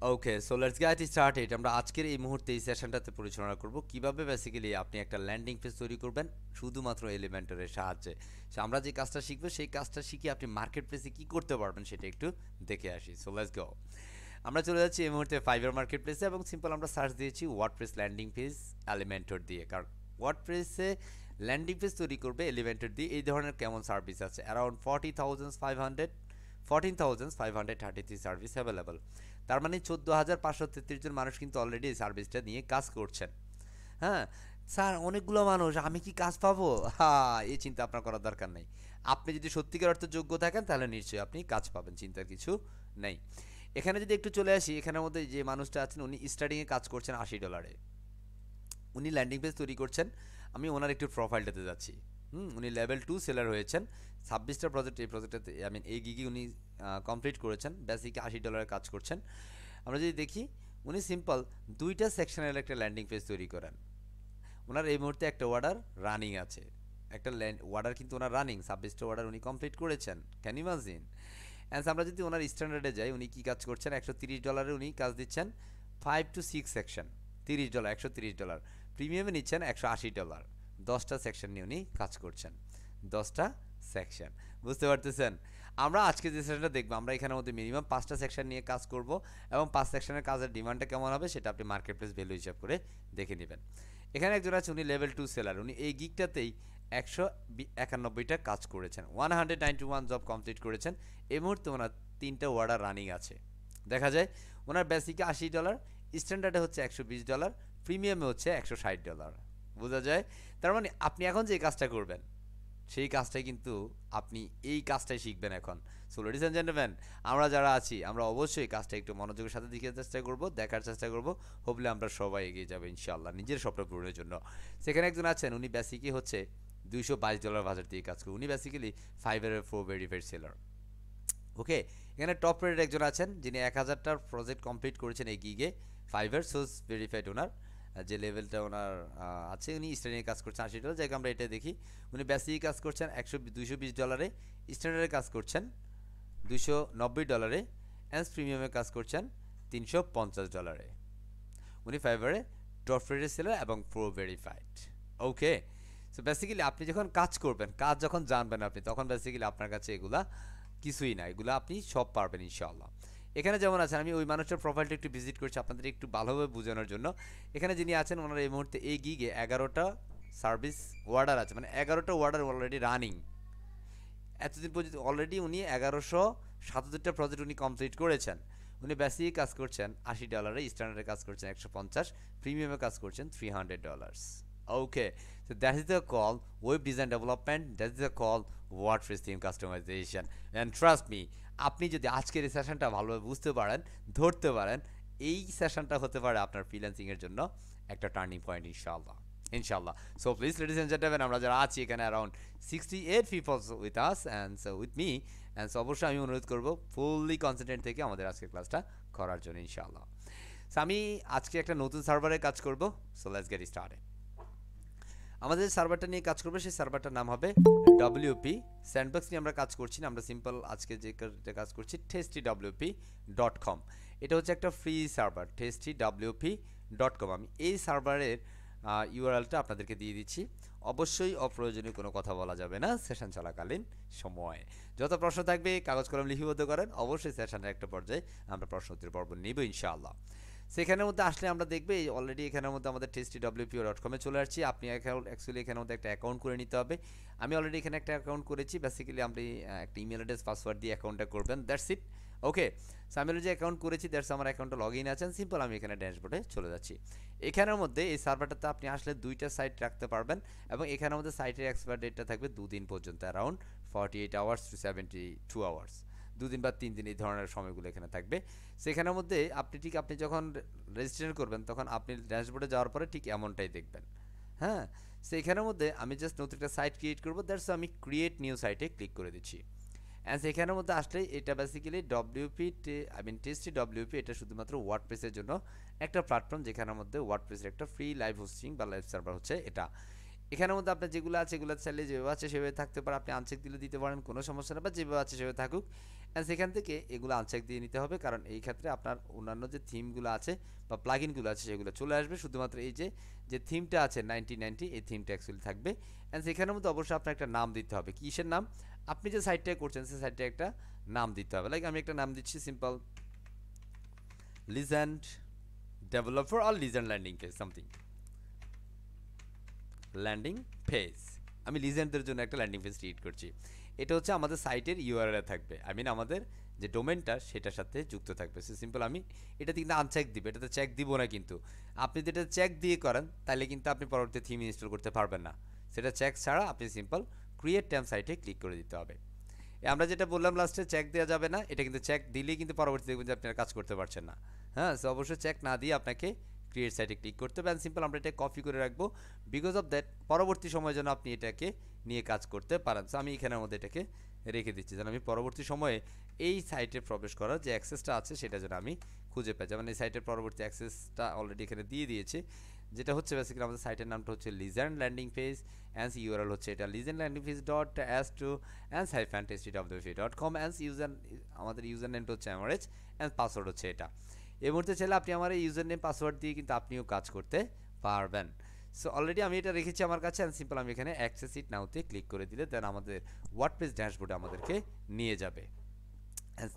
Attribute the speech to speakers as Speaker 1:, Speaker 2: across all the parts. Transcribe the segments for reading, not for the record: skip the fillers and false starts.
Speaker 1: Okay, so let's get started. আমরা আজকের এই মুহূর্তে এই সেশনটাতে পরিচালনা করব কিভাবে বেসিক্যালি আপনি একটা ল্যান্ডিং পেজ তৈরি করবেন শুধুমাত্র এলিমেন্টরের সাহায্যে। সো আমরা যে কাজটা শিখবো সেই কাজটা শিখে আপনি মার্কেট প্লেসে কি করতে পারবেন সেটা একটু দেখে আসি। So let's go. আমরা চলে যাচ্ছি এই মুহূর্তে ফাইবার মার্কেট প্লেসে এবং সিম্পল আমরা সার্চ দিয়েছি ওয়ার্ডপ্রেস ল্যান্ডিং পেজ এলিমেন্টর দিয়ে। কারণ ওয়ার্ডপ্রেসে ল্যান্ডিং পেজ তৈরি করবে এলিমেন্টর দিয়ে এই ধরনের কেমন সার্ভিস আছে অ্যারাউন্ড 14,533 সার্ভিস অ্যাভেলেবল। তার মানে 14,533 জন মানুষ কিন্তু অলরেডি এই সার্ভিসটা নিয়ে কাজ করছেন। হ্যাঁ, স্যার অনেকগুলো মানুষ, আমি কি কাজ পাবো? হ্যাঁ, এই চিন্তা আপনার করার দরকার নেই। আপনি যদি সত্যিকার অর্থে যোগ্য থাকেন তাহলে নিশ্চয়ই আপনি কাজ পাবেন, চিন্তার কিছু নেই। এখানে যদি একটু চলে আসি, এখানের মধ্যে যে মানুষটা আছেন উনি স্টার্টিংয়ে কাজ করছেন $80। উনি ল্যান্ডিং পেজ তৈরি করছেন। আমি ওনার একটু প্রোফাইলটাতে যাচ্ছি। উনি লেভেল 2 সেলার হয়েছেন। 26টা প্রজেক্ট এই প্রজেক্টটাতে এই গিগে উনি কমপ্লিট করেছেন। বেসিকে $80 কাজ করছেন। আমরা যদি দেখি উনি সিম্পল 2টা সেকশনের একটা ল্যান্ডিং পেজ তৈরি করেন। ওনার এই মুহূর্তে একটা অর্ডার রানিং আছে। একটা অর্ডার কিন্তু ওনার রানিং 26টা অর্ডার উনি কমপ্লিট করেছেন। Can imagine? অ্যান্ড আমরা যদি ওনার স্ট্যান্ডার্ডে যাই, উনি কি কাজ করছেন? $130 উনি কাজ দিচ্ছেন 5 to 6 সেকশন। $130 প্রিমিয়ামে নিচ্ছেন $180। 10টা সেকশন নিয়ে উনি কাজ করছেন। 10টা সেকশন, বুঝতে পারতেছেন? আমরা আজকে যে সেশনটা দেখবো, আমরা এখানের মধ্যে মিনিমাম 5টা সেকশন নিয়ে কাজ করব এবং 5 সেকশনের কাজের ডিমান্ডটা কেমন হবে সেটা আপনি মার্কেট প্লেস ভ্যালু হিসাব করে দেখে নেবেন। এখানে একজন আছে, উনি লেভেল 2 সেলার। উনি এই গিগটাতেই 191টা কাজ করেছেন, 191 জব কমপ্লিট করেছেন। এই মুহূর্তে ওনার 3টা অর্ডার রানিং আছে। দেখা যায় ওনার বেসিকে $80, স্ট্যান্ডার্ডে হচ্ছে $120, প্রিমিয়ামে হচ্ছে $160। বোঝা যায়? তার মানে আপনি এখন যে কাজটা করবেন সেই কাজটাই কিন্তু আপনি এই কাজটাই শিখবেন এখন। সো লেডিস অ্যান্ড জেন্টলম্যান, আমরা যারা আছি আমরা অবশ্যই কাজটা একটু মনোযোগের সাথে দেখার চেষ্টা করব, দেখার চেষ্টা করব। হোপলে আমরা সবাই এগিয়ে যাবো ইনশাআল্লাহ নিজের স্বপ্ন পূরণের জন্য। সেখানে একজন আছেন, উনি বেসিকই হচ্ছে $222 বাজার দিয়ে কাজ করে। উনি বেসিক্যালি ফাইবারের ফোর ভেরিফাইড সেলার। ওকে, এখানে টপ রেটেড একজন আছেন যিনি 1000টার প্রজেক্ট কমপ্লিট করেছেন এই গিগে। ফাইবার সোর্স ভেরিফাইড ওনার যে লেভেলটা ওনার আছে, উনি স্ট্যান্ডার্ডে কাজ করছেন $80। যাকে আমরা এটা দেখি, উনি বেসিক কাজ করছেন $220, স্ট্যান্ডার্ডে কাজ করছেন $290, অ্যান্ড প্রিমিয়ামে কাজ করছেন $350। উনি ফাইবারে টপ রেটেড সেলার এবং প্রো ভেরিফাইড। ওকে, সো বেসিক্যালি আপনি যখন কাজ করবেন, কাজ যখন জানবেন আপনি, তখন বেসিক্যালি আপনার কাছে এগুলা কিছুই না, এগুলো আপনি সব পারবেন ইনশাআল্লাহ। এখানে যেমন আছেন, আমি ওই মানুষটার প্রোফাইলটা একটু ভিজিট করছি আপনাদের একটু ভালোভাবে বোঝানোর জন্য। এখানে যিনি আছেন ওনার এই মুহূর্তে এই গিগে 11টা সার্ভিস অর্ডার আছে, মানে 11টা অর্ডার অলরেডি রানিং। এতদিন পর্যন্ত অলরেডি উনি 1177টা প্রজেক্ট উনি কমপ্লিট করেছেন। উনি বেসিক কাজ করছেন $80, স্ট্যান্ডার্ডে কাজ করছেন 150, প্রিমিয়ামে কাজ করছেন $300। Okay, so that is the call web design development, that is the call WordPress theme customization. And trust me, আপনি যদি আজকের এই সেশনটা ভালোভাবে বুঝতে পারেন, ধরতে পারেন, এই সেশনটা হতে পারে আপনার ফ্রিল্যান্সিংয়ের জন্য একটা টার্নিং পয়েন্ট ইনশাআল্লাহ। ইনশাআল্লাহ। So please ladies and gentleman, আমরা যারা আছি এখানে around 68 people with us and so with me, and so অবশ্যই আমি অনুরোধ করবো ফুললি কনসেন্ট্রেট থেকে আমাদের আজকের ক্লাসটা করার জন্য ইনশাআল্লাহ। সো আমি আজকে একটা নতুন সার্ভারে কাজ করব। So let's get started. আমাদের যে সার্ভারটা নিয়ে কাজ করবে সেই সার্ভারটার নাম হবে WP স্যান্ডবক্স। নিয়ে আমরা কাজ করছি না, আমরা সিম্পল আজকে যে কাজ করছি testywp.com। এটা হচ্ছে একটা ফ্রি সার্ভার testywp.com। আমি এই সার্ভারের ইউআরএলটা আপনাদেরকে দিয়ে দিচ্ছি। অবশ্যই অপ্রয়োজনীয় কোনো কথা বলা যাবে না সেশন চলাকালীন সময়ে। যত প্রশ্ন থাকবে কাগজ কলম লিপিবদ্ধ করেন, অবশ্যই সেশনের একটা পর্যায়ে আমরা প্রশ্ন উত্তর পর্ব নিব ইনশাআল্লাহ। সেখানের মধ্যে আসলে আমরা দেখবে অলরেডি এখানের মধ্যে আমাদের testywp.com চলে আসছি। আপনি অ্যাকচুয়ালি এখানের মধ্যে একটা অ্যাকাউন্ট করে নিতে হবে। আমি অলরেডি এখানে একটা অ্যাকাউন্ট করেছি। বেসিক্যালি আপনি একটা ইমেল অ্যাড্রেস পাসওয়ার্ড দিয়ে অ্যাকাউন্টটা করবেন, দ্যাটস ইট। ওকে, সো আমি যে অ্যাকাউন্ট করেছি দ্যাটস আমার অ্যাকাউন্টে লগ ইন আছেন। সিম্পল আমি এখানে ড্যাশবোর্ডে চলে যাচ্ছি। এখানের মধ্যে এই সার্ভারটাতে আপনি আসলে 2টা সাইট রাখতে পারবেন এবং এখানের মধ্যে সাইটের এক্সপায়ার ডেটটা থাকবে 2 দিন পর্যন্ত, অ্যারাউন্ড 48 আওয়ার্স টু 72 আওয়ার্স। 2 দিন বা 3 দিন এই ধরনের সময়গুলো এখানে থাকবে। সেখানের মধ্যে আপনি যখন রেজিস্ট্রেশন করবেন তখন আপনি ড্যাশবোর্ডে যাওয়ার পরে ঠিক এমনটাই দেখবেন। হ্যাঁ, সেইখানের মধ্যে আমি জাস্ট নতুন একটা সাইট ক্রিয়েট করবো, দ্যাটস আমি ক্রিয়েট নিউ সাইটে ক্লিক করে দিচ্ছি। অ্যান্ড সেখানের মধ্যে আসলে এটা বেসিক্যালি testywp, এটা শুধুমাত্র ওয়ার্ডপ্রেসের জন্য একটা প্ল্যাটফর্ম, যেখানের মধ্যে ওয়ার্ডপ্রেসের একটা ফ্রি লাইভ হোস্টিং বা লাইভ সার্ভার হচ্ছে এটা। এখানের মধ্যে আপনার যেগুলো আছে এগুলো চাইলে যেভাবে আছে সেভাবে থাকতে পারে, আপনি আনচেক দিলে দিতে পারেন, কোনো সমস্যা না, বা যেভাবে আছে সেভাবে থাকুক। অ্যান্ড সেখান থেকে এগুলো আনচেক দিয়ে নিতে হবে, কারণ এই ক্ষেত্রে আপনার অন্যান্য যে থিমগুলো আছে বা প্লাগইনগুলো আছে সেগুলো চলে আসবে, শুধুমাত্র এই যে যে থিমটা আছে 9090 এই থিমটা অ্যাকচুয়ালি থাকবে। অ্যান্ড সেখানের মধ্যে অবশ্যই আপনার একটা নাম দিতে হবে। কিসের নাম? আপনি যে সাইটটা করছেন সেই সাইটটা একটা নাম দিতে হবে। লাইক আমি একটা নাম দিচ্ছি সিম্পল লিজেন্ড ডেভেলপার আর legend landing page something landing page. আমি লিজেন্ডদের জন্য একটা ল্যান্ডিং পেজ ক্রিয়েট করছি। এটা হচ্ছে আমাদের সাইটের ইউআরএল থাকবে, আই মিন আমাদের যে ডোমেনটা সেটার সাথে যুক্ত থাকবে। সো সিম্পল আমি এটাতে কিন্তু আনচেক দিবে, এটাতে চেক দিব না। কিন্তু আপনি যদি এটা চেক দিয়ে করেন তাহলে কিন্তু আপনি পরবর্তী থিম ইনস্টল করতে পারবেন না। সেটা চেক ছাড়া আপনি সিম্পল ক্রিয়েট ট্যাম সাইটে ক্লিক করে দিতে হবে। আমরা যেটা বললাম লাস্টে চেক দেওয়া যাবে না, এটা কিন্তু চেক দিলেই কিন্তু পরবর্তী দেখবেন যে আপনারা কাজ করতে পারছেন না। হ্যাঁ, সো অবশ্যই চেক না দিয়ে আপনাকে ক্রিয়েট সাইটে ক্লিক করতে হবে। অ্যান্ড সিম্পল আমরা এটা কপি করে রাখবো, বিকজ অফ দ্যাট পরবর্তী সময়ের জন্য আপনি এটাকে নিয়ে কাজ করতে পারেন। সো আমি এখানের মধ্যে এটাকে রেখে দিচ্ছি, যেন আমি পরবর্তী সময়ে এই সাইটে প্রবেশ করার যে অ্যাক্সেসটা আছে সেটা যেন আমি খুঁজে পাই। যেমন এই সাইটের পরবর্তী অ্যাক্সেসটা অলরেডি এখানে দিয়ে দিয়েছি, যেটা হচ্ছে বেসিক্যালি আমাদের সাইটের নামটা হচ্ছে legend landing page, and URL হচ্ছে এটা legend landing page dot S two and -testwp.com, and user আমাদের ইউজার নেমটা হচ্ছে অ্যামারেজ, অ্যান্ড পাসওয়ার্ড হচ্ছে এটা। এই মুহূর্তে চাইলে আপনি আমার এই ইউজার নেম পাসওয়ার্ড দিয়ে কিন্তু আপনিও কাজ করতে পারবেন। সো অলরেডি আমি এটা রেখেছি আমার কাছে, অ্যান্ড সিম্পল আমি এখানে অ্যাক্সেস ইট নাওতে ক্লিক করে দিলে দেন আমাদের ওয়ার্ডপ্রেস ড্যাশবোর্ডে আমাদেরকে নিয়ে যাবে।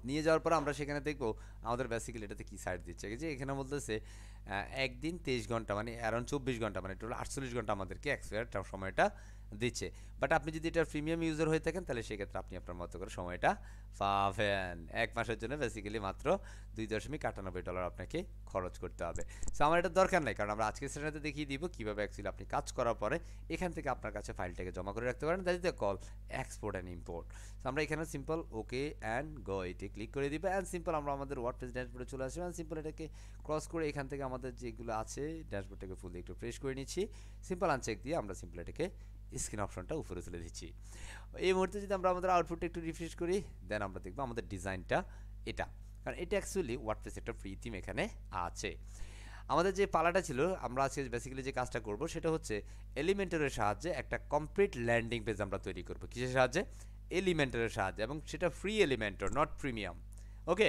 Speaker 1: নিয়ে যাওয়ার পর আমরা সেখানে দেখবো আমাদের বেসিক্যালি এটাতে কি সাইট দিচ্ছে, যে এখানে বলতেছে একদিন 23 ঘন্টা মানে অ্যারাউন্ড 24 ঘন্টা মানে টোটাল 48 ঘন্টা আমাদেরকে এক্সপায়ার সময়টা দিচ্ছে। বাট আপনি যদি এটা প্রিমিয়াম ইউজার হয়ে থাকেন তাহলে সেক্ষেত্রে আপনি আপনার মতো করে সময়টা পাবেন। 1 মাসের জন্য বেসিক্যালি মাত্র $2.98 আপনাকে খরচ করতে হবে। সো আমার এটা দরকার নাই, কারণ আমরা আজকের সেশনে দেখিয়ে দিব কীভাবে অ্যাকচুয়ালি আপনি কাজ করার পরে এখান থেকে আপনার কাছে ফাইলটাকে জমা করে রাখতে পারেন। That is the call export and import. So আমরা এখানে সিম্পল ওকে অ্যান্ড গো এটি ক্লিক করে দিবে, অ্যান্ড সিম্পল আমরা আমাদের ওয়ার্ডপ্রেস ড্যাশবোর্ডে চলে আসবে। অ্যান্ড সিম্পল এটাকে ক্রস করে এখান থেকে আমাদের যেগুলো আছে ড্যাশবোর্ডটাকে ফুল একটু ফ্রেশ করে নিচ্ছি। সিম্পল আনচেক দিয়ে আমরা সিম্পল এটাকে স্ক্রিন অপশনটা উপরে তুলে দিচ্ছি। এই মুহূর্তে যদি আমরা আমাদের আউটপুটটা একটু রিফ্রেশ করি দেন আমরা দেখবো আমাদের ডিজাইনটা এটা, কারণ এটা অ্যাকচুয়ালি ওয়ার্ডপ্রেস একটা ফ্রি থিম এখানে আছে। আমাদের যে পালাটা ছিল, আমরা আজকে বেসিক্যালি যে কাজটা করব সেটা হচ্ছে এলিমেন্টরের সাহায্যে একটা কমপ্লিট ল্যান্ডিং পেজ আমরা তৈরি করব। কিসের সাহায্যে? এলিমেন্টরের সাহায্যে, এবং সেটা free Elementor, not premium. Okay,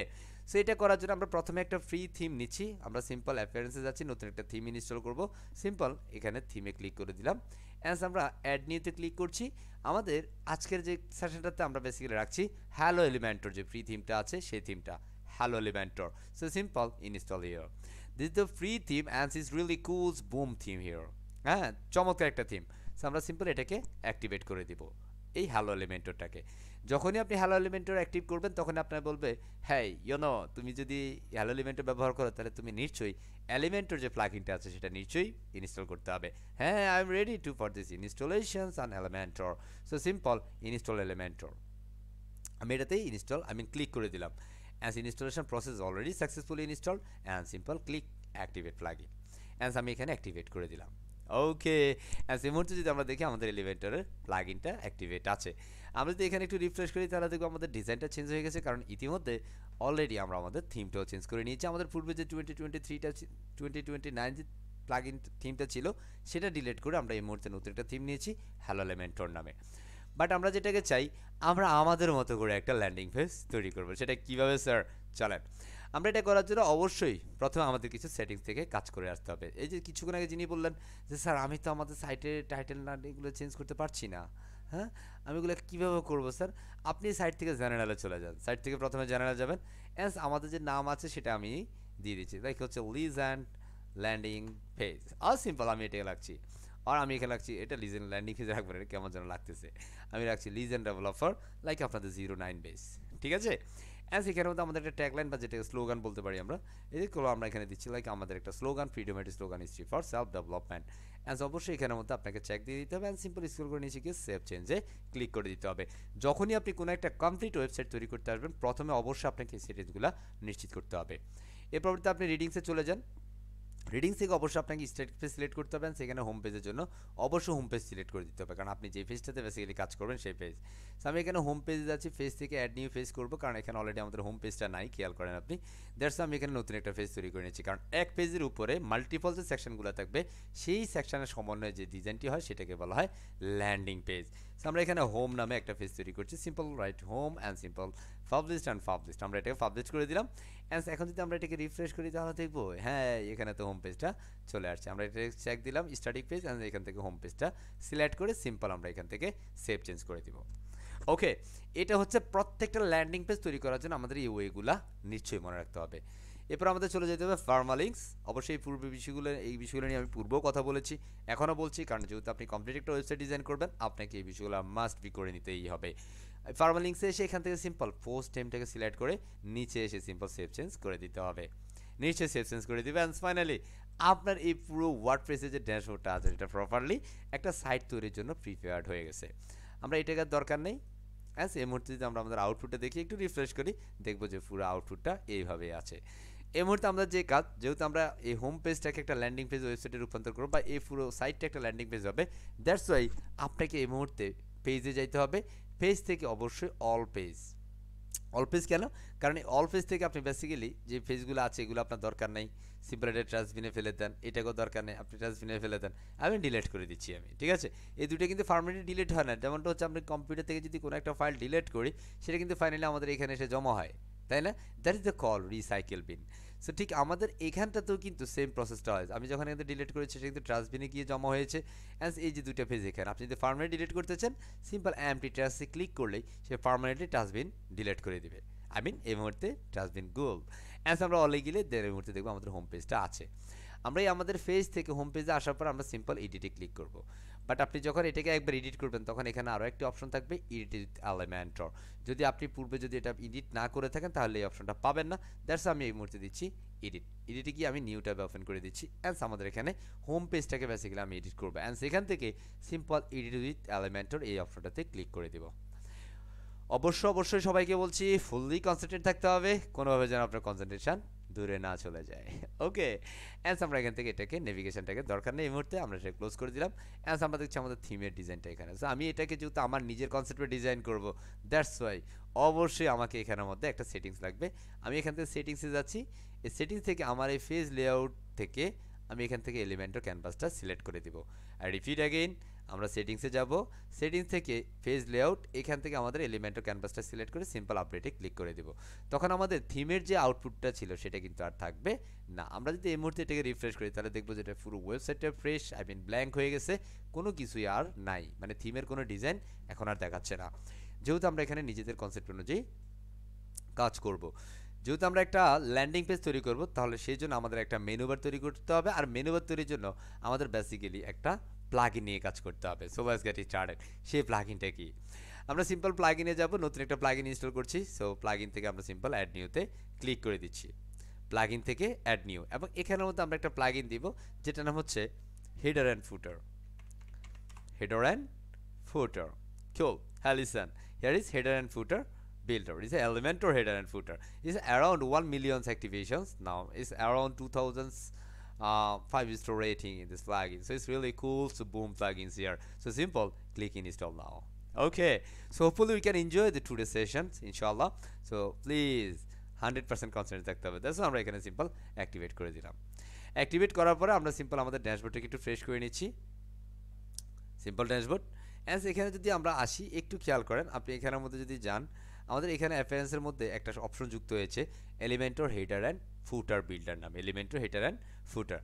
Speaker 1: so এটা করার জন্য আমরা প্রথমে একটা ফ্রি থিম নিচ্ছি। আমরা সিম্পল অ্যাপিয়ারেন্সে যাচ্ছি, নতুন একটা থিম ইনস্টল করব। সিম্পল এখানে থিমে ক্লিক করে দিলাম, অ্যান্ড আমরা অ্যাড নিউতে ক্লিক করছি। আমাদের আজকের যে সেশনটাতে আমরা বেসিক্যালি রাখছি হ্যালো এলিমেন্টর, যে ফ্রি থিমটা আছে সেই থিমটা hello Elementor. So simple install here. This is the free theme and is really cool broom theme here. হ্যাঁ, চমৎকার একটা থিম। সো আমরা সিম্পল এটাকে অ্যাক্টিভেট করে দিব, এই হ্যালো এলিমেন্টরটাকে। যখনই আপনি হ্যালো এলিমেন্টর অ্যাক্টিভ করবেন তখন আপনার বলবে হ্যাঁ তুমি যদি হ্যালো এলিমেন্টর ব্যবহার করো তাহলে তুমি নিশ্চয়ই এলিমেন্টর যে প্লাগইনটা আছে সেটা নিশ্চয়ই ইনস্টল করতে হবে। হ্যাঁ, I am ready to for this installations on Elementor. So simple install Elementor. আমি এটাতেই ইনস্টল ক্লিক করে দিলাম। As installation process already successfully install, and simple click activate plugin. As আমি এখানে অ্যাক্টিভেট করে দিলাম। ওকে, অ্যাজ এই মুহূর্তে যদি আমরা দেখি আমাদের এলিভেটরের প্লাগইনটা অ্যাক্টিভেট আছে। আমরা যদি এখানে একটু রিফ্রেশ করি তাহলে দেখবো আমাদের ডিজাইনটা চেঞ্জ হয়ে গেছে, কারণ ইতিমধ্যে অলরেডি আমরা আমাদের থিমটাও চেঞ্জ করে নিয়েছি। আমাদের পূর্বে যে 2029 যে প্লাগইন থিমটা ছিল সেটা ডিলিট করে আমরা এই মুহূর্তে নতুন একটা থিম নিয়েছি হ্যালো এলিমেন্টর নামে। বাট আমরা যেটাকে চাই, আমরা আমাদের মতো করে একটা ল্যান্ডিং পেজ তৈরি করবো। সেটা কীভাবে স্যার? চলেন, আমরা এটা করার জন্য অবশ্যই প্রথমে আমাদের কিছু সেটিংস থেকে কাজ করে আসতে হবে। এই যে কিছুক্ষণ আগে যিনি বললেন যে স্যার আমি তো আমাদের সাইটের টাইটেল না এগুলো চেঞ্জ করতে পারছি না, হ্যাঁ আমি এগুলো কীভাবে করবো স্যার? আপনি সাইট থেকে জেনারেলে চলে যান, সাইট থেকে প্রথমে জেনারেল যাবেন, অ্যাজ আমাদের যে নাম আছে সেটা আমি দিয়ে দিচ্ছি, লাইক হচ্ছে লিজেন্ড ল্যান্ডিং পেজ। আর সিম্পল আমি এটাকে রাখছি, আর আমি এখানে রাখছি এটা লিজেন্ড ল্যান্ডিং পেজ রাখবো, এটা কেমন যেন লাগতেছে। আমি রাখছি লিজেন্ড ডেভেলপার, লাইক আপনাদের 09 বেস, ঠিক আছে? অ্যাজ এখানের মধ্যে আমাদের একটা ট্যাগলাইন বা যেটাকে স্লোগান বলতে পারি আমরা, এগুলো আমরা এখানে দিচ্ছি, লাইক আমাদের একটা স্লোগান, ফ্রিডম এর slogan history for self development. As অবশ্যই এখানের মধ্যে আপনাকে চেক দিয়ে দিতে হবে, অ্যান্ড সিম্পল স্ক্রল করে নিচে গিয়ে সেভ চেঞ্জে ক্লিক করে দিতে হবে। যখনই আপনি কোনো একটা কমপ্লিট ওয়েবসাইট তৈরি করতে আসবেন প্রথমে অবশ্যই আপনাকে এই সেটিংসগুলো নিশ্চিত করতে হবে। এর পরবর্তীতে আপনি রিডিংসে চলে যান, রিডিংস থেকে অবশ্যই আপনাকে স্ট্যাটিক পেজ সিলেক্ট করতে হবে, সেখানে হোম পেজের জন্য অবশ্যই হোম পেজ সিলেক্ট করে দিতে হবে, কারণ আপনি যে পেজটাতে বেসিক্যালি কাজ করবেন সেই পেজ। সো আমি এখানে হোম পেজে যাচ্ছি, পেজ থেকে অ্যাড নিউ পেজ করবো, কারণ এখানে অলরেডি আমাদের হোম পেজটা নাই, খেয়াল করেন আপনি। দ্যাটস আমি এখানে নতুন একটা পেজ তৈরি করে নিচ্ছি, কারণ এক পেজের উপরে মাল্টিপল যে সেকশনগুলো থাকবে সেই সেকশনের সমন্বয়ে যে ডিজাইনটি হয় সেটাকে বলা হয় ল্যান্ডিং পেজ। সো আমরা এখানে হোম নামে একটা পেজ তৈরি করছি, simple right home and simple published and published, আমরা এটাকে পাবলিশ করে দিলাম। অ্যান্ড এখন যদি আমরা এটাকে রিফ্রেশ করি তাহলে দেখবো হ্যাঁ এখানে তো হোম পেজটা চলে আসছে। আমরা এটা চেক দিলাম স্ট্যাটিক পেজ, অ্যান্ড এখান থেকে হোম পেজটা সিলেক্ট করে সিম্পল আমরা এখান থেকে সেভ চেঞ্জ করে দিব। ওকে, এটা হচ্ছে প্রত্যেকটা ল্যান্ডিং পেজ তৈরি করার জন্য আমাদের এই ওয়েগুলা নিশ্চয়ই মনে রাখতে হবে। এরপর আমাদের চলে যেতে হবে পারমালিঙ্কস। অবশ্যই এই বিষয়গুলো নিয়ে আমি পূর্বেও কথা বলেছি, এখনও বলছি, কারণ যেহেতু আপনি কমপ্লিট একটা ওয়েবসাইট ডিজাইন করবেন আপনাকে এই বিষয়গুলো মাস্ট বি করে নিতেই হবে। পারমালিঙ্কসে এসে এখান থেকে সিম্পল পোস্ট নেমটাকে সিলেক্ট করে নিচে এসে সিম্পল সেভ চেঞ্জ করে দিতে হবে, নিচে সেভ চেঞ্জ করে দিবে। অ্যান্ড ফাইনালি আপনার এই পুরো ওয়ার্ডপ্রেসের যে ড্যাশবোর্ডটা আছে এটা প্রপারলি একটা সাইট তৈরির জন্য প্রিপেয়ার্ড হয়ে গেছে। আমরা এটাকে দরকার নেই। অ্যাস এই মুহূর্তে যদি আমরা আমাদের আউটপুটটা দেখি, একটু রিফ্রেশ করি, দেখবো যে পুরো আউটপুটটা এইভাবেই আছে। এই মুহূর্তে আমরা যে কাজ, যেহেতু আমরা এই হোম পেজটাকে একটা ল্যান্ডিং পেজ ওয়েবসাইটে রূপান্তর করবো, বা এই পুরো সাইটটা একটা ল্যান্ডিং পেজ হবে, দ্যাটস ওয়াই আপনাকে এই মুহূর্তে পেজে যাইতে হবে। পেজ থেকে অবশ্যই অল পেজ। অল পেজ কেন? কারণ এই অল পেজ থেকে আপনি বেসিক্যালি যে পেজগুলো আছে এগুলো আপনার দরকার নাই, সিম্পল এটা ট্রাস্টবিনে ফেলে দেন, এটাকেও দরকার নেই, আপনি ট্রাস্টবিনে ফেলে দেন, আমি ডিলিট করে দিচ্ছি আমি, ঠিক আছে? এই দুটো কিন্তু পার্মানেন্টলি ডিলিট হয় না, যেমনটা হচ্ছে আমরা কম্পিউটার থেকে যদি কোনো একটা ফাইল ডিলিট করি সেটা কিন্তু ফাইনালি আমাদের এখানে এসে জমা হয়, তাই না? That is the call recycle bin. So ঠিক আমাদের এখানটাতেও কিন্তু সেম প্রসেসটা হয়। আমি যখন এখানে ডিলিট করেছি সেটা কিন্তু ট্রাস্টবিনে গিয়ে জমা হয়েছে। অ্যান্ড এই যে দুটো পেজ এখানে আপনি যদি পার্মানেন্ট ডিলিট করতে চান সিম্পল এমটি ট্রাস্টে ক্লিক করলেই সে পার্মানেন্টলি ট্রাস্টবিন ডিলিট করে দিবে। আই মিন এই মুহূর্তে ট্রাস্টবিন গোল। অ্যান্ড আমরা অলে গেলে এই মুহূর্তে দেখবো আমাদের হোম পেজটা আছে। আমরা এই আমাদের পেজ থেকে হোম পেজে আসার পর আমরা সিম্পল এডিটে ক্লিক করব। বাট আপনি যখন এটাকে একবার এডিট করবেন তখন এখানে আরও একটি অপশন থাকবে এডিট এলিমেন্টর। যদি আপনি পূর্বে যদি এটা এডিট না করে থাকেন তাহলে এই অপশনটা পাবেন না। দ্যাটস আমি এই মুহূর্তে দিচ্ছি এডিটে গিয়ে আমি নিউ ট্যাব ওপেন করে দিচ্ছি। অ্যান্ড আমাদের এখানে হোম পেজটাকে বেসিক্যালি আমি এডিট করবো। অ্যান্ড সেখান থেকে সিম্পল এডিট উইথ এলিমেন্টর এই অপশনটাতে ক্লিক করে দেবো। অবশ্যই সবাইকে বলছি ফুললি কনসেন্ট্রেট থাকতে হবে, কোনোভাবে যেন আপনার কনসেন্ট্রেশন দূরে না চলে যায়। ওকে, অ্যান্স আমরা এখান থেকে এটাকে নেভিগেশনটাকে দরকার নেই এই মুহূর্তে, আমরা সেটা ক্লোজ করে দিলাম। অ্যান্স আমরা দেখছি আমাদের থিমের ডিজাইনটা এখানে। সো আমি এটাকে যেহেতু আমার নিজের কনসেপ্টে ডিজাইন করব, দ্যাটস ওয়াই অবশ্যই আমাকে এখানের মধ্যে একটা সেটিংস লাগবে। আমি এখান থেকে সেটিংসে যাচ্ছি, এই সেটিংস থেকে আমার এই ফেজ লেআউট থেকে আমি এখান থেকে এলিমেন্টর ক্যানভাসটা সিলেক্ট করে দিব। আর রিপিট অ্যাগেইন আমরা সেটিংসে যাব, সেটিংস থেকে পেজ লেআউট, এখান থেকে আমাদের এলিমেন্টর ক্যানভাসটা সিলেক্ট করে সিম্পল আপডেটে ক্লিক করে দেব। তখন আমাদের থিমের যে আউটপুটটা ছিল সেটা কিন্তু আর থাকবে না। আমরা যদি এই মুহূর্তে এটাকে রিফ্রেশ করি তাহলে দেখবো যে এটা পুরো ওয়েবসাইটটা ফ্রেশ, আই মিন ব্ল্যাঙ্ক হয়ে গেছে, কোনো কিছুই আর নাই, মানে থিমের কোনো ডিজাইন এখন আর দেখাচ্ছে না। যেহেতু আমরা এখানে নিজেদের কনসেপ্ট অনুযায়ী কাজ করব, যেহেতু আমরা একটা ল্যান্ডিং পেজ তৈরি করব, তাহলে সেই জন্য আমাদের একটা মেনু বার তৈরি করতে হবে। আর মেনু বার তৈরির জন্য আমাদের বেসিক্যালি একটা প্লাগইন নিয়ে কাজ করতে হবে। So let's get started. সেই প্লাগইনটা কি? আমরা সিম্পল প্লাগইনে যাব, নতুন একটা প্লাগইন ইনস্টল করছি। সো প্লাগইন থেকে আমরা সিম্পল অ্যাড নিউতে ক্লিক করে দিচ্ছি, প্লাগইন থেকে অ্যাড নিউ, এবং এখানের মধ্যে আমরা একটা প্লাগইন দিব যেটা নাম হচ্ছে header and footer. header and footer. Cool. Listen, here is header and footer builder. It's an Elementor header and footer. It's around 1 million activations now. It's around 2000 5-star rating in this plugin. So it's really cool. So boom plugins here. So simple. Click install now. Okay. So hopefully we can enjoy the today's sessions, inshallah. So please 100% concentrate থাকতে হবে। That's why আমরা এখানে simple activate করে দিলাম। Activate করার পরে আমরা simple আমাদের ড্যাশবোর্ডটাকে একটু ফ্রেশ করে নিচ্ছি। Simple dashboard. অ্যান্ড এখানে যদি আমরা আসি, একটু খেয়াল করেন, আপনি এখানের মধ্যে যদি যান, আমাদের এখানে অ্যাপিয়ারেন্সের মধ্যে একটা অপশন যুক্ত হয়েছে Elementor header and footer builder নাম, এলিমেন্টর হেডার অ্যান্ড ফুটার।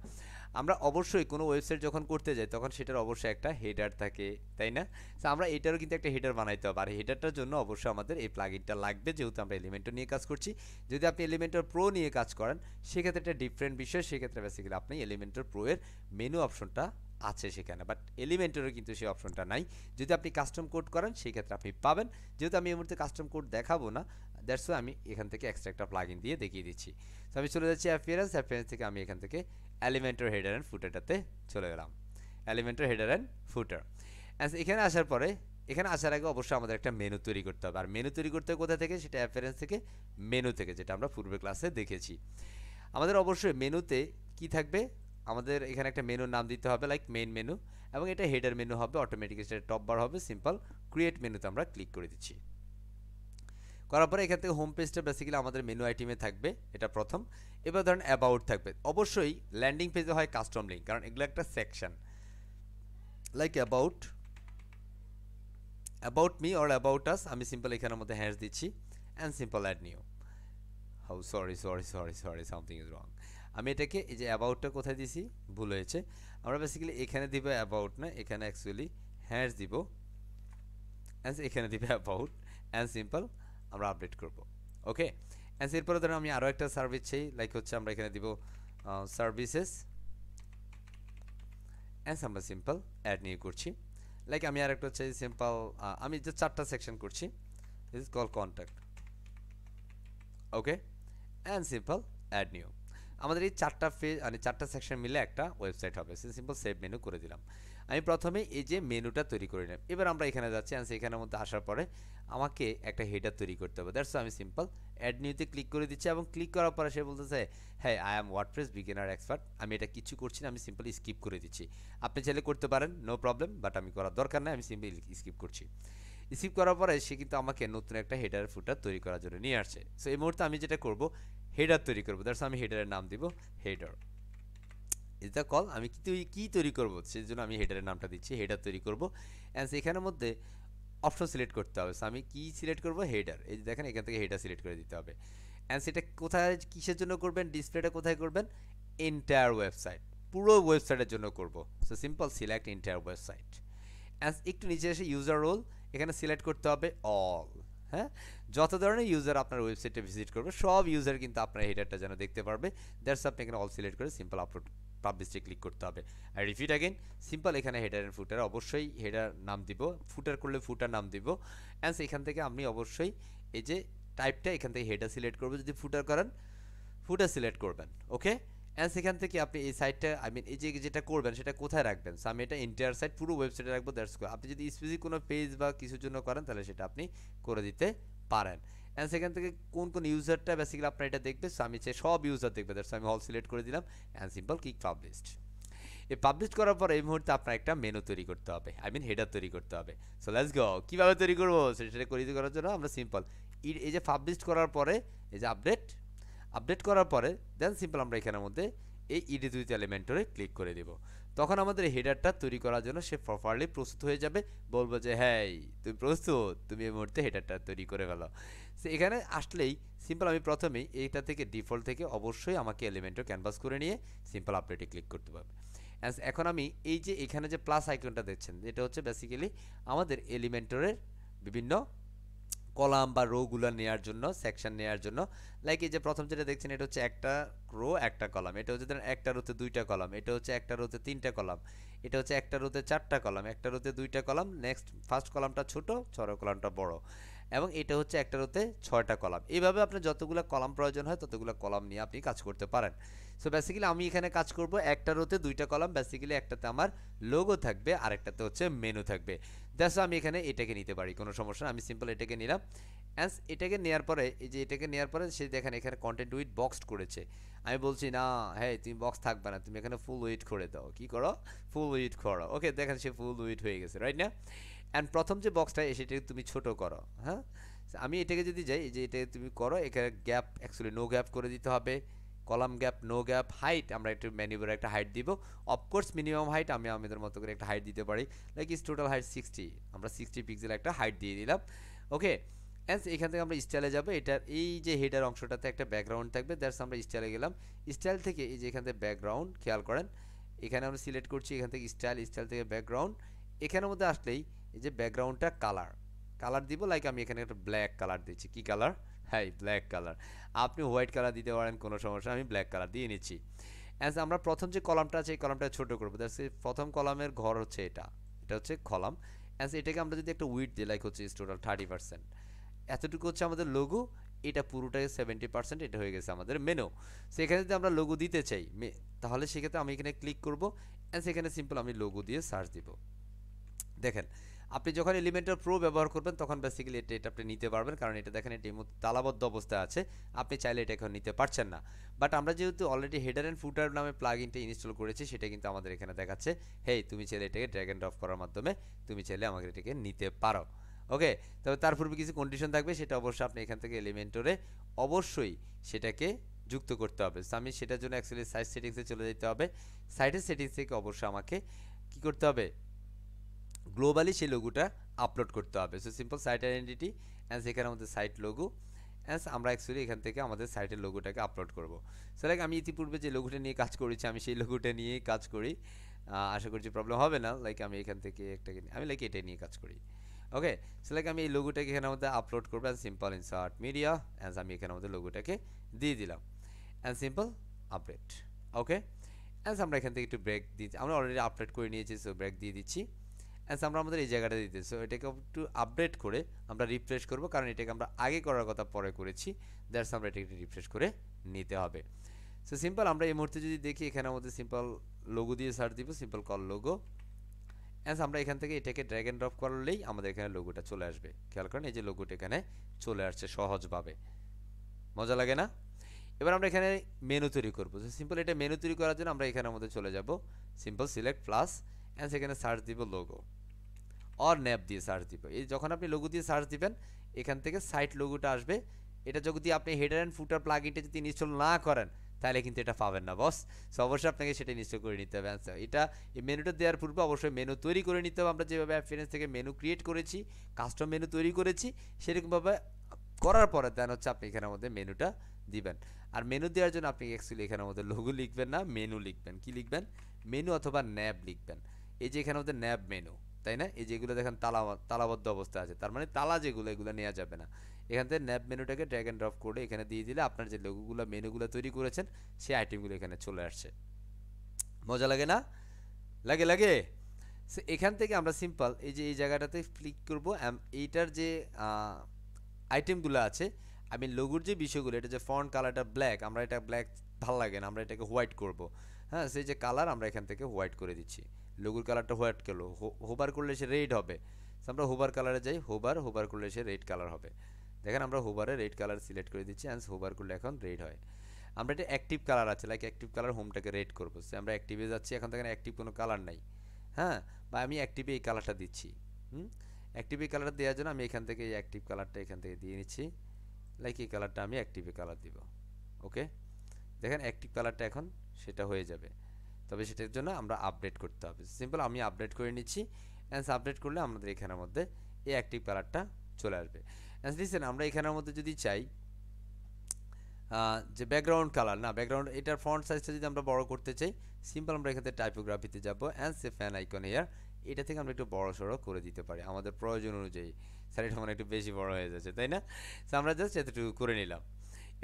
Speaker 1: আমরা অবশ্যই কোনো ওয়েবসাইট যখন করতে যাই তখন সেটার অবশ্যই একটা হেডার থাকে, তাই না? তো আমরা এটারও কিন্তু একটা হেডার বানাইতে হবে, আর হেডারটার জন্য অবশ্যই আমাদের এই প্লাগইনটা লাগবে, যেহেতু আমরা এলিমেন্টর নিয়ে কাজ করছি। যদি আপনি এলিমেন্টর প্রো নিয়ে কাজ করেন সেক্ষেত্রে একটা ডিফারেন্ট বিষয়, সেক্ষেত্রে বেসিক্যালি আপনি এলিমেন্টর প্রো এর মেনু অপশনটা আছে সেখানে, বাট এলিমেন্টরেও কিন্তু সেই অপশনটা নাই। যদি আপনি কাস্টম কোড করেন সেই ক্ষেত্রে আপনি পাবেন। যেহেতু আমি এই মুহূর্তে কাস্টম কোড দেখাবো না, দ্যাটস ওয়াই আমি এখান থেকে এক্সট্রা একটা প্লাগইন দিয়ে দেখিয়ে দিচ্ছি। তো আমি চলে যাচ্ছি অ্যাপিয়ারেন্স থেকে আমি এখান থেকে এলিমেন্টর হেডার অ্যান্ড ফুটারটাতে চলে গেলাম। এলিমেন্টর হেডার অ্যান্ড ফুটার। এখানে আসার পরে, এখানে আসার আগে অবশ্যই আমাদের একটা মেনু তৈরি করতে হবে। আর মেনু তৈরি করতে হবে কোথা থেকে? সেটা অ্যাপিয়ারেন্স থেকে, মেনু থেকে, যেটা আমরা পূর্বের ক্লাসে দেখেছি। আমাদের অবশ্যই মেনুতে কি থাকবে? আমাদের এখানে একটা মেনুর নাম দিতে হবে লাইক মেইন মেনু, এবং এটা হেডার মেনু হবে, অটোমেটিক সেটা টপ বার হবে। সিম্পল ক্রিয়েট মেনুতে আমরা ক্লিক করে দিচ্ছি। করার পরে এখান থেকে হোম পেজটা বেসিক্যালি আমাদের মেনু আইটেমে থাকবে, এটা প্রথম। এবার ধরেন অ্যাবাউট থাকবে, অবশ্যই ল্যান্ডিং পেজে হয় কাস্টম লিঙ্ক, কারণ এগুলো একটা section like about me or about us. আমি সিম্পল এখানের মধ্যে হ্যাশ দিচ্ছি and simple add new. How sorry something is wrong. আমি এটাকে এই যে অ্যাবাউটটা কোথায় দিছি, ভুল হয়েছে। আমরা বেসিক্যালি এখানে দিব অ্যাবাউট না, এখানে অ্যাকচুয়ালি হ্যাশ দিব, অ্যান্ড এখানে দিবে অ্যাবাউট, অ্যান্ড সিম্পল আমরা আপডেট করব। ওকে, অ্যান্ড এরপরে ধরুন আমি আরও একটা সার্ভিস চাই, লাইক হচ্ছে আমরা এখানে দিব সার্ভিসেস, অ্যান্ড আমরা সিম্পল অ্যাড নিয়ে করছি। লাইক আমি আর একটা চাই সিম্পল, আমি যে 4টা সেকশন করছি, this is call contact. Okay, and simple add new. আমাদের এই 4টা পেজ মানে 4টা সেকশন মিলে একটা ওয়েবসাইট হবে। সিম্পল সেভ মেনু করে দিলাম। আমি প্রথমে এই যে মেনুটা তৈরি করে নিলাম, এবার আমরা এখানে যাচ্ছি, অ্যান্ড এখানের মধ্যে আসার পরে আমাকে একটা হেডার তৈরি করতে হবে। দ্যাটস আমি সিম্পল অ্যাড নিউতে ক্লিক করে দিচ্ছি, এবং ক্লিক করার পরে সে বলতেছে হ্যাঁ I am WordPress beginner expert. আমি এটা কিছু করছি না, আমি সিম্পল স্কিপ করে দিচ্ছি। আপনি চাইলে করতে পারেন, নো প্রবলেম, বাট আমি করার দরকার নাই, আমি সিম্পল স্কিপ করছি। স্কিপ করার পরে সে কিন্তু আমাকে নতুন একটা হেডার ফুটার তৈরি করার জন্য নিয়ে আসছে। সো এই মুহূর্তে আমি যেটা করব, হেডার তৈরি করবো। দ্যাটস আমি হেডারের নাম দিব হেডার ইজ দ্য কল। আমি কি তৈরি করবো সেই জন্য আমি হেডারের নামটা দিচ্ছি, হেডার তৈরি করবো। অ্যান্ড এখানের মধ্যে অপশন সিলেক্ট করতে হবে। সো আমি কি সিলেক্ট করবো, হেডার। এই যে দেখেন এখান থেকে হেডার সিলেক্ট করে দিতে হবে। অ্যান্ড সেটা কোথায় কিসের জন্য করবেন, ডিসপ্লেটা কোথায় করবেন, এন্টায়ার ওয়েবসাইট, পুরো ওয়েবসাইটের জন্য করব। So simple select entire website. And একটু নিচে এসে ইউজার রোল এখানে সিলেক্ট করতে হবে অল। হ্যাঁ, যত ধরনের ইউজার আপনার ওয়েবসাইটে ভিজিট করবে সব ইউজার কিন্তু আপনার হেডারটা যেন দেখতে পারবে। দ্যাটস আপনি এখানে অল সিলেক্ট করে সিম্পল আপলোড পাবলিশে ক্লিক করতে হবে। আর রিপিট অ্যাগেন সিম্পল এখানে হেডার এন্ড ফুটার, অবশ্যই হেডার নাম দিব, ফুটার করলে ফুটার নাম দিব। অ্যান্ড এখান থেকে আপনি অবশ্যই এই যে টাইপটা এখান থেকে হেডার সিলেক্ট করবে, যদি ফুটার করেন ফুটার সিলেক্ট করবেন। ওকে, অ্যান্ড সেখান থেকে আপনি এই সাইটটা এই যে যেটা করবেন সেটা কোথায় রাখবেন। সো আমি এটা এন্টায়ার সাইট পুরো ওয়েবসাইটে রাখবো। দ্যাটস কো। আপনি যদি স্পেসিফিক কোনো পেজ বা কিছুর জন্য করেন তাহলে সেটা আপনি করে দিতে পারেন। অ্যান্ড সেখান থেকে কোন ইউজারটা বেসিক্যালি আপনার এটা দেখবে। সো আমি চাই সব ইউজার দেখবে। দ্যাটস আমি অল সিলেক্ট করে দিলাম অ্যান্ড সিম্পল ক্লিক পাবলিশড। এই পাবলিশ করার পর এই মুহূর্তে আপনার একটা মেনু তৈরি করতে হবে, হেডার তৈরি করতে হবে। So let's go. কীভাবে তৈরি করবো সেটা করার জন্য আমরা সিম্পল এই যে পাবলিশ করার পরে এই যে আপডেট করার পরে দেন সিম্পল আমরা এখানের মধ্যে এই ইডিট উইথ এলিমেন্টরে ক্লিক করে দিব। তখন আমাদের এই হেডারটা তৈরি করার জন্য সে প্রপারলি প্রস্তুত হয়ে যাবে, বলবো যে হ্যাঁ তুমি প্রস্তুত, তুমি এই মুহূর্তে হেডারটা তৈরি করে ফেলো। সো এখানে আসলেই সিম্পল আমি প্রথমেই এইটা থেকে ডিফল্ট থেকে অবশ্যই আমাকে এলিমেন্টর ক্যানভাস করে নিয়ে সিম্পল আপডেটে ক্লিক করতে হবে। এখন আমি এই যে এখানে যে প্লাস আইকনটা দেখছেন, এটা হচ্ছে বেসিক্যালি আমাদের এলিমেন্টরের বিভিন্ন কলাম বা রোগুলো নেওয়ার জন্য, সেকশন নেওয়ার জন্য। লাইক এই যে প্রথম যেটা দেখছেন এটা হচ্ছে একটা রো একটা কলাম, এটা হচ্ছে ধরেন একটা রোতে 2টা কলাম, এটা হচ্ছে একটা রোতে 3টা কলাম, এটা হচ্ছে একটা রোতে 4টা কলাম, একটা রোতে 2টা কলাম, নেক্সট ফার্স্ট কলামটা ছোট, ছড়ো কলামটা বড়, এবং এটা হচ্ছে একটা রোতে 6টা কলাম। এইভাবে আপনার যতগুলো কলাম প্রয়োজন হয় ততগুলো কলাম নিয়ে আপনি কাজ করতে পারেন। সো বেসিক্যালি আমি এখানে কাজ করব একটা রোতে 2টা কলাম, বেসিক্যালি একটাতে আমার লোগো থাকবে আর একটাতে হচ্ছে মেনু থাকবে। দ্যাটস আমি এখানে এটাকে নিতে পারি, কোনো সমস্যা না। আমি সিম্পল এটাকে নিলাম। অ্যান্ড এটাকে নেওয়ার পরে এই যে এটাকে নেওয়ার পরে সে দেখেন এখানে কন্টেন্ট উইথ বক্সড করেছে। আমি বলছি না, হ্যাঁ তুমি বক্স থাকবে না, তুমি এখানে ফুল উইথ করে দাও। কি করো, ফুল উইথ করো। ওকে, দেখেন সে ফুল উইথ হয়ে গেছে, রাইট না? অ্যান্ড প্রথম যে বক্সটা সেটাকে তুমি ছোট করো। হ্যাঁ, আমি এটাকে যদি যাই যে এটা তুমি করো, এখানে গ্যাপ অ্যাকচুয়ালি নো গ্যাপ করে দিতে হবে, column gap no gap, height আমরা একটু ম্যানুভারে একটা হাইট দিব। অফকোর্স মিনিমাম হাইট আমি আমাদের মতো করে একটা হাইট দিতে পারি, লাইক ইস টোটাল হাইট 60, আমরা 60 পিক্সেল একটা হাইট দিয়ে দিলাম। ওকে, অ্যান্ড এখান থেকে আমরা স্টাইলে যাবো। এটার এই যে হেডার অংশটাতে একটা ব্যাকগ্রাউন্ড থাকবে। দ্যাটস আমরা স্টাইলে গেলাম। স্টাইল থেকে এই যে এখান থেকে ব্যাকগ্রাউন্ড খেয়াল করেন, এখানে আমরা সিলেক্ট করছি, এখান থেকে স্টাইল থেকে ব্যাকগ্রাউন্ড। এখানের মধ্যে আসলেই এই যে ব্যাকগ্রাউন্ডটা কালার দিব। লাইক আমি এখানে একটা ব্ল্যাক কালার দিচ্ছি। কি কালার? হ্যাঁ, ব্ল্যাক কালার। আপনি হোয়াইট কালার দিতে পারেন, কোনো সমস্যা, আমি ব্ল্যাক কালার দিয়ে নিচ্ছি। অ্যাজ আমরা প্রথম যে কলামটা আছে এই কলামটা ছোট করবো। দ্যাটস প্রথম কলামের ঘর হচ্ছে এটা হচ্ছে কলাম। অ্যাজ এটাকে আমরা যদি একটা উইডথ দিই, লাইক হচ্ছে টোটাল 30%, এতটুকু হচ্ছে আমাদের লোগো। এটা পুরোটাই 70%, এটা হয়ে গেছে আমাদের মেনু। সেখানে যদি আমরা লোগো দিতে চাই তাহলে সেক্ষেত্রে আমি এখানে ক্লিক করবো, অ্যান্ড সেখানে সিম্পল আমি লোগো দিয়ে সার্চ দিব। দেখেন আপনি যখন এলিমেন্টর প্রো ব্যবহার করবেন তখন বেসিক্যালি এটা আপনি নিতে পারবেন, কারণ এটা দেখেন এটা এই মুহূর্তে তালাবদ্ধ অবস্থায় আছে, আপনি চাইলে এটা এখন নিতে পারছেন না। বাট আমরা যেহেতু অলরেডি হেডার অ্যান্ড ফুটার নামে প্লাগইনটা ইনস্টল করেছি, সেটা কিন্তু আমাদের এখানে দেখাচ্ছে হেই তুমি চাইলে এটাকে ড্র্যাগ অ্যান্ড ড্রপ করার মাধ্যমে তুমি চাইলে আমাকে এটাকে নিতে পারো। ওকে, তবে তার পূর্বে কিছু কন্ডিশন থাকবে, সেটা অবশ্যই আপনি এখান থেকে এলিমেন্টরে অবশ্যই সেটাকে যুক্ত করতে হবে। সো আমি সেটার জন্য অ্যাকচুয়ালি সাইট সেটিংসে চলে যেতে হবে। সাইটের সেটিংস থেকে অবশ্যই আমাকে কি করতে হবে, গ্লোবালি সেই লোগোটা আপলোড করতে হবে। So simple site identity and সেখানে আমাদের সাইট লোগো অ্যান্ড আমরা অ্যাকচুয়ালি এখান থেকে আমাদের সাইটের লোগোটাকে আপলোড করব। সো লাইক আমি ইতিপূর্বে যে লোগোটা নিয়ে কাজ করেছি আমি সেই লোগোটা নিয়েই কাজ করি, আশা করছি প্রবলেম হবে না। লাইক আমি এখান থেকে একটাকে আমি লাইক এটা নিয়ে কাজ করি। ওকে, সো লাইক আমি এই লোগোটাকে এখানে আমাদের আপলোড করবো and simple insert media and আমি এখানে আমাদের লোগোটাকে দিয়ে দিলাম and simple update. Okay, and আমরা এখান থেকে একটু ব্রেক দিচ্ছি, আমরা অলরেডি আপডেট করে নিয়েছি, সো ব্রেক দিয়ে দিচ্ছি অ্যান্ড আমরা আমাদের এই জায়গাটা দিতে। সো এটাকে একটু আপডেট করে আমরা রিফ্রেশ করব, কারণ এটাকে আমরা আগে করার কথা পরে করেছি, দ্যাটস আমরা এটাকে রিফ্রেশ করে নিতে হবে। সো সিম্পল আমরা এই মুহূর্তে যদি দেখি এখানে আমাদের সিম্পল লোগো দিয়ে সার্চ দিব, সিম্পল কল লোগো অ্যান্ড আমরা এখান থেকে এটাকে ড্র্যাগ অ্যান্ড ড্রপ করলেই আমাদের এখানে লোগোটা চলে আসবে। খেয়াল করেন এই যে লোগোটা এখানে চলে আসছে সহজভাবে, মজা লাগে না? এবার আমরা এখানে মেনু তৈরি করবো। সিম্পল এটা মেনু তৈরি করার জন্য আমরা এখানে আমাদের চলে যাব, সিম্পল সিলেক্ট প্লাস অ্যান্ড সেখানে সার্চ দিব লোগো অর ন্যাপ দিয়ে সার্চ দিব। এই যখন আপনি লোগো দিয়ে সার্চ দিবেন এখান থেকে সাইট লোগোটা আসবে। এটা যদি আপনি হেডার অ্যান্ড ফুটার প্লাগইনটা যদি ইনস্টল না করেন তাহলে কিন্তু এটা পাবেন না বস। সো অবশ্যই আপনাকে সেটা ইনস্টল করে নিতে হবে। এটা এই মেনুটা দেওয়ার পূর্বে অবশ্যই মেনু তৈরি করে নিতে হবে। আমরা যেভাবে অ্যাফিনিয়েন্স থেকে মেনু ক্রিয়েট করেছি, কাস্টম মেনু তৈরি করেছি, সেরকমভাবে করার পরে দেন হচ্ছে আপনি এখানে আমাদের মেনুটা দিবেন। আর মেনু দেওয়ার জন্য আপনি অ্যাকচুয়ালি এখানে আমাদের লোগো লিখবেন না, মেনু লিখবেন। কি লিখবেন? মেনু অথবা ন্যাব লিখবেন। এই যে এখানে আমাদের ন্যাব মেনু, তাই না? এই যেগুলো দেখেন তালাবদ্ধ অবস্থা আছে, তার মানে তালা যেগুলো এগুলো নেওয়া যাবে না। এখান থেকে ন্যাব মেনুটাকে ড্র্যাগ অ্যান্ড ড্রপ করে এখানে দিয়ে দিলে আপনার যে লোগোগুলো মেনুগুলো তৈরি করেছেন সেই আইটেমগুলো এখানে চলে আসছে। মজা লাগে না? লাগে লাগে। সো এখান থেকে আমরা সিম্পল এই যে এই জায়গাটাতে ক্লিক করব, এইটার যে আইটেমগুলো আছে, আমি লোগোর যে বিষয়গুলো, এটা যে ফন্ট কালারটা ব্ল্যাক, আমরা এটা ব্ল্যাক ভালো লাগে না, আমরা এটাকে হোয়াইট করব। হ্যাঁ, সেই যে কালার আমরা এখান থেকে হোয়াইট করে দিচ্ছি। লোগোর কালারটা হোয়াইট করলো, হোবার করলে সে রেড হবে। আমরা হোবার কালারে যাই, হোবার করলে সে রেড কালার হবে। দেখেন আমরা হোবারে রেড কালার সিলেক্ট করে দিচ্ছি অ্যান্ড হোবার করলে এখন রেড হয়। আমরা এটা অ্যাক্টিভ কালার আছে, লাইক অ্যাক্টিভ কালার হোমটাকে রেড করবো। সে আমরা অ্যাক্টিভে যাচ্ছি, এখন দেখেন অ্যাক্টিভ কোনো কালার নাই। হ্যাঁ, বা আমি অ্যাক্টিভে এই কালারটা দিচ্ছি। অ্যাক্টিভ এই কালারটা দেওয়ার জন্য আমি এখান থেকে এই অ্যাক্টিভ কালারটা এখান থেকে দিয়ে নিচ্ছি। লাইক এই কালারটা আমি অ্যাক্টিভে কালার দিব। ওকে, দেখেন অ্যাক্টিভ কালারটা এখন সেটা হয়ে যাবে। তবে সেটার জন্য আমরা আপডেট করতে হবে। সিম্পল আমি আপডেট করে নিচ্ছি অ্যান্ড আপডেট করলে আমাদের এখানের মধ্যে এই অ্যাক্টিভ কালারটা চলে আসবে। অ্যান্ড লিসেন, আমরা এখানের মধ্যে যদি চাই যে ব্যাকগ্রাউন্ড কালার না, ব্যাকগ্রাউন্ড এটার ফন্ট সাইজটা যদি আমরা বড় করতে চাই, সিম্পল আমরা এখান থেকে টাইপোগ্রাফিতে যাব and say fan icon air, এটা থেকে আমরা একটু বড় সড়ো করে দিতে পারি আমাদের প্রয়োজন অনুযায়ী। স্যার এটা মানে একটু বেশি বড় হয়ে যাচ্ছে, তাই না? সো আমরা জাস্ট এতটুকু করে নিলাম।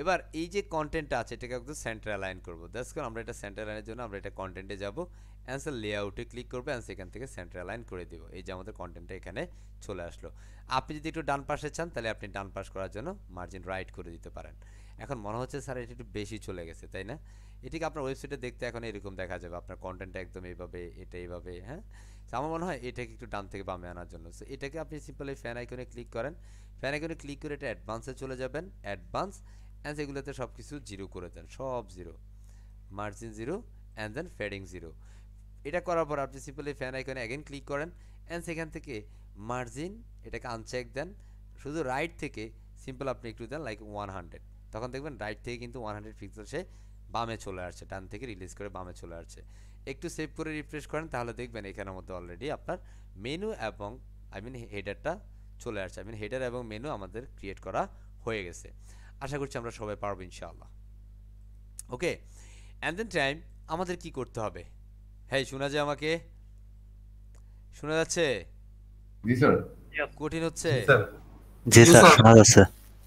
Speaker 1: এবার এই যে কন্টেন্টটা আছে এটাকে একদম সেন্টার অ্যালাইন করবো। দ্যাটস কারণ আমরা এটা সেন্টার অ্যালাইনের জন্য আমরা এটা কন্টেন্টে যাব, অ্যান্সার লেআউটে ক্লিক করবো অ্যান্ড সেখান থেকে সেন্টার অ্যালাইন করে দেবো। এই যে আমাদের কন্টেন্টটা এখানে চলে আসলো। আপনি যদি একটু ডান পাশে চান তাহলে আপনি ডান পাশ করার জন্য মার্জিন রাইট করে দিতে পারেন। এখন মনে হচ্ছে স্যার এটা একটু বেশি চলে গেছে, তাই না? এটিকে আপনার ওয়েবসাইটে দেখতে এখন এরকম দেখা যাবে, আপনার কন্টেন্টটা একদম এইভাবে, এটা এইভাবে। হ্যাঁ, আমার মনে হয় এটাকে একটু ডান থেকে বামে আনার জন্য। সো এটাকে আপনি সিম্পল এই ফ্যান আইকনে ক্লিক করেন, ফ্যান আইকনে ক্লিক করে এটা অ্যাডভান্সে চলে যাবেন, অ্যাডভান্স অ্যান্ড এগুলোতে সব কিছু জিরো করে দেন, সব zero, margin zero and then fading zero. এটা করার পর আপনি সিম্পল এই ফ্যান আইকনে অ্যাগেন ক্লিক করেন অ্যান্ড সেখান থেকে মার্জিন এটাকে আনচেক দেন, শুধু রাইট থেকে সিম্পল আপনি একটু দেন লাইক 100। তখন দেখবেন রাইট থেকে কিন্তু 100 পিক্সেল সে বামে চলে আসছে, ডান থেকে রিলিজ করে বামে চলে আসছে। একটু সেভ করে রিফ্রেশ করেন তাহলে দেখবেন এখানের মধ্যে অলরেডি আপনার মেনু এবং হেডারটা চলে আসছে। হেডার এবং মেনু আমাদের ক্রিয়েট করা হয়ে গেছে। আশা করছি আমরা সবাই পারবো ইনশাআল্লাহ। ওকে, অ্যান্ড দেন টাইম আমাদের কি করতে হবে? হ্যাঁ, শোনা যায়? আমাকে শোনা যাচ্ছে?
Speaker 2: জি স্যার।
Speaker 1: কঠিন হচ্ছে?
Speaker 3: জি স্যার, শোনা যাচ্ছে।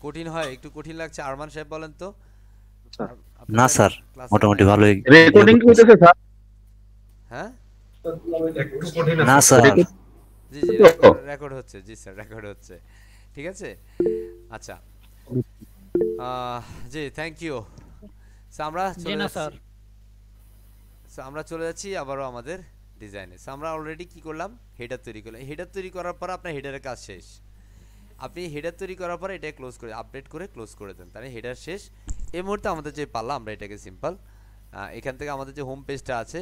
Speaker 1: কঠিন হয়, একটু কঠিন লাগছে? আরমান সাহেব বলেন তো।
Speaker 3: না স্যার, মোটামুটি ভালোই।
Speaker 4: রেকর্ডিং হইতেছে স্যার?
Speaker 1: হ্যাঁ,
Speaker 2: একটু কঠিন
Speaker 3: না
Speaker 2: আছে
Speaker 3: স্যার,
Speaker 1: জি জি, রেকর্ড হচ্ছে। জি স্যার, রেকর্ড হচ্ছে। ঠিক আছে, আচ্ছা। জি, থ্যাংক ইউ। আমরা চলে যাচ্ছি আবারও আমাদের ডিজাইনে। সো আমরা অলরেডি কি করলাম, হেডার তৈরি করলাম। হেডার তৈরি করার পর আপনার হেডারের কাজ শেষ। আপনি হেডার তৈরি করার পর এটা ক্লোজ করে আপডেট করে ক্লোজ করে দেন, তাহলে হেডার শেষ। এই মুহূর্তে আমাদের যে পাল্লা, আমরা এটাকে সিম্পল এখান থেকে আমাদের যে হোম পেজটা আছে,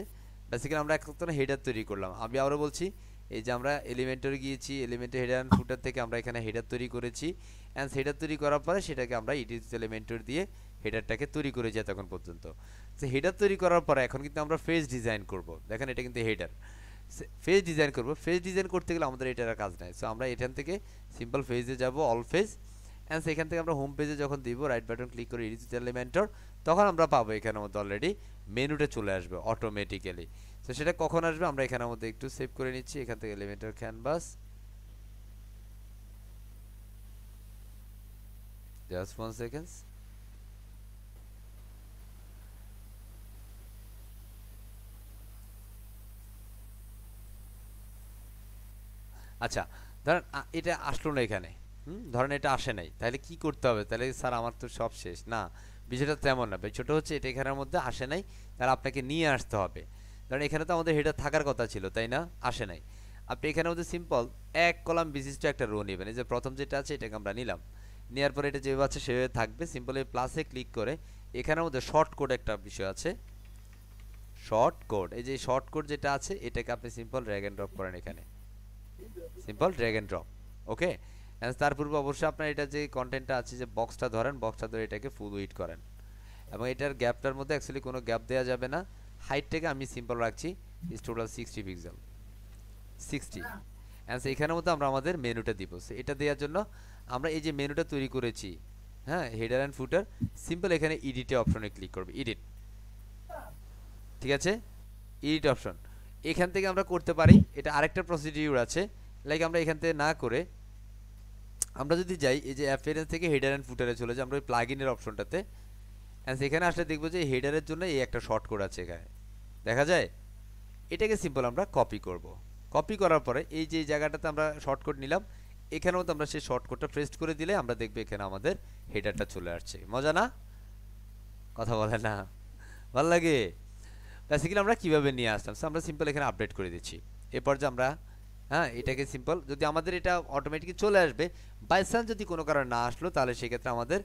Speaker 1: বেসিক্যালি আমরা একটা হেডার তৈরি করলাম। আমি আবারও বলছি, এই যে আমরা এলিমেন্টরে গিয়েছি, এলিমেন্টের হেডার অ্যান্ড ফুটার থেকে আমরা এখানে হেডার তৈরি করেছি, অ্যান্ড হেডার তৈরি করার পরে সেটাকে আমরা এডিট এলিমেন্টর দিয়ে হেডারটাকে তৈরি করে যাই তখন পর্যন্ত। তো হেডার তৈরি করার পরে এখন কিন্তু আমরা ফেজ ডিজাইন করব। দেখেন এটা কিন্তু হেডার, ফেজ ডিজাইন করব। ফেজ ডিজাইন করতে গেলে আমাদের এটার কাজ নাই। সো আমরা এখান থেকে সিম্পল ফেজে যাব, অল ফেজ, অ্যান্ড সেখান থেকে আমরা হোম পেজে যখন দিব, রাইট বাটন ক্লিক করে এডিট এলিমেন্টর, তখন আমরা পাবো এখানের মধ্যে অলরেডি মেনুটা চলে আসবে অটোমেটিক্যালি। তো সেটা কখন আসবে আমরা এখানের মধ্যে একটু সেভ করে নিচ্ছি। এখান থেকে এলিমেন্টর ক্যানভাস, জাস্ট 1 সেকেন্ডস। আচ্ছা, ধরেন এটা আসলো না এখানে, ধরেন এটা আসে নাই, তাহলে কি করতে হবে? তাহলে স্যার আমার তো সব শেষ না, বিষয়টা তেমন না। বিষয়টা হচ্ছে এটা এখানের মধ্যে আসে নাই, তাহলে আপনাকে নিয়ে আসতে হবে। ধরেন এখানে তো আমাদের হেডার থাকার কথা ছিল, তাই না? আসে নাই। আপনি এখানের মধ্যে সিম্পল এক কলাম বিশিষ্ট একটা রো নেবেন। এই যে প্রথম যেটা আছে এটাকে আমরা নিলাম, নেওয়ার পরে এটা যেভাবে আছে সেভাবে থাকবে। সিম্পল এই প্লাসে ক্লিক করে এখানের মধ্যে শর্ট কোড একটা বিষয় আছে, শর্ট কোড। এই যে শর্ট কোড যেটা আছে এটাকে আপনি সিম্পল ড্র্যাগ এন্ড ড্রপ করেন এখানে, সিম্পল ড্র্যাগ এন্ড ড্রপ। ওকে, তার পূর্বে অবশ্যই আপনার এটা যে কন্টেন্টটা আছে, যে বক্সটা ধরেন, বক্সটা ধরে এটাকে ফুল উইড করেন, এবং এটার গ্যাপটার মধ্যে অ্যাকচুয়ালি কোনো গ্যাপ দেওয়া যাবে না। হাইটটাকে আমি সিম্পল রাখছি ইজ টোটাল 60 পিক্সেল, 60। অ্যান্ড এখানের মধ্যে আমরা আমাদের মেনুটা দিব। সো এটা দেওয়ার জন্য আমরা এই যে মেনুটা তৈরি করেছি, হ্যাঁ, হেডার অ্যান্ড ফুটার, সিম্পল এখানে এডিটে অপশনে ক্লিক করবে, এডিট, ঠিক আছে, এডিট অপশন। এখান থেকে আমরা করতে পারি, এটা আরেকটা প্রসিডিউর আছে। লাইক আমরা এখান থেকে না করে আমরা যদি যাই এই যে অ্যাপিয়ারেন্স থেকে হেডার অ্যান্ড ফুটারে চলে যাই, আমরা ওই প্লাগইনের অপশনটাতে, অ্যান্ড সেখানে আসলে দেখবো যে হেডারের জন্য এই একটা শর্ট কোড আছে এখানে দেখা যায়। এটাকে সিম্পল আমরা কপি করব। কপি করার পরে এই যে জায়গাটাতে আমরা শর্ট কোড নিলাম, এখানেও তো আমরা সেই শর্ট কোডটা পেস্ট করে দিলে আমরা দেখবো এখানে আমাদের হেডারটা চলে আসছে। মজা না? কথা বলে না, ভালো লাগে? বেসিক্যালি আমরা কিভাবে নিয়ে আসলাম, আমরা সিম্পল এখানে আপডেট করে দিচ্ছি। এরপর যে আমরা, হ্যাঁ, এটাকে সিম্পল যদি আমাদের এটা অটোমেটিক চলে আসবে, বাই চান্স যদি কোনো কারণে না আসলো, তাহলে সেক্ষেত্রে আমাদের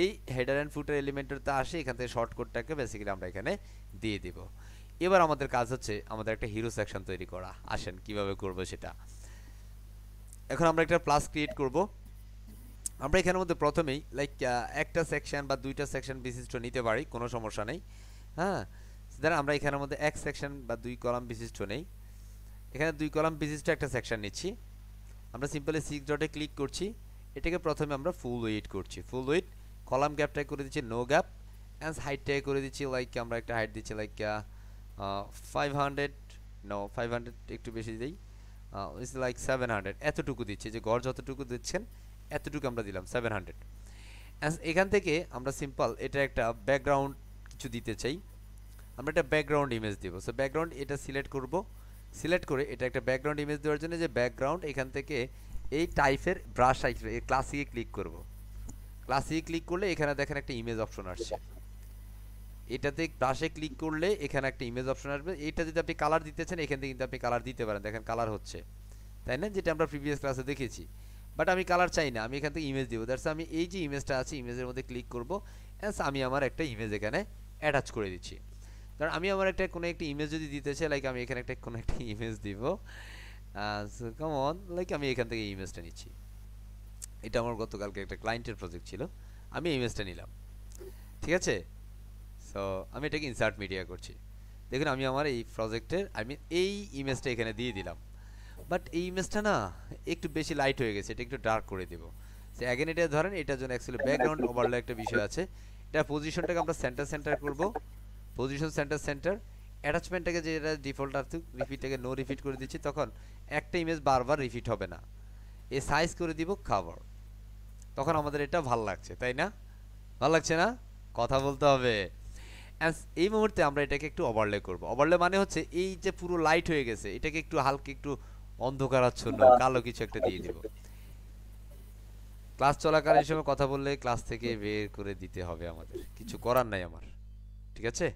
Speaker 1: এই হেডার অ্যান্ড ফুটার এলিমেন্টটা আসে, এখান থেকে শর্ট কোডটাকে বেসিক্যালি আমরা এখানে দিয়ে দিব। এবার আমাদের কাজ হচ্ছে আমাদের একটা হিরো সেকশন তৈরি করা। আসেন কিভাবে করব সেটা। এখন আমরা একটা প্লাস ক্রিয়েট করব। আমরা এখানের মধ্যে প্রথমেই লাইক একটা সেকশন বা দুইটা সেকশন বিশিষ্ট নিতে পারি, কোনো সমস্যা নেই। হ্যাঁ, ধরেন আমরা এখানের মধ্যে এক সেকশন বা দুই কলাম বিশিষ্ট নেই, এখানে দুই কলাম বিশিষ্ট একটা সেকশন নিচ্ছি। আমরা সিম্পলি 6 ডটে ক্লিক করছি, এটাকে প্রথমে আমরা ফুল উইড করছি, ফুল উইড। কলাম গ্যাপটাই করে দিচ্ছি নো গ্যাপ, অ্যান্ড হাইটটাই করে দিচ্ছি লাইক আমরা একটা হাইট দিচ্ছি লাইক 500, নো 500 একটু বেশি দিই, ইটস লাইক 700, এতটুকু দিচ্ছি, যে গড় যতটুকু দিচ্ছেন এতটুকু আমরা দিলাম 700। এখান থেকে আমরা সিম্পল এটা একটা ব্যাকগ্রাউন্ড কিছু দিতে চাই, আমরা একটা ব্যাকগ্রাউন্ড ইমেজ দিব। সো ব্যাকগ্রাউন্ড এটা সিলেক্ট করব, সিলেক্ট করে এটা একটা ব্যাকগ্রাউন্ড ইমেজ দেওয়ার জন্য যে ব্যাকগ্রাউন্ড, এখান থেকে এই টাইপের ব্রাশ ক্লাসিকে ক্লিক করব। ক্লাসিকে ক্লিক করলে এখানে দেখেন একটা ইমেজ অপশন আসছে, এটাতে ব্রাশে ক্লিক করলে এখানে একটা ইমেজ অপশন আসবে। এইটা যদি আপনি কালার দিতে চান এখান থেকে কিন্তু আপনি কালার দিতে পারেন, দেখেন কালার হচ্ছে, তাই না, যেটা আমরা প্রিভিয়াস ক্লাসে দেখেছি। বাট আমি কালার চাই না, আমি এখান থেকে ইমেজ দিব। দ্যাটস আমি এই যে ইমেজটা আছে ইমেজের মধ্যে ক্লিক করব, আমি আমার একটা ইমেজ এখানে অ্যাটাচ করে দিচ্ছি। কারণ আমি আমার একটা কোনো একটা ইমেজ যদি দিতে চাই, লাইক আমি এখানে একটা কোনো একটা ইমেজ দিব, সো কাম অন, লাইক আমি এখান থেকে ইমেজটা নিচ্ছি। এটা আমার গতকালকে একটা ক্লায়েন্টের প্রজেক্ট ছিল, আমি ইমেজটা নিলাম, ঠিক আছে। সো আমি এটাকে ইনসার্ট মিডিয়া করছি, দেখুন আমি আমার এই প্রজেক্টের আমি এই ইমেজটা এখানে দিয়ে দিলাম। বাট এই ইমেজটা না একটু বেশি লাইট হয়ে গেছে, এটা একটু ডার্ক করে দেব। সো অ্যাগেন এটা ধরেন এটার জন্য অ্যাকচুয়ালি ব্যাকগ্রাউন্ড ওভারলে একটা বিষয় আছে, এটা পজিশনটাকে আমরা সেন্টার সেন্টার করব, পজিশন সেন্টার সেন্টার। অ্যাটাচমেন্টটাকে যেটা ডিফল্ট আছে রিপিটটাকে নো রিপিট করে দিচ্ছি, তখন একটা ইমেজ বারবার রিপিট হবে না। এই সাইজ করে দিব খাবার, তখন আমাদের এটা ভালো লাগছে, তাই না? ভালো লাগছে না? কথা বলতে হবে। এই মুহূর্তে আমরা এটাকে একটু ওভারলে করব। ওভারলে মানে হচ্ছে এই যে পুরো লাইট হয়ে গেছে এটাকে একটু হালকা একটু অন্ধকারাচ্ছন্ন কালো কিছু একটা দিয়ে দিব। ক্লাস চলাকালীন সময় কথা বললে ক্লাস থেকে বের করে দিতে হবে, আমাদের কিছু করার নাই আমার, ঠিক আছে।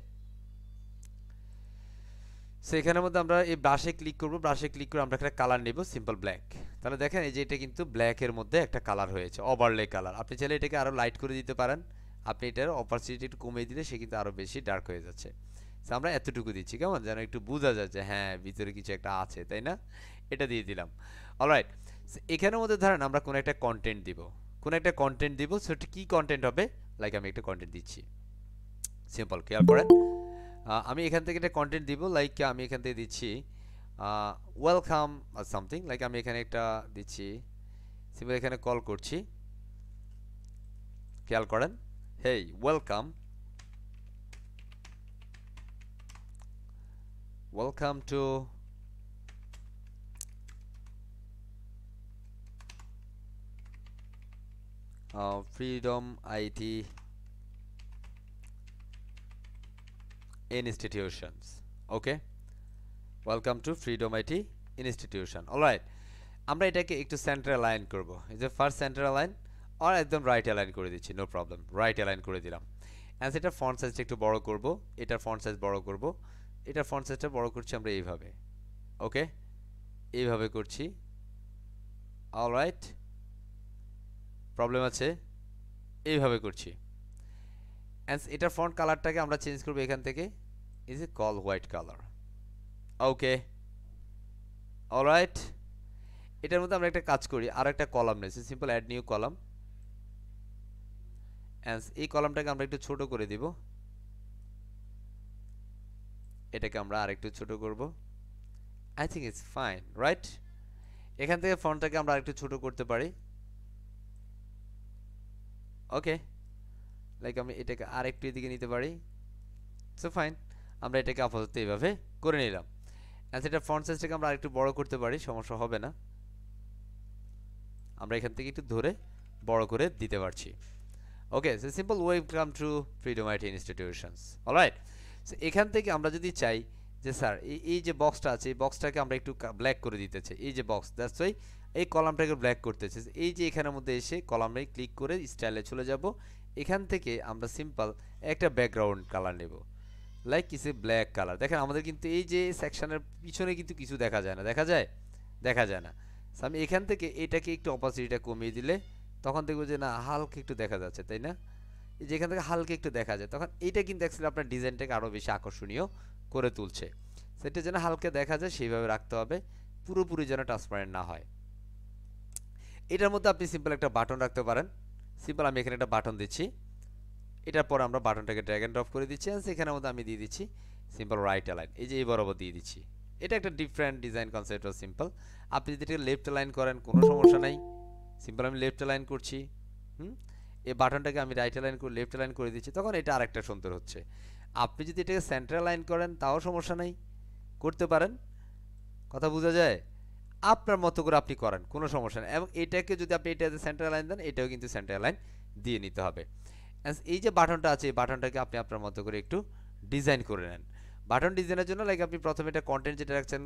Speaker 1: সো এখানের মধ্যে আমরা এই ব্রাশে ক্লিক করব, ব্রাশে ক্লিক করে আমরা একটা কালার নেব, সিম্পল ব্ল্যাক। তাহলে দেখেন এই যে এটা কিন্তু ব্ল্যাকের মধ্যে একটা কালার হয়েছে, ওভারলে কালার। আপনি চাইলে এটাকে আরও লাইট করে দিতে পারেন, আপনি এটার অপারচুনিটি একটু কমিয়ে দিলে সে কিন্তু আরও বেশি ডার্ক হয়ে যাচ্ছে। সো আমরা এতটুকু দিচ্ছি, কেমন যেন একটু বোঝা যায় যে হ্যাঁ ভিতরে কিছু একটা আছে, তাই না? এটা দিয়ে দিলাম। অলরাইট, এখানের মধ্যে ধরেন আমরা কোনো একটা কন্টেন্ট দিব, কোনো একটা কন্টেন্ট দিব। সো এটা কী কন্টেন্ট হবে? লাইক আমি একটা কন্টেন্ট দিচ্ছি, সিম্পল, খেয়াল করেন। আমি এখান থেকে একটা কন্টেন্ট দিব, লাইক আমি এখান থেকে দিচ্ছি ওয়েলকাম সামথিং, লাইক আমি এখানে একটা দিচ্ছি, সিম্পল এখানে কল করছি, খেয়াল করেন, হেই welcome, welcome to freedom IT institutions. Okay, welcome to freedom IT institution. Alright, আমরা এটাকে একটু সেন্টার অ্যালাইন করব। এই যে ফার্স্ট সেন্টার অ্যালাইন আর একদম রাইট অ্যালাইন করে দিচ্ছি, নো প্রবলেম, রাইট অ্যালাইন করে দিলাম। অ্যান্ড এটার ফন্ট সাইজটা একটু বড় করব, এটার ফন্ট সাইজ বড় করব, এটার ফন্ট সাইজটা বড় করছি আমরা এইভাবে। ওকে, এইভাবে করছি। অলরাইট, প্রবলেম আছে, এইভাবে করছি। অ্যান্ড এটার ফন্ট কালারটাকে আমরা চেঞ্জ করব এখান থেকে, is a call white colour. Okay, alright, এটার মধ্যে আমরা একটা কাজ করি, আর একটা কলাম নিয়েছি, simple add new column. And এই কলামটাকে আমরা একটু ছোট করে দিব, এটাকে আমরা আরেকটু ছোট করব। I think it's fine, right? এখান থেকে ফন্টটাকে আমরা আরেকটু ছোট করতে পারি। ওকে, লাইক আমি এটাকে আরেকটু এদিকে নিতে পারি। সো ফাইন, আমরা এটাকে আপাতত এইভাবে করে নিলাম। অ্যান্ড এটা ফন্ট সাইজটাকে আমরা আরেকটু বড় করতে পারি, সমস্যা হবে না। আমরা এখান থেকে একটু ধরে বড় করে দিতে পারছি। Okay, so simple welcome to freedom IT institutions. Alright, so এখান থেকে আমরা যদি চাই যে স্যার এই যে বক্সটা আছে, এই বক্সটাকে আমরা একটু ব্ল্যাক করে দিতে চাই, এই যে বক্স, দ্যাটস ওয়াই এই কলামটাকে ব্ল্যাক করতে চাই। এই যে এখানের মধ্যে এসে কলামে ক্লিক করে স্টাইলে চলে যাব। এখান থেকে আমরা সিম্পল একটা ব্যাকগ্রাউন্ড কালার নেব, লাইক কিছু ব্ল্যাক কালার। দেখেন আমাদের কিন্তু এই যে সেকশনের পিছনে কিন্তু কিছু দেখা যায় না, দেখা যায়? দেখা যায় না। সো আমি এখান থেকে এটাকে একটু অপাসিটিটা কমিয়ে দিলে তখন দেখবো যে না হালকা একটু দেখা যাচ্ছে, তাই না? এই যেখান থেকে হালকা একটু দেখা যায়, তখন এইটা কিন্তু অ্যাকচুয়ালি আপনার ডিজাইনটাকে আরও বেশি আকর্ষণীয় করে তুলছে। সেটা যেন হালকা দেখা যায় সেইভাবে রাখতে হবে, পুরোপুরি যেন ট্রান্সপারেন্ট না হয়। এটার মধ্যে আপনি সিম্পল একটা বাটন রাখতে পারেন। সিম্পল আমি এখানে একটা বাটন দিচ্ছি, এটার পর আমরা বাটনটাকে ড্র্যাগ এন্ড ড্রপ করে দিচ্ছি। সেখানের মধ্যে আমি দিয়ে দিচ্ছি সিম্পল রাইট অ্যালাইন, এই যে এই বরাবর দিয়ে দিচ্ছি। এটা একটা ডিফারেন্ট ডিজাইন কনসেপ্ট, সিম্পল। আপনি যদি এটাকে লেফট অ্যালাইন করেন কোনো সমস্যা নাই, সিম্পল আমি লেফট অ্যালাইন করছি। এই বাটনটাকে আমি রাইট অ্যালাইন করে লেফট অ্যালাইন করে দিচ্ছি, তখন এটা আরেকটা সুন্দর হচ্ছে। আপনি যদি এটাকে সেন্টার অ্যালাইন করেন তাও সমস্যা নাই, করতে পারেন। কথা বোঝা যায়? আপনার মতো করে আপনি করেন, কোনো সমস্যা নেই। এবং এটাকে যদি আপনি এটাতে সেন্টার অ্যালাইন দেন, এটাও কিন্তু সেন্টার অ্যালাইন দিয়ে নিতে হবে। এই যে বাটনটা আছে, এই বাটনটাকে আপনি আপনার মতো করে একটু ডিজাইন করে নেন। বাটন ডিজাইনের জন্য লাইক আপনি প্রথমে এটা কন্টেন্ট যেটা রাখছেন,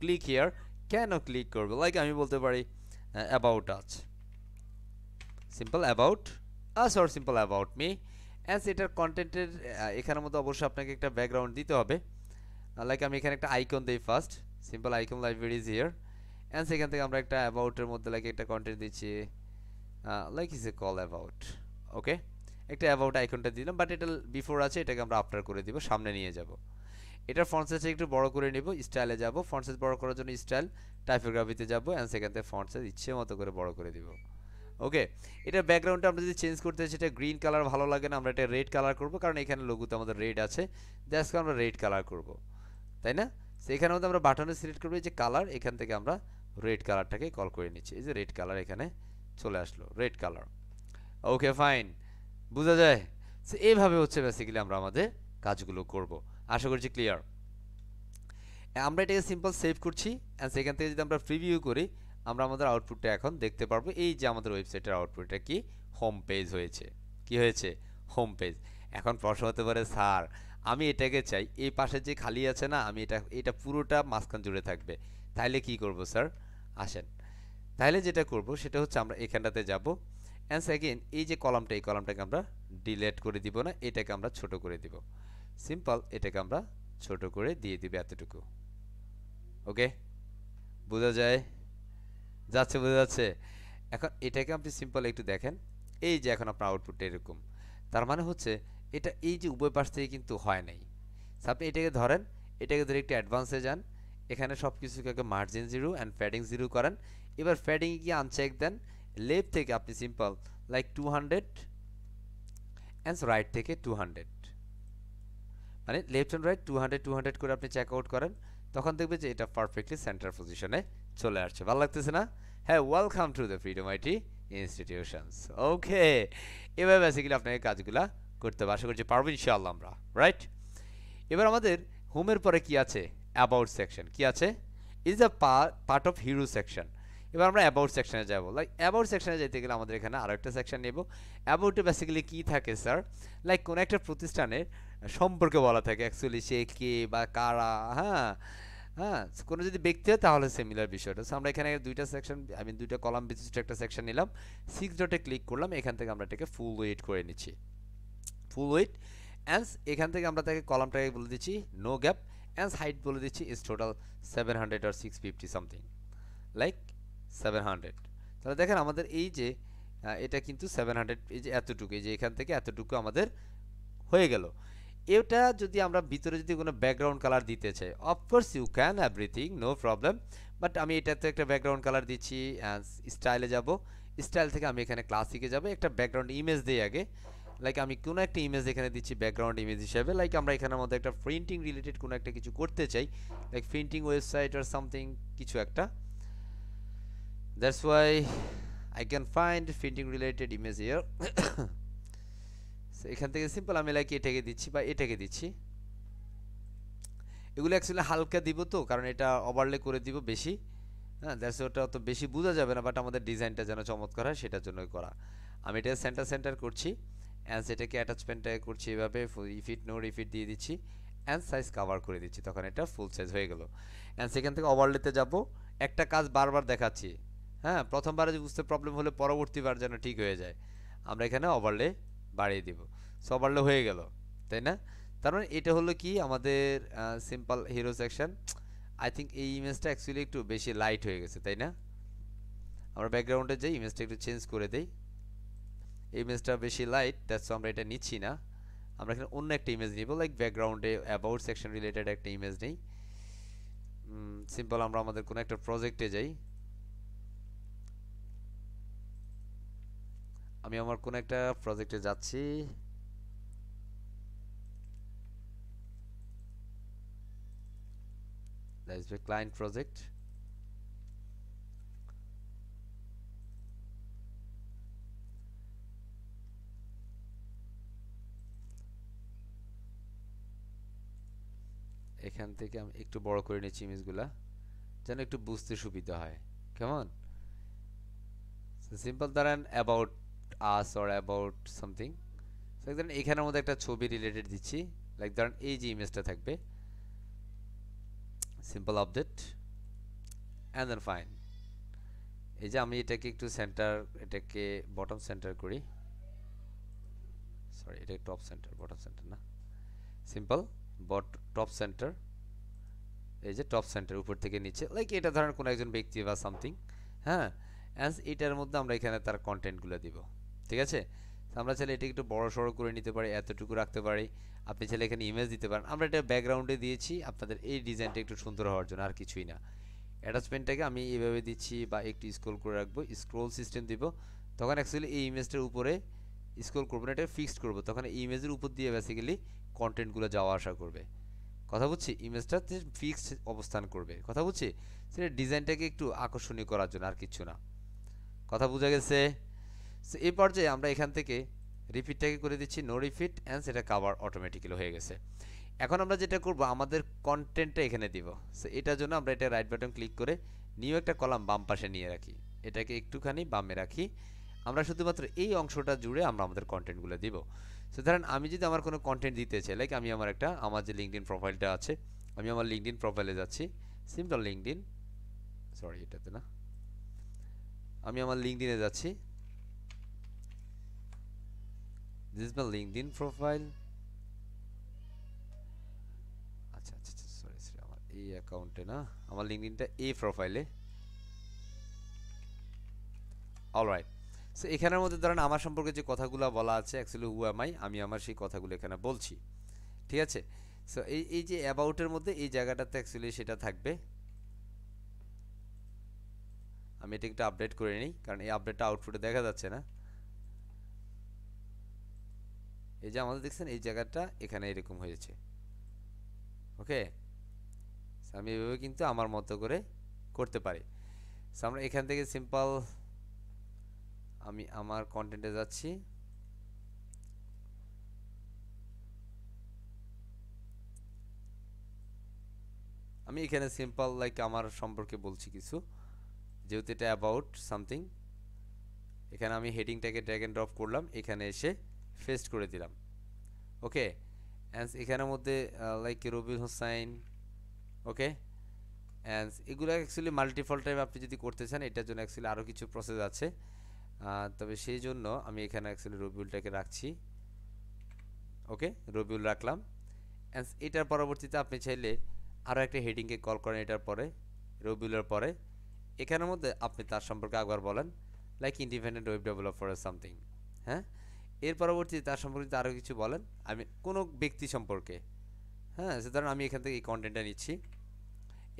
Speaker 1: ক্লিক হিয়ার, কেন ক্লিক করবো, লাইক আমি বলতে পারি about us, simple about us or simple about me. And এটার কন্টেন্টের এখানের মধ্যে অবশ্যই আপনাকে একটা ব্যাকগ্রাউন্ড দিতে হবে। লাইক আমি এখানে একটা আইকন দিই first, simple icon library is here. And সেখান থেকে আমরা একটা অ্যাবাউটের মধ্যে লাইক একটা কন্টেন্ট দিচ্ছি, like is a call about. Okay, একটা অ্যাবাউট আইকনটা দিলাম, বাট এটা বিফোর আছে, এটাকে আমরা আফটার করে দিব, সামনে নিয়ে যাব। এটার ফন্ট সাইজটা একটু বড় করে নিব, স্টাইলে যাব, ফন্ট সাইজ বড় করার জন্য স্টাইল টাইপোগ্রাফিতে যাব, অ্যান্ড সেখান থেকে ফন্ট সাইজ ইচ্ছে মতো করে বড় করে দিব। ওকে, এটার ব্যাকগ্রাউন্ডটা আমরা যদি চেঞ্জ করতে চাই, সেটা গ্রিন কালার ভালো লাগে না, আমরা এটা রেড কালার করব, কারণ এখানে লোগোতে আমাদের রেড আছে, দ্যাটস আমরা রেড কালার করব, তাই না? সেখানে মধ্যে আমরা বাটনে সিলেক্ট করবো যে কালার, এখান থেকে আমরা রেড কালারটাকে কল করে নিচ্ছি। এই যে রেড কালার এখানে চলে আসলো, রেড কালার। ওকে ফাইন, বোঝা যায়? সো এইভাবে হচ্ছে বেসিক্যালি আমরা আমাদের কাজগুলো করব। আশা করছি ক্লিয়ার। আমরা এটাকে সিম্পল সেভ করছি, অ্যান্ড সেখান থেকে যদি আমরা প্রিভিউ করি, আমরা আমাদের আউটপুটটা এখন দেখতে পারবো। এই যে আমাদের ওয়েবসাইটের আউটপুটটা কি, হোম পেজ হয়েছে। কি হয়েছে? Home page. এখন প্রশ্ন হতে পারে স্যার আমি এটাকে চাই এই পাশে যে খালি আছে না, আমি এটা পুরোটা মাঝখান জুড়ে থাকবে, তাইলে কি করব স্যার? আসেন, তাহলে যেটা করব সেটা হচ্ছে আমরা এখানটাতে যাব, অ্যান্ড সেকেন্ড এই যে কলামটা, এই কলামটাকে আমরা ডিলিট করে দিব না, এটাকে আমরা ছোট করে দিব। সিম্পল এটাকে আমরা ছোট করে দিয়ে দিবে এতটুকু। ওকে, বোঝা যায়? বোঝা যাচ্ছে? এখন এটাকে আপনি সিম্পল একটু দেখেন, এই যে এখন আপনার আউটপুটটা এরকম, তার মানে হচ্ছে এটা এই যে উভয় পাশ থেকে কিন্তু হয় নাই। আপনি এটাকে ধরেন, এটাকে ধরে একটু অ্যাডভান্সে যান, এখানে সব কিছুকে আগে margin zero and padding zero করেন। এবার প্যাডিংয়ে গিয়ে আনচেক দেন, লেফট থেকে আপনি সিম্পল লাইক 200 অ্যান্ড রাইট থেকে 200, মানে লেফট অ্যান্ড রাইট 200 করে আপনি চেক আউট করেন, তখন দেখবে যে এটা পারফেক্টলি সেন্টার পজিশনে চলে আসছে। ভালো লাগতেছে না? হ্যাঁ, welcome to the freedom IT institutions. Okay, এবার বেসিক্যালি আপনাকে কাজগুলা করতে হবে, আশা করছি পারবো ইনশাআল্লাহ আমরা, রাইট? এবার আমাদের হোমের পরে কি আছে? About section. কি আছে? Is a part of hero section. এবার আমরা অ্যাবাউট সেকশনে যাব। লাইক অ্যাবাউট সেকশনে যেতে গেলে আমাদের এখানে আরো একটা সেকশন নেব। অ্যাবাউটে বেসিক্যালি কি থাকে স্যার? লাইক কোন একটা প্রতিষ্ঠানের সম্পর্কে বলা থাকে, অ্যাকচুয়ালি সে কে বা কারা, হ্যাঁ হ্যাঁ, কোনো যদি ব্যক্তি হয় তাহলে সিমিলার বিষয়টা। সো আমরা এখানে দুইটা সেকশন, দুইটা কলাম বিশিষ্ট একটা সেকশন নিলাম, 6 ডটে ক্লিক করলাম, এখান থেকে আমরা এটাকে ফুল ওয়েট করে নিচ্ছি, ফুল ওয়েট। অ্যান্স এখান থেকে আমরা তাকে কলামটাকে বলে দিচ্ছি নো গ্যাপ, অ্যান্স হাইট বলে দিচ্ছি is total 700 or 650 something, like 700। তাহলে দেখেন আমাদের এই যে এটা কিন্তু 700, এই যে এতটুকু, এই যে এখান থেকে এতটুকু আমাদের হয়ে গেল। এটা যদি আমরা ভিতরে যদি কোনো ব্যাকগ্রাউন্ড কালার দিতে চাই, of course you can, everything no problem, but আমি এটাতে একটা ব্যাকগ্রাউন্ড কালার দিচ্ছি। স্টাইলে যাব, স্টাইল থেকে আমি এখানে ক্লাসিকে যাব, একটা ব্যাকগ্রাউন্ড ইমেজ দিই আগে। লাইক আমি কোনো একটা ইমেজ এখানে দিচ্ছি ব্যাকগ্রাউন্ড ইমেজ হিসেবে। লাইক আমরা এখানের মধ্যে একটা প্রিন্টিং রিলেটেড কোনো একটা কিছু করতে চাই, লাইক প্রিন্টিং ওয়েবসাইট আর সামথিং কিছু একটা। That's why I can find printing related image here. এখান থেকে সিম্পল আমি লাইক এটাকে দিচ্ছি বা এটাকে দিচ্ছি। এগুলো অ্যাকচুয়ালি হালকা দিব, তো কারণ এটা ওভারলে করে দিব বেশি, হ্যাঁ, দ্যাটস ওটা অত বেশি বোঝা যাবে না, বাট আমাদের ডিজাইনটা যেন চমৎকার হয় সেটার জন্যই করা। আমি এটা সেন্টার করছি, অ্যান্ড এটাকে অ্যাটাচমেন্টটাকে করছি এভাবে, রিফিট নো রিফিট দিয়ে দিচ্ছি, অ্যান্ড সাইজ কভার করে দিচ্ছি, তখন এটা ফুল সাইজ হয়ে গেল। অ্যান্ড সেখান থেকে ওভারলেতে যাব, একটা কাজ বারবার দেখাচ্ছি, হ্যাঁ, প্রথমবারে যদি বুঝতে প্রবলেম হলে পরবর্তীবার যেন ঠিক হয়ে যায়, আমরা এখানে ওভারলে বাড়িয়ে দিব। সো ওভারলে হয়ে গেল, তাই না? তার মানে এটা হলো কি আমাদের simple hero section. I think এই ইমেজটা অ্যাকচুয়ালি একটু বেশি লাইট হয়ে গেছে, তাই না? আমরা ব্যাকগ্রাউন্ডে যাই, ইমেজটা একটু চেঞ্জ করে দেই। এই ইমেজটা বেশি লাইট, দ্যাটস আমরা এটা নিচ্ছি না, আমরা এখানে অন্য একটা ইমেজ নিব, লাইক ব্যাকগ্রাউন্ডে অ্যাবাউট সেকশন রিলেটেড একটা ইমেজ নেই। সিম্পল আমরা আমাদের কোনো একটা প্রজেক্টে যাই, আমি আমার কোনো একটা প্রজেক্টে যাচ্ছি, that is the client project. এখান থেকে আমি একটু বড় করে নিচ্ছি ইমেজগুলা, যেন একটু বুঝতে সুবিধা হয়, কেমন? সিম্পল ধরেন about us or about something, ধরেন এখানের মধ্যে একটা ছবি রিলেটেড দিচ্ছি, লাইক ধরেন এই যে ইমেজটা থাকবে, simple update and then fine. এই যে আমি এটাকে একটু সেন্টার, এটাকে বটম সেন্টার করি, সরি এটা টপ সেন্টার, বটম সেন্টার না, সিম্পল টপ সেন্টার। এই যে টপ সেন্টার উপর থেকে নিচে, লাইক এটা ধরেন কোনো একজন ব্যক্তি বা সামথিং, হ্যাঁ। অ্যান্ড এটার মধ্যে আমরা এখানে তার কন্টেন্টগুলো দিব, ঠিক আছে? আমরা চাইলে এটা একটু বড় সড়ো করে নিতে পারি, এতটুকু রাখতে পারি, আপনি চাইলে এখানে ইমেজ দিতে পারেন। আমরা এটা ব্যাকগ্রাউন্ডে দিয়েছি আপনাদের এই ডিজাইনটা একটু সুন্দর হওয়ার জন্য, আর কিছুই না। অ্যাটাচমেন্টটাকে আমি এইভাবে দিচ্ছি বা একটু স্ক্রল করে রাখবো, স্ক্রল সিস্টেম দিব, তখন অ্যাকচুয়ালি এই ইমেজটার উপরে স্ক্রল করবো না, এটা ফিক্সড করবো, তখন এই ইমেজের উপর দিয়ে বেসিক্যালি কন্টেন্টগুলো যাওয়া আসা করবে। কথা বুঝছি? ইমেজটাতে ফিক্সড অবস্থান করবে, কথা বুঝছি? সেটা ডিজাইনটাকে একটু আকর্ষণীয় করার জন্য, আর কিছু না। কথা বোঝা গেছে? সো এই পর্যায়ে আমরা এখান থেকে রিপিটটাকে করে দিচ্ছি নো রিপিট, অ্যান্ড সেটা কাভার অটোমেটিক্যালি হয়ে গেছে। এখন আমরা যেটা করব, আমাদের কন্টেন্টটা এখানে দিব। সো এটার জন্য আমরা এটা রাইট বাটন ক্লিক করে নিউ একটা কলাম বাম পাশে নিয়ে রাখি, এটাকে একটুখানি বামে রাখি, আমরা শুধুমাত্র এই অংশটা জুড়ে আমরা আমাদের কন্টেন্টগুলো দিব। সো ধরেন আমি যদি আমার কোনো কন্টেন্ট দিতে চাই, লাইক আমি আমার যে লিঙ্কডইন প্রোফাইলটা আছে, আমি আমার লিঙ্কডইন প্রোফাইলে যাচ্ছি, সিম্পল লিঙ্কডইন, সরি এটাতে না, আমি আমার লিঙ্কডইনে যাচ্ছি, this is my LinkedIn profile. আচ্ছা আচ্ছা আচ্ছা, সরি সরি, আমার এই অ্যাকাউন্টে না, আমার লিঙ্কডইনটা এই প্রোফাইলে। অলরাইট। সো এখানের মধ্যে ধরেন আমার সম্পর্কে যে কথাগুলো বলা আছে, অ্যাকচুয়ালি হু এম আই, আমি আমার সেই কথাগুলো এখানে বলছি, ঠিক আছে। সো এই এই যে অ্যাবাউটের মধ্যে এই জায়গাটাতে অ্যাকচুয়ালি সেটা থাকবে। আমি এটা একটু আপডেট করে নিই, কারণ এই আপডেটটা আউটপুটে দেখা যাচ্ছে না। এই যে আমাদের দেখছেন এই জায়গাটা এখানে এরকম হয়েছে, ওকে। আমি এভাবে কিন্তু আমার মতো করে করতে পারি। সো আমরা এখান থেকে সিম্পল, আমি আমার কন্টেন্টে যাচ্ছি, আমি এখানে সিম্পল লাইক আমার সম্পর্কে বলছি কিছু, যেহেতু এটা অ্যাবাউট সামথিং। এখানে আমি হেডিংটাকে ড্র্যাগ এন্ড ড্রপ করলাম, এখানে এসে পেস্ট করে দিলাম, ওকে। অ্যান্ড এখানের মধ্যে like Rabiul Hossain, okay. And এগুলো অ্যাকচুয়ালি মাল্টিপল টাইম আপনি যদি করতে চান, এটার জন্য অ্যাকচুয়ালি আরও কিছু প্রসেস আছে, তবে সেই জন্য আমি এখানে অ্যাকচুয়ালি রবিউলটাকে রাখছি, ওকে। রবিউল রাখলাম। অ্যান্ড এটার পরবর্তীতে আপনি চাইলে আরও একটা হেডিংকে কল করেন, এটার পরে রবিউলের পরে এখানের মধ্যে আপনি তার সম্পর্কে একবার বলেন, like independent web developer something, হ্যাঁ। এর পরবর্তীতে তার সম্পর্কে আরও কিছু বলেন, আমি কোনো ব্যক্তি সম্পর্কে, হ্যাঁ। সুতরাং আমি এখান থেকে এই কন্টেন্টটা নিচ্ছি,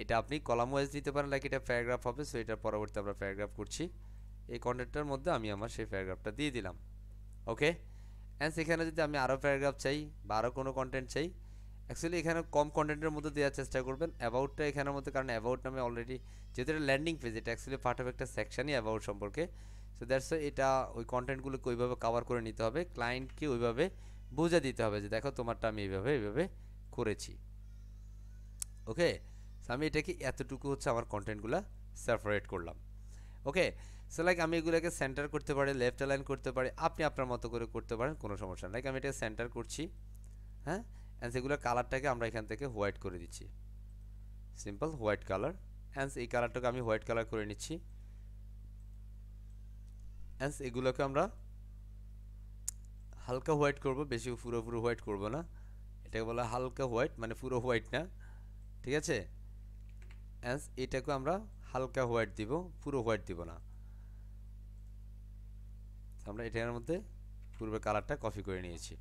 Speaker 1: এটা আপনি কলাম ওয়াইজ দিতে পারেন, লাইক এটা প্যারাগ্রাফ হবে। সো এটার পরবর্তী আমরা প্যারাগ্রাফ করছি, এই কন্টেন্টটার মধ্যে আমি আমার সেই প্যারাগ্রাফটা দিয়ে দিলাম, ওকে। অ্যান্ড সেখানে যদি আমি আরও প্যারাগ্রাফ চাই বা আরও কোনো কন্টেন্ট চাই, অ্যাকচুয়ালি এখানে কম কন্টেন্টের মধ্যে দেওয়ার চেষ্টা করবেন। অ্যাবাউটটা এখানের মধ্যে, কারণ অ্যাবাউট নামে অলরেডি যেহেতু এটা ল্যান্ডিং পেজ, এটা অ্যাকচুয়ালি পার্ট অফ একটা সেকশনই অ্যাবাউট সম্পর্কে। সো দ্যাটস এটা ওই কন্টেন্টগুলোকে ওইভাবে কভার করে নিতে হবে, ক্লায়েন্টকে ওইভাবে বুঝে দিতে হবে যে দেখো তোমারটা আমি এইভাবে এইভাবে করেছি, ওকে। সো আমি এটাকে এতটুকু হচ্ছে আমার কন্টেন্টগুলো সেপারেট করলাম, ওকে। সো লাইক আমি এগুলোকে সেন্টার করতে পারি, লেফট অ্যালাইন করতে পারি, আপনি আপনার মতো করে করতে পারেন, কোনো সমস্যা নেই। লাইক আমি এটাকে সেন্টার করছি, হ্যাঁ। অ্যান্ড সেগুলো কালারটাকে আমরা এখান থেকে হোয়াইট করে দিচ্ছি, সিম্পল হোয়াইট কালার। অ্যান্ড এই কালারটাকে আমি হোয়াইট কালার করে নিচ্ছি। অ্যান্ড এগুলোকে আমরা হালকা হোয়াইট করব, বেশি পুরো হোয়াইট করব না, এটাকে বলা হালকা হোয়াইট, মানে পুরো হোয়াইট না, ঠিক আছে। অ্যান্ড এটাকে আমরা হালকা হোয়াইট দিব, পুরো হোয়াইট দিব না। আমরা এটার মধ্যে পূর্বে কালারটা কপি করে নিয়েছি।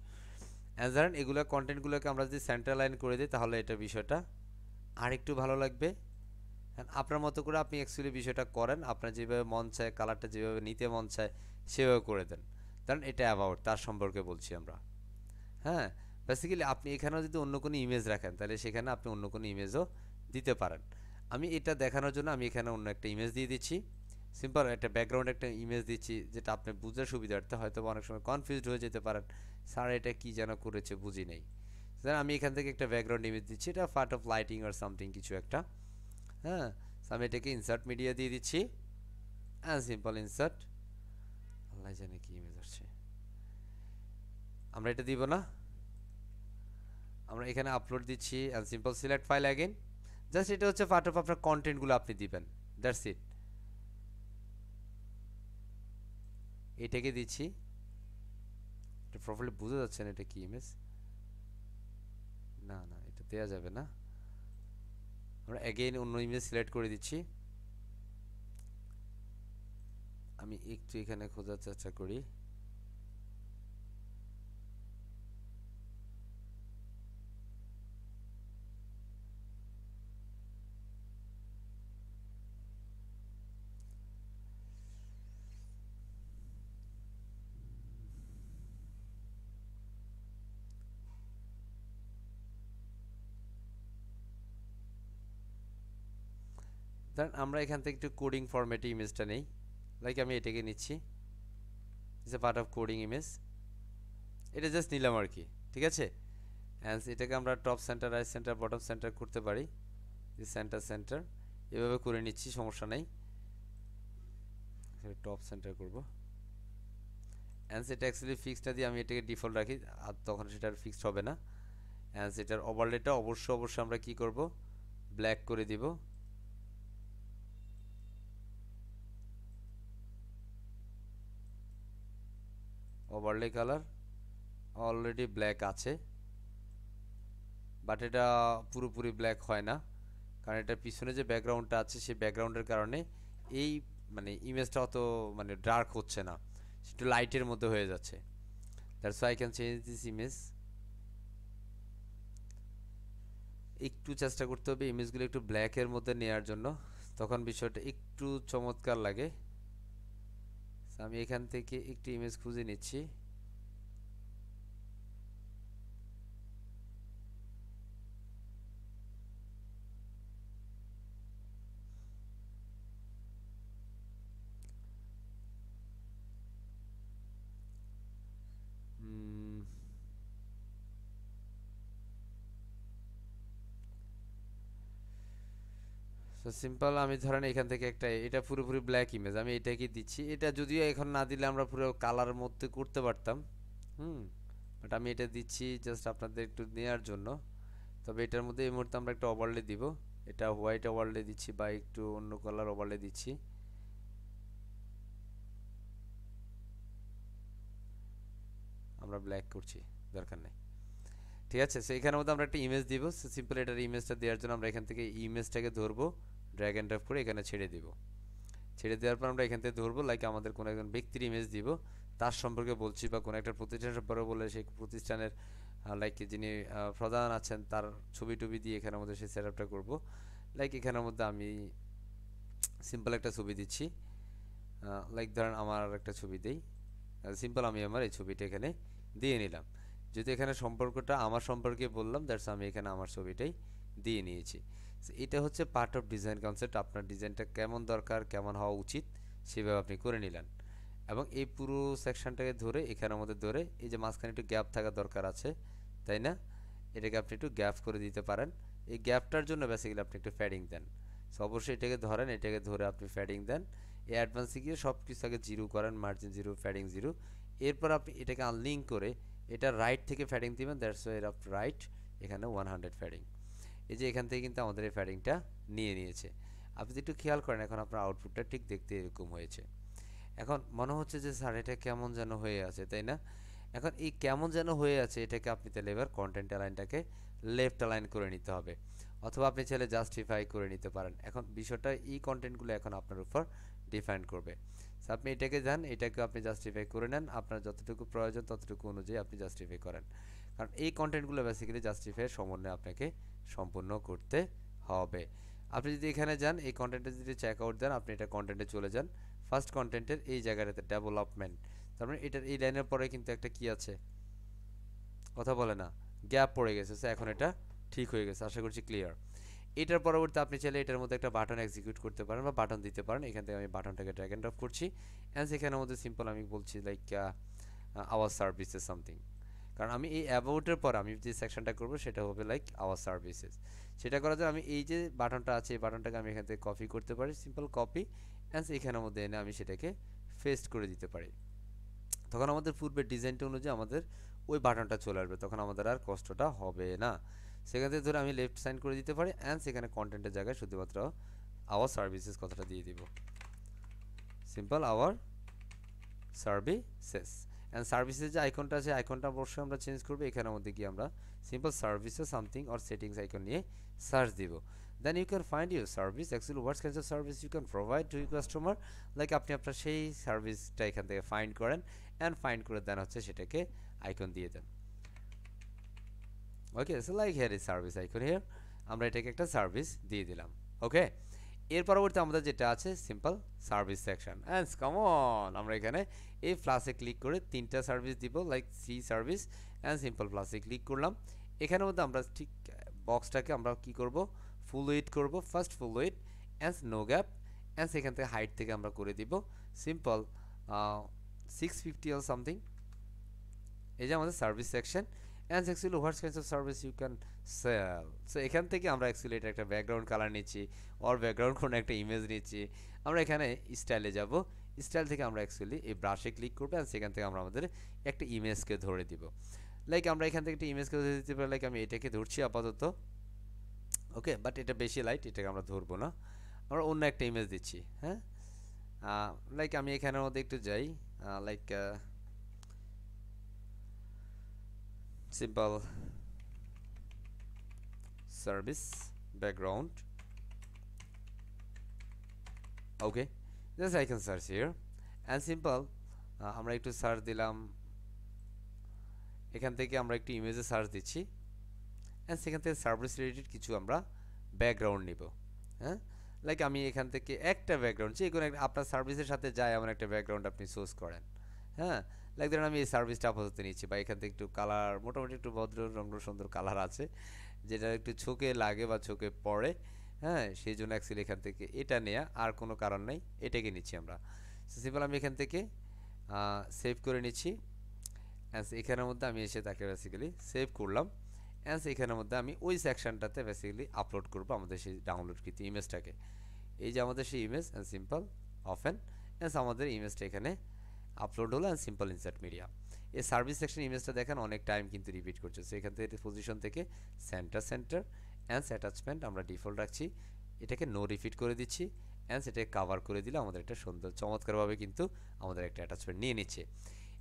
Speaker 1: অ্যান্ড ধরেন এগুলো কন্টেন্টগুলোকে আমরা যদি সেন্টার লাইন করে দিই, তাহলে এটা বিষয়টা আরেকটু ভালো লাগবে। আপনার মতো করে আপনি অ্যাকচুয়ালি বিষয়টা করেন, আপনার যেভাবে মন চায়, কালারটা যেভাবে নিতে মন চায় সেভাবে করে দেন। কারণ এটা অ্যাবাউট তার সম্পর্কে বলছি আমরা, হ্যাঁ। বেসিক্যালি আপনি এখানেও যদি অন্য কোনো ইমেজ রাখেন, তাহলে সেখানে আপনি অন্য কোনো ইমেজও দিতে পারেন। আমি এটা দেখানোর জন্য আমি এখানে অন্য একটা ইমেজ দিয়ে দিচ্ছি, সিম্পল একটা ব্যাকগ্রাউন্ড একটা ইমেজ দিচ্ছি, যেটা আপনি বুঝার সুবিধার্থে, হয়তো অনেক সময় কনফিউজড হয়ে যেতে পারেন, স্যার এটা কি যেন করেছে বুঝি নেই। আমি এখান থেকে একটা ব্যাকগ্রাউন্ড ইমেজ দিচ্ছি, এটা পার্ট অফ লাইটিং আর সামথিং কিছু একটা, হ্যাঁ। আমি এটাকে ইনসার্ট মিডিয়া দিয়ে দিচ্ছি, হ্যাঁ, সিম্পল ইনসার্ট। আল্লাহ জানে কি ইমেজ আসছে, আমরা এটা দিব না, আমরা এখানে আপলোড দিচ্ছি and simple select file again. Just এটা হচ্ছে পার্ট অফ আপনার কন্টেন্টগুলো আপনি দিবেন, দ্যাটস ইট। এটাকে দিচ্ছি, এটা প্রপারলি বোঝা যাচ্ছে না এটা কি ইমেজ, না না এটা দেওয়া যাবে না। আমরা অ্যাগেইন অন্য ইমেজ সিলেক্ট করে দিচ্ছি, আমি একটু এখানে খোঁজার চেষ্টা করি। দেন আমরা এখান থেকে একটু কোডিং ফরম্যাটে ইমেজটা নেই, লাইক আমি এটাকে নিচ্ছি, it's a part of coding image, এটা জাস্ট নিলাম আর কি, ঠিক আছে। অ্যান্ড এটাকে আমরা top centre, right centre, bottom centre করতে পারি, যে সেন্টার সেন্টার এভাবে করে নিচ্ছি, সমস্যা নেই। টপ সেন্টার করব, অ্যান্ড সেটা অ্যাকচুয়ালি ফিক্সড দিয়ে আমি এটাকে ডিফল্ট রাখি, আর তখন সেটা আর ফিক্সড হবে না। অ্যান্ড সেটার ওভারলেটা অবশ্যই আমরা কি করব, ব্ল্যাক করে দিব, ওভারলে কালার অলরেডি ব্ল্যাক আছে, বাট এটা পুরোপুরি ব্ল্যাক হয় না, কারণ এটার পিছনে যে ব্যাকগ্রাউন্ডটা আছে সেই ব্যাকগ্রাউন্ডের কারণে এই মানে ইমেজটা অত মানে ডার্ক হচ্ছে না, একটু লাইটের মধ্যে হয়ে যাচ্ছে। That's why I can change this image. একটু চেষ্টা করতে হবে ইমেজগুলো একটু ব্ল্যাকের মধ্যে নেওয়ার জন্য, তখন বিষয়টা একটু চমৎকার লাগে। আমি এখান থেকে একটি ইমেজ খুঁজে নিচ্ছি। সো সিম্পল, আমি ধরেন এখান থেকে একটা, এটা পুরোপুরি ব্ল্যাক ইমেজ, আমি এটাকে দিচ্ছি। এটা যদিও এখন না দিলে আমরা পুরো কালার মধ্যে করতে পারতাম, বাট আমি এটা দিচ্ছি জাস্ট আপনাদের একটু নেওয়ার জন্য। তবে এটার মধ্যে এই মুহূর্তে আমরা একটা ওভারলে দিব, এটা হোয়াইট ওভারলে দিচ্ছি বা একটু অন্য কালার ওভারলে দিচ্ছি। আমরা ব্ল্যাক করছি, দরকার নেই, ঠিক আছে। সো এখানের মধ্যে আমরা একটা ইমেজ দিব। সো সিম্পল এটার ইমেজটা দেওয়ার জন্য আমরা এখান থেকে ইমেজটাকে ধরবো, ড্র্যাগ অ্যান্ড ড্রপ করে এখানে ছেড়ে দিব। ছেড়ে দেওয়ার পর আমরা এখান থেকে ধরবো, লাইক আমাদের কোনো একজন ব্যক্তির ইমেজ দিব, তার সম্পর্কে বলছি, বা কোনো একটা প্রতিষ্ঠান সম্পর্কে বলে সেই প্রতিষ্ঠানের লাইক যিনি প্রধান আছেন তার ছবি টবি দিয়ে এখানের মধ্যে সেই সেট আপটা করবো। লাইক এখানের মধ্যে আমি সিম্পল একটা ছবি দিচ্ছি, লাইক ধরেন আমার একটা ছবি দেই, সিম্পল আমি আমার এই ছবিটা এখানে দিয়ে নিলাম। যদি এখানে সম্পর্কটা আমার সম্পর্কে বললাম, দ্যাটস আমি এখানে আমার ছবিটাই দিয়ে নিয়েছি। এটা হচ্ছে পার্ট অফ ডিজাইন কনসেপ্ট। আপনার ডিজাইনটা কেমন দরকার, কেমন হওয়া উচিত সেভাবে আপনি করে নিলেন। এবং এই পুরো সেকশনটাকে ধরে এখানের মধ্যে ধরে, এই যে মাঝখানে একটু গ্যাপ থাকা দরকার আছে, তাই না? এটাকে আপনি একটু গ্যাপ করে দিতে পারেন। এই গ্যাপটার জন্য বেসিক্যালি আপনি একটু ফ্যাডিং দেন। সো অবশ্যই এটাকে ধরেন, এটাকে ধরে আপনি ফ্যাডিং দেন। এই অ্যাডভান্সে গিয়ে সব কিছু আগে জিরো করেন, মার্জিন জিরো, ফ্যাডিং জিরো। এরপর আপনি এটাকে আনলিঙ্ক করে এটা রাইট থেকে ফ্যাডিং দিবেন, দ্যাটস ওয়ে অফ রাইট, এখানে 100 ফ্যাডিং। এই যে এখান থেকে কিন্তু আমাদের এই ফ্যাডিংটা নিয়ে নিয়েছে। আপনি যদি একটু খেয়াল করেন, এখন আপনার আউটপুটটা ঠিক দেখতে এরকম হয়েছে। এখন মনে হচ্ছে যে স্যার এটা কেমন যেন হয়ে আছে, তাই না? এখন এই কেমন যেন হয়ে আছে, এটাকে আপনি তাহলে এবার কন্টেন্ট অ্যালাইনটাকে লেফট অ্যালাইন করে নিতে হবে, অথবা আপনি চাইলে জাস্টিফাই করে নিতে পারেন। এখন বিষয়টা এই কন্টেন্টগুলো এখন আপনার উপর ডিফাইন করবে। সো আপনি এটাকে যান, এটাকে আপনি জাস্টিফাই করে নেন, আপনার যতটুকু প্রয়োজন ততটুকু অনুযায়ী আপনি জাস্টিফাই করেন, কারণ এই কন্টেন্টগুলো বেসিক্যালি জাস্টিফাইয়ের সমন্বয়ে আপনাকে সম্পূর্ণ করতে হবে। আপনি যদি এখানে যান, এই কন্টেন্টে যদি চেক আউট দেন, আপনি এটা কন্টেন্টে চলে যান, ফার্স্ট কন্টেন্টের এই জায়গাটাতে ডেভেলপমেন্ট, তার মানে এটার এই লাইনের পরে কিন্তু একটা কি আছে, কথা বলে না, গ্যাপ পড়ে গেছে। সো এখন এটা ঠিক হয়ে গেছে, আশা করছি ক্লিয়ার। এটার পরবর্তী আপনি চাইলে এটার মধ্যে একটা বাটন এক্সিকিউট করতে পারেন বা বাটন দিতে পারেন। এখান থেকে আমি বাটনটাকে ড্র্যাগ অ্যান্ড ড্রপ করছি, অ্যান্ড সেখানের মধ্যে সিম্পল আমি বলছি লাইক আওয়ার সার্ভিসেস সামথিং, কারণ আমি এই অ্যাবাউটের পর আমি যে সেকশনটা করব সেটা হবে লাইক আওয়ার সার্ভিসেস। সেটা করার জন্য আমি এই যে বাটনটা আছে, এই বাটনটাকে আমি এখান থেকে কপি করতে পারি, সিম্পল কপি, অ্যান্ড এখানের মধ্যে এনে আমি সেটাকে পেস্ট করে দিতে পারি। তখন আমাদের পূর্বের ডিজাইনটা অনুযায়ী আমাদের ওই বাটনটা চলে আসবে, তখন আমাদের আর কষ্টটা হবে না। সেখান থেকে ধরে আমি লেফট সাইন করে দিতে পারি, অ্যান্ড সেখানে কন্টেন্টের জায়গায় শুধুমাত্র আওয়ার সার্ভিসেস কথাটা দিয়ে দিব, সিম্পল আওয়ার সার্ভিসেস। অ্যান্ড সার্ভিসের যে আইকনটা আছে, আইকনটা অবশ্যই আমরা চেঞ্জ করবো। এখানের মধ্যে গিয়ে আমরা simple services something or settings icon নিয়ে সার্চ দিব। Then you can find your service, actually what's kinds of service you can provide to you customer, like আপনি আপনার সেই সার্ভিসটা এখান থেকে ফাইন্ড করেন, অ্যান্ড ফাইন্ড করে দেন হচ্ছে সেটাকে আইকন দিয়ে দেন। Okay, so like here is service icon, here আমরা এটাকে একটা সার্ভিস দিয়ে দিলাম। ওকে, এর পরবর্তী আমাদের যেটা আছে simple service section, and come on, আমরা এখানে এই প্লাসে ক্লিক করে তিনটা সার্ভিস দিব, like C service, and simple প্লাসে ক্লিক করলাম। এখানের মধ্যে আমরা ঠিক বক্সটাকে আমরা কি করব, ফুল উইডথ করব, first full width, and no gap, and সেখান থেকে হাইট থেকে আমরা করে দিব সিম্পল 650 অর সামথিং। এই যে আমাদের service section, and actually what's kinds of service you can sell. So এখান থেকে আমরা অ্যাকচুয়ালি এটা একটা ব্যাকগ্রাউন্ড কালার নিচ্ছি, অর ব্যাকগ্রাউন্ড কোনো একটা ইমেজ নিচ্ছি। আমরা এখানে স্টাইলে যাব, স্টাইল থেকে আমরা অ্যাকচুয়ালি এই ব্রাশে ক্লিক করবো, অ্যান্ড সেখান থেকে আমরা আমাদের একটা ইমেজকে ধরে দিব। লাইক আমরা এখান থেকে একটা ইমেজকে ধরে দিতে পারি, লাইক আমি এটাকে ধরছি আপাতত। ওকে, বাট এটা বেশি লাইট, এটাকে আমরা ধরবো না, আমরা অন্য একটা ইমেজ দিচ্ছি। হ্যাঁ, লাইক আমি এখানের মধ্যে একটু যাই, like simple service background okay just I can search here and simple আমরা একটু সার্চ দিলাম এখান থেকে আমরা একটু ইমেজে সার্চ দিচ্ছি অ্যান্ড সেখান থেকে সার্ভিস রিলেটেড কিছু আমরা ব্যাকগ্রাউন্ড নিব হ্যাঁ লাইক আমি এখান থেকে একটা ব্যাকগ্রাউন্ড যে কোনো একটা আপনার সার্ভিসের সাথে যায় এমন একটা ব্যাকগ্রাউন্ড আপনি চুজ করেন হ্যাঁ লাইক ধরেন আমি এই সার্ভিসটা আপাতত নিচ্ছি বা এখান থেকে একটু কালার মোটামুটি একটু ভদ্র রঙ সুন্দর কালার আছে যেটা একটু চোখে লাগে বা চোখে পড়ে হ্যাঁ সেই জন্য অ্যাকচুয়ালি এখান থেকে এটা নেয়া আর কোনো কারণ নেই এটাকে নিচ্ছি আমরা সিম্পল আমি এখান থেকে সেভ করে নিচ্ছি অ্যান্ড এখানের মধ্যে আমি এসে তাকে বেসিক্যালি সেভ করলাম অ্যান্ড এখানের মধ্যে আমি ওই সেকশনটাতে বেসিক্যালি আপলোড করবো আমাদের সেই ডাউনলোডকৃত ইমেজটাকে এই যে আমাদের সেই image and simple often and আমাদের ইমেজটা এখানে আপলোড হলো অ্যান্ড সিম্পল ইনসার্ট মিডিয়া এই সার্ভিস সেকশন ইমেজটা দেখেন অনেক টাইম কিন্তু রিপিট করছে সো এখান থেকে পজিশন থেকে সেন্টার অ্যান্ড অ্যাটাচমেন্ট আমরা ডিফল্ট রাখছি এটাকে নো রিপিট করে দিচ্ছি অ্যান্ড সেটাকে কাভার করে দিলে আমাদের একটা সুন্দর চমৎকারভাবে কিন্তু আমাদের একটা অ্যাটাচমেন্ট নিয়ে নিচ্ছে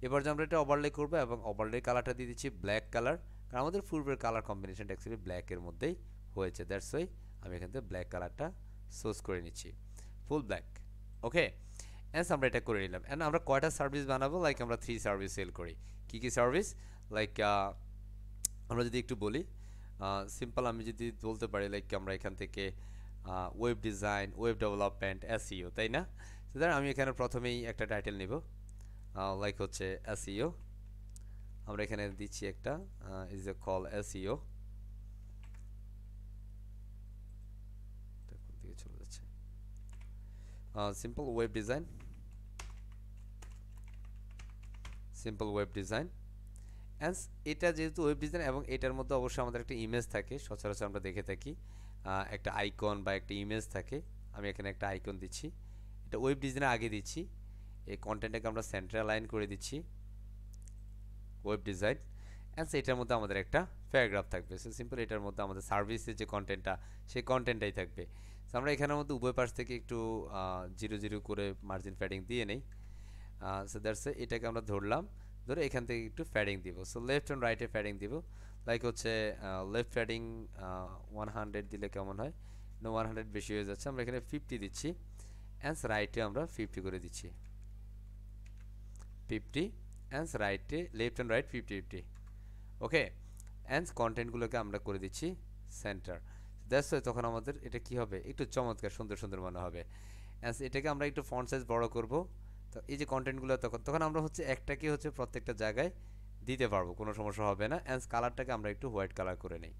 Speaker 1: এবার যে আমরা এটা ওভারলে করবো এবং ওভারলে কালারটা দিয়ে দিচ্ছি ব্ল্যাক কালার কারণ আমাদের পূর্বের কালার কম্বিনেশনটা অ্যাকচুয়ালি ব্ল্যাকের মধ্যেই হয়েছে দ্যাটস ওয়াই আমি এখান থেকে ব্ল্যাক কালারটা চুজ করে নিচ্ছি ফুল ব্ল্যাক ওকে অ্যান্ড আমরা এটা করে নিলাম অ্যান্ড আমরা কয়টা সার্ভিস বানাবো লাইক আমরা 3 সার্ভিস সেল করি কী সার্ভিস লাইক আমরা যদি একটু বলি সিম্পল আমি যদি বলতে পারি লাইক আমরা এখান থেকে web design web development SEO তাই না সুতরাং আমি এখানে প্রথমেই একটা টাইটেল নিব লাইক হচ্ছে এসইও আমরা এখানে দিচ্ছি একটা ইজ এ কল এসইও কোন দিকে চলে যাচ্ছে সিম্পল ওয়েব ডিজাইন অ্যান্ড এটা যেহেতু ওয়েব ডিজাইন এবং এটার মধ্যে অবশ্যই আমাদের একটা ইমেজ থাকে সচরাচর আমরা দেখে থাকি একটা আইকন বা একটা ইমেজ থাকে আমি এখানে একটা আইকন দিচ্ছি এটা ওয়েব ডিজাইনের আগে দিচ্ছি এই কন্টেন্টটাকে আমরা সেন্টারে অ্যালাইন করে দিচ্ছি ওয়েব ডিজাইন অ্যান্ড এটার মধ্যে আমাদের একটা প্যারাগ্রাফ থাকবে সো সিম্পল এটার মধ্যে আমাদের সার্ভিসের যে কন্টেন্টটা সেই কন্টেন্টটাই থাকবে সো আমরা এখানের মধ্যে উভয় পাশ থেকে একটু 0 করে মার্জিন প্যাডিং দিয়ে নেই সো দ্যাটস এটাকে আমরা ধরলাম ধরে এখান থেকে একটু প্যাডিং দিব সো লেফট অ্যান্ড রাইটে প্যাডিং দিব লাইক হচ্ছে লেফট প্যাডিং 100 দিলে কেমন হয় 100 বেশি হয়ে যাচ্ছে আমরা এখানে 50 দিচ্ছি অ্যান্ড রাইটে আমরা 50 করে দিচ্ছি 50 অ্যান্ড রাইটে left and right 50 okay and কন্টেন্টগুলোকে আমরা করে দিচ্ছি সেন্টার দ্যাটস ওয়াই তখন আমাদের এটা কি হবে একটু চমৎকার সুন্দর মনে হবে অ্যান্ড এটাকে আমরা একটু ফন্ট সাইজ বড় করব তো এই যে কন্টেন্টগুলো তখন আমরা হচ্ছে একটাকে হচ্ছে প্রত্যেকটা জায়গায় দিতে পারবো কোনো সমস্যা হবে না অ্যান্ড কালারটাকে আমরা একটু হোয়াইট কালার করে নিই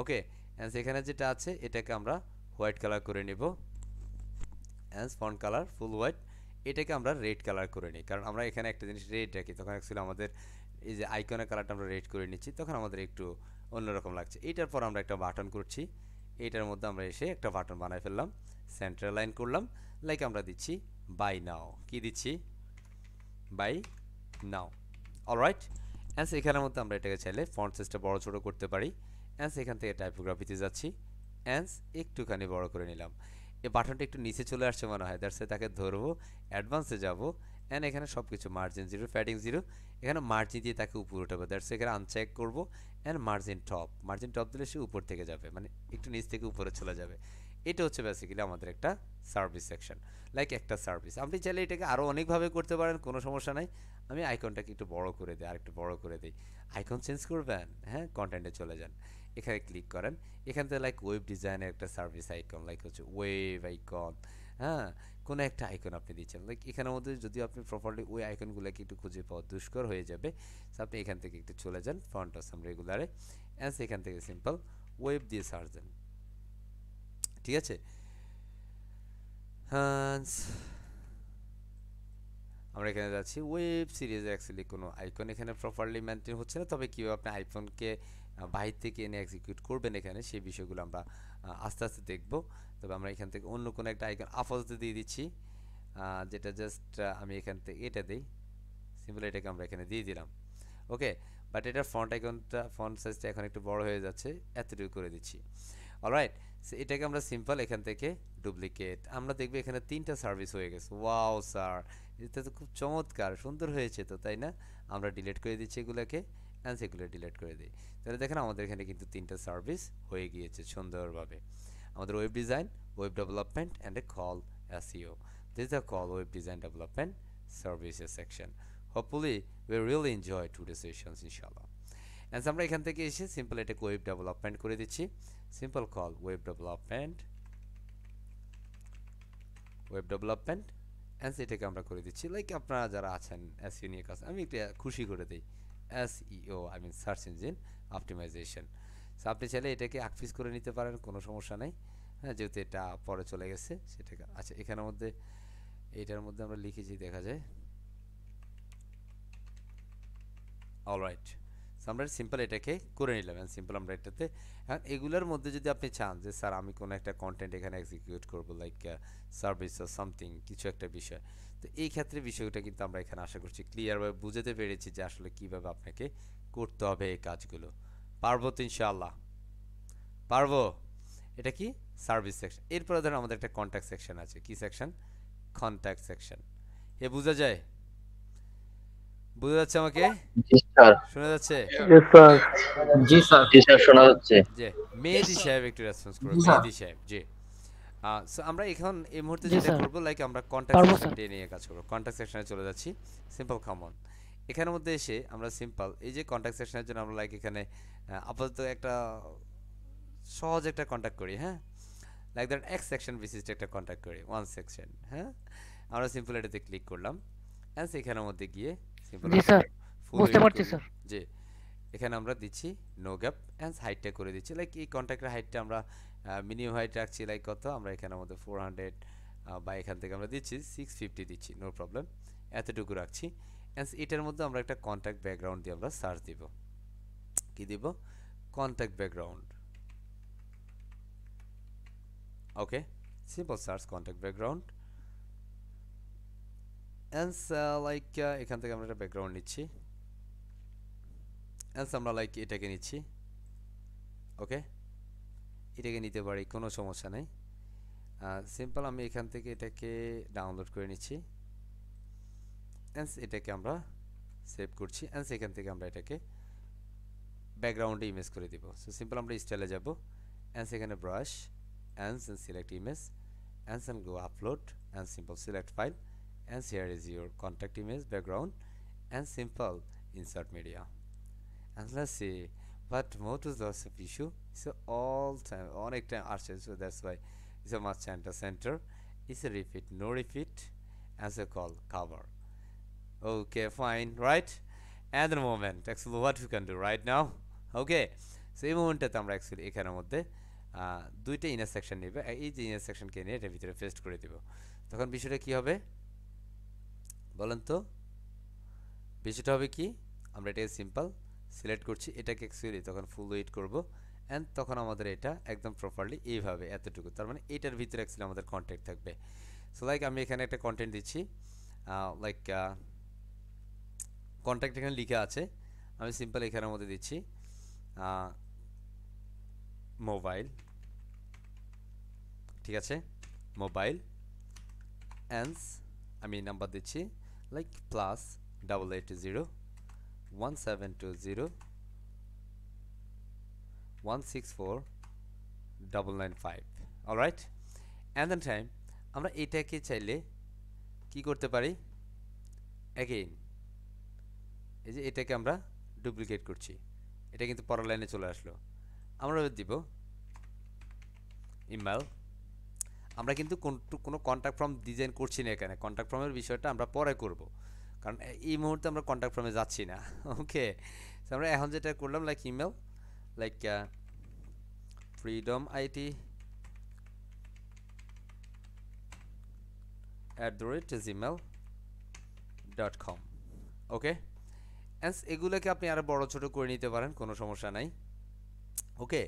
Speaker 1: ওকে অ্যান্ড এখানে যেটা আছে এটাকে আমরা হোয়াইট কালার করে নিব and font colour full white এটাকে আমরা রেড কালার করে নিই কারণ আমরা এখানে একটা জিনিস রেড রাখি তখন অ্যাকচুয়ালি আমাদের এই যে আইকনের কালারটা আমরা রেড করে নিচ্ছি তখন আমাদের একটু অন্যরকম লাগছে এটার পর আমরা একটা বাটন করছি এটার মধ্যে আমরা এসে একটা বাটন বানাই ফেললাম সেন্টার লাইন করলাম লাইক আমরা দিচ্ছি বাই নাও কি দিচ্ছি বাই নাও অলরাইট অ্যান্ড এখানের মধ্যে আমরা এটাকে চাইলে ফন্ট সাইজটা বড় ছোট করতে পারি অ্যান্ড এখান থেকে টাইপোগ্রাফিতে যাচ্ছি অ্যান্ড একটুখানি বড় করে নিলাম এই বাটনটা একটু নিচে চলে আসছে মনে হয় দ্যাটস তাকে ধরবো অ্যাডভান্সে যাব অ্যান্ড এখানে সব কিছু মার্জিন 0 প্যাডিং 0 এখানে মার্জিন দিয়ে তাকে উপরে উঠাবো দ্যাটস এখানে আনচেক করবো অ্যান্ড মার্জিন টপ দিলে সে উপর থেকে যাবে মানে একটু নিচ থেকে উপরে চলে যাবে এটা হচ্ছে বেসিক্যালি আমাদের একটা সার্ভিস সেকশন লাইক একটা সার্ভিস আপনি চাইলে এটাকে আরও অনেকভাবে করতে পারেন কোনো সমস্যা নাই আমি আইকনটাকে একটু বড় করে দিই আর একটু বড় করে দিই আইকন চেঞ্জ করবেন হ্যাঁ কন্টেন্টে চলে যান এখানে ক্লিক করেন এখান থেকে লাইক ওয়েব ডিজাইনের একটা সার্ভিস আইকন লাইক হচ্ছে ওয়েব আইকন হ্যাঁ কোনো একটা আইকন আপনি দিচ্ছেন লাইক এখানের মধ্যে যদি আপনি প্রপারলি ওই আইকনগুলোকে একটু খুঁজে পাওয়া দুষ্কর হয়ে যাবে সো আপনি এখান থেকে একটু চলে যান ফ্রন্ট আসাম রেগুলারে অ্যান্ড এখান থেকে সিম্পল ওয়েব দিয়ে সার্চ দেন ঠিক আছে আমরা এখানে যাচ্ছি ওয়েব সিরিজে অ্যাকচুয়ালি কোনো আইকন এখানে প্রপারলি মেনটেন হচ্ছে না তবে কীভাবে আপনি আইফোনকে বাহির থেকে এনে এক্সিকিউট করবেন এখানে সেই বিষয়গুলো আমরা আস্তে আস্তে দেখব তবে আমরা এখান থেকে অন্য কোনো একটা আইকন আপাতত দিয়ে দিচ্ছি যেটা জাস্ট আমি এখান থেকে এটা দিই সিম্পল এটাকে আমরা এখানে দিয়ে দিলাম ওকে বাট এটার ফন্ট আইকনটা ফন্ট সাইজটা এখন একটু বড় হয়ে যাচ্ছে এতটুকু করে দিচ্ছি অলরাইট সো এটাকে আমরা সিম্পল এখান থেকে ডুপ্লিকেট আমরা দেখবো এখানে 3টা সার্ভিস হয়ে গেছে ওয়াও স্যার এটা তো খুব চমৎকার সুন্দর হয়েছে তো তাই না আমরা ডিলিট করে দিচ্ছি এগুলোকে অ্যান্ড সেগুলো ডিলিট করে দিই। তাহলে দেখেন আমাদের এখানে কিন্তু 3টা সার্ভিস হয়ে গিয়েছে সুন্দরভাবে। আমাদের web design, web development and a call SEO. This is a call web design development services section. Hopefully we really enjoy today's sessions inshallah. And আমরা এখান থেকে এসে সিম্পল এটাকে ওয়েব ডেভেলপমেন্ট করে দিচ্ছি। Simple call web development and এটাকে আমরা করে দিচ্ছি লাইক আপনারা যারা আছেন এসইও নিয়ে কাজ, আমি একটা খুশি করে দিই SEO, I mean search engine optimisation. So আপনি চাইলে এটাকে আকফিস করে নিতে পারেন, কোনো সমস্যা নেই। হ্যাঁ, যেহেতু এটা পরে চলে গেছে সেটাকে, আচ্ছা এখানের মধ্যে এইটার মধ্যে আমরা লিখেছি দেখা যায়। অলরাইট, আমরা সিম্পল এটাকে করে নিলাম এন্ড সিম্পল আমরা এটাতে। এখন এগুলোর মধ্যে যদি আপনি চান যে স্যার আমি কোনো একটা কন্টেন্ট এখানে এক্সিকিউট করব লাইক সার্ভিস অর সামথিং, কিছু একটা বিষয়, তো এই ক্ষেত্রে বিষয়টা কিন্তু আমরা এখানে আশা করছি ক্লিয়ারভাবে বুঝতে পেরেছি যে আসলে কিভাবে আপনাকে করতে হবে এই কাজগুলো। পারবো তো ইনশাআল্লাহ? পারবো। এটা কি সার্ভিস সেকশন। এরপরে ধরুন আমাদের একটা কন্ট্যাক্ট সেকশন আছে। কি সেকশন? Contact section. এ বোঝা যায়? বোঝা যাচ্ছে আমাকে?
Speaker 4: জি স্যার।
Speaker 1: শোনা যাচ্ছে?
Speaker 4: জি স্যার শোনা যাচ্ছে।
Speaker 1: জি, মেহেদী সাহেব একটু রেসপন্স করুন।
Speaker 2: জি স্যার।
Speaker 1: মেহেদী সাহেব, জি। সো আমরা এখন এই মুহূর্তে
Speaker 5: জি
Speaker 1: যেটা
Speaker 5: স্যার।
Speaker 1: করব লাইক আমরা কন্ট্যাক্ট
Speaker 5: পারবো
Speaker 1: সেকশন
Speaker 5: স্যার।
Speaker 1: নিয়ে কাজ করব। কন্ট্যাক্ট সেকশনে চলে যাচ্ছি। Simple common. এখানের মধ্যে এসে আমরা সিম্পল এই যে কন্ট্যাক্ট সেকশনের জন্য আমরা লাইক এখানে আপাতত একটা সহজ একটা কন্ট্যাক্ট করি, হ্যাঁ? লাইক দ্যাট এক্স সেকশন বিশিষ্ট একটা কন্ট্যাক্ট করি, ওয়ান সেকশন, হ্যাঁ? আমরা সিম্পল এটাতে ক্লিক করলাম। এন্ড সেখানের মধ্যে গিয়ে সিম্পল
Speaker 5: জি স্যার,
Speaker 1: ফুল
Speaker 5: বুঝতে পারছি স্যার।
Speaker 1: জি, এখানে আমরা দিচ্ছি নো গ্যাপ এন্ড হাইটটা করে দিচ্ছি লাইক এই কন্ট্যাক্টের হাইটটা আমরা মিনিমাম হাইট রাখছি লাইক কত, আমরা এখানের মধ্যে 400 বা এখান থেকে আমরা দিচ্ছি 650 দিচ্ছি, নো প্রবলেম, এতটুকু রাখছি। এন্ড এটার মধ্যে আমরা একটা কন্ট্যাক্ট ব্যাকগ্রাউন্ড দিয়ে আমরা সার্চ দিব। কি দিব? Contact background. Okay, simple search contact background and like এখান থেকে আমরা একটা ব্যাকগ্রাউন্ড নিচ্ছি এন্ড আমরা লাইক এটাকে নিচ্ছি। ওকে, এটাকে নিতে পারি, কোনো সমস্যা নেই। সিম্পল আমি এখান থেকে এটাকে ডাউনলোড করে নিচ্ছি এন্ড এটাকে আমরা সেভ করছি এন্ড এখান থেকে আমরা এটাকে ব্যাকগ্রাউন্ডে ইমেজ করে দিব। সো সিম্পল আমরা স্টাইলে যাব এন্ড সেখানে brush and select image and go upload and simple select file and here is your contact image background and simple insert media. And let's see what motors the issue. So all time on a time arches, so that's why it's a must center, it's a repeat, no repeat, as a call cover. Okay, fine, right? And the moment actually what we can do right now. Okay, so এই মোমেন্টটাতে আমরা actually এখানের মধ্যে দুইটা inner section নেবে, এই যে inner সেকশনকে নিয়ে এটার ভিতরে পেস্ট করে দিব। তখন বিষয়টা কি হবে বলেন তো? বিষয়টা হবে কি, আমরা এটাকে সিম্পল সিলেক্ট করছি, এটাকে অ্যাকচুয়ালি তখন ফুল ওয়েট করব অ্যান্ড তখন আমাদের এটা একদম প্রপারলি এইভাবে এতটুকু, তার মানে এটার ভিতরে অ্যাকচুয়ালি আমাদের কন্টেন্ট থাকবে। সো লাইক আমি এখানে একটা কন্টেন্ট দিচ্ছি, লাইক কন্ট্যাক্ট এখানে লিখা আছে, আমি সিম্পল এখানের মধ্যে দিচ্ছি মোবাইল, ঠিক আছে, মোবাইল অ্যান্স আমি নাম্বার দিচ্ছি like +8801720164995, alright. And then time আমরা এটাকে চাইলে কি করতে পারি, অ্যাগেইন এই যে এটাকে আমরা ডুপ্লিকেট করছি, এটা কিন্তু পরের লাইনে চলে আসলো। আমরা দিব ইমেল, আমরা কিন্তু কোনো কন্ট্যাক্ট ফর্ম ডিজাইন করছি না এখানে, কন্ট্যাক্ট ফর্মের বিষয়টা আমরা পরে করব, কারণ এই মুহূর্তে আমরা কন্ট্যাক্ট ফর্মে যাচ্ছি না। ওকে, আমরা এখন যেটা করলাম লাইক ইমেল, লাইক freedomit@gmail.com। ওকে, অ্যান্স এগুলোকে আপনি আরও বড় ছোট করে নিতে পারেন, কোনো সমস্যা নাই। ওকে,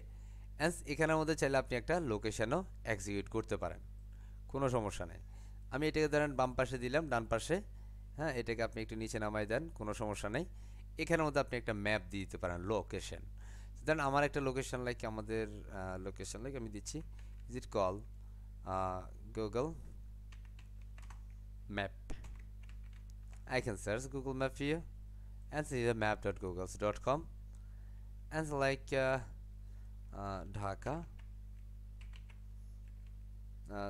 Speaker 1: অ্যান্স এখানের মধ্যে চাইলে আপনি একটা লোকেশনও এক্সিকিউট করতে পারেন, কোনো সমস্যা নেই। আমি এটাকে ধরেন বাম পাশে দিলাম, ডান পাশে, হ্যাঁ এটাকে আপনি একটু নিচে নামাই দেন, কোনো সমস্যা নেই। এখানের মধ্যে আপনি একটা ম্যাপ দিয়ে দিতে পারেন, লোকেশন। দেন আমার একটা লোকেশন লাইক আমাদের লোকেশন লাইক আমি দিচ্ছি, is it call Google map. I can search Google Map here and see the map.googles.com and like Dhaka,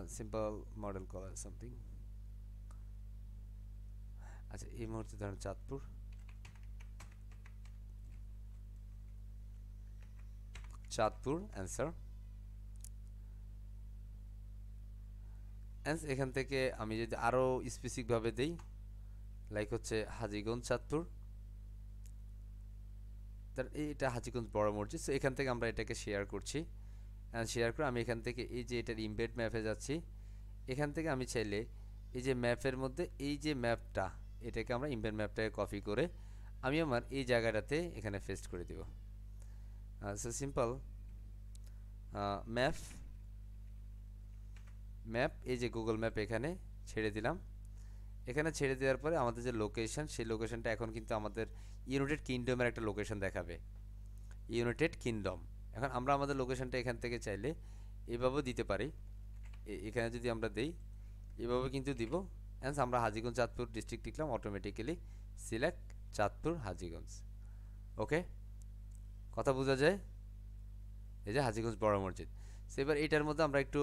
Speaker 1: simple model color something. আচ্ছা এই মুহূর্তে ধরেন চাঁদপুর, অ্যান্সার। এখান থেকে আমি যদি আরো স্পেসিফিক ভাবে দেই, লাইক হচ্ছে হাজীগঞ্জ চাঁদপুর, তার এটা হাজীগঞ্জ বড় মসজিদ। সো এখান থেকে আমরা এটাকে শেয়ার করছি, শেয়ার করে আমি এখান থেকে এই যে এটার ইমবেড ম্যাপে যাচ্ছি। এখান থেকে আমি চাইলে এই যে ম্যাপের মধ্যে এই যে ম্যাপটা, এটাকে আমরা ইমবেড ম্যাপটাকে কপি করে আমি আমার এই জায়গাটাতে এখানে পেস্ট করে দিব। সো সিম্পল ম্যাপ, এই যে গুগল ম্যাপ এখানে ছেড়ে দিলাম। এখানে ছেড়ে দেওয়ার পরে আমাদের যে লোকেশন, সেই লোকেশনটা এখন কিন্তু আমাদের ইউনাইটেড কিংডমের একটা লোকেশন দেখাবে, ইউনাইটেড কিংডম। এখন আমরা আমাদের লোকেশনটা এখান থেকে চাইলে এভাবেও দিতে পারি। এখানে যদি আমরা দেই এভাবে কিন্তু দিব। আমরা হাজীগঞ্জ চাঁদপুর ডিস্ট্রিক্ট লিখলাম, অটোমেটিক্যালি সিলেক্ট চাঁদপুর হাজীগঞ্জ। ওকে, কথা বোঝা যায়? এই যে হাজীগঞ্জ বড় মসজিদ। সো এবার এটার মধ্যে আমরা একটু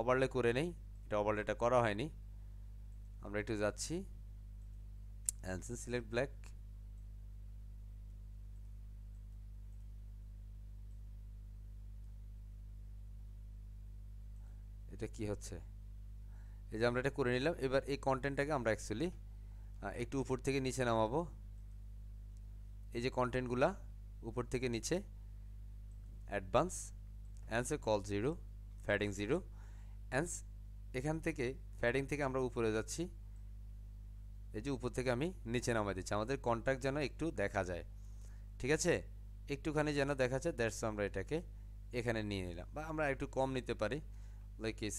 Speaker 1: ওভারলে করে নেই, এটা ওভারলেটা করা হয়নি। আমরা একটু যাচ্ছি, অ্যান্সার সিলেক্ট ব্ল্যাক, এটা কি হচ্ছে, এই যে আমরা এটা করে নিলাম। এবার এই কন্টেন্টটাকে আমরা অ্যাকচুয়ালি একটু উপর থেকে নিচে নামাবো। এই যে কন্টেন্টগুলা উপর থেকে নিচে, অ্যাডভান্স, অ্যান্সার কল 0, ফ্যাডিং 0, এখান থেকে ফ্যাডিং থেকে আমরা উপরে যাচ্ছি। এই যে উপর থেকে আমি নিচে নামাই দিচ্ছি, আমাদের কন্ট্যাক্ট যেন একটু দেখা যায়, ঠিক আছে? একটুখানি যেন দেখা যায়, দ্যাটস আমরা এটাকে এখানে নিয়ে নিলাম, বা আমরা একটু কম নিতে পারি, লাইক ইস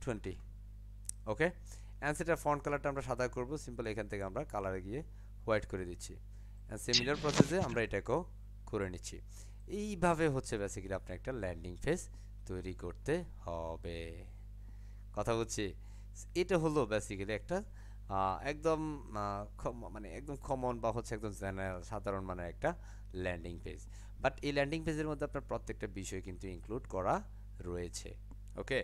Speaker 1: 20। ওকে, অ্যান্সারটা ফন্ট কালারটা আমরা সাদা করব, সিম্পল এখান থেকে আমরা কালারে গিয়ে হোয়াইট করে দিচ্ছি। সিমিলার প্রসেসে আমরা এটাকেও করে নিচ্ছি। এইভাবে হচ্ছে বেসিক্যালি আপনার একটা ল্যান্ডিং পেজ তৈরি করতে হবে। কথা বলছি, এটা হলো বেসিক্যালি একটা একদম মানে একদম কমন বা হচ্ছে একদম জেনারেল সাধারণ মানে একটা ল্যান্ডিং পেজ। বাট এই ল্যান্ডিং পেজের মধ্যে আপনার প্রত্যেকটা বিষয় কিন্তু ইনক্লুড করা রয়েছে। ওকে,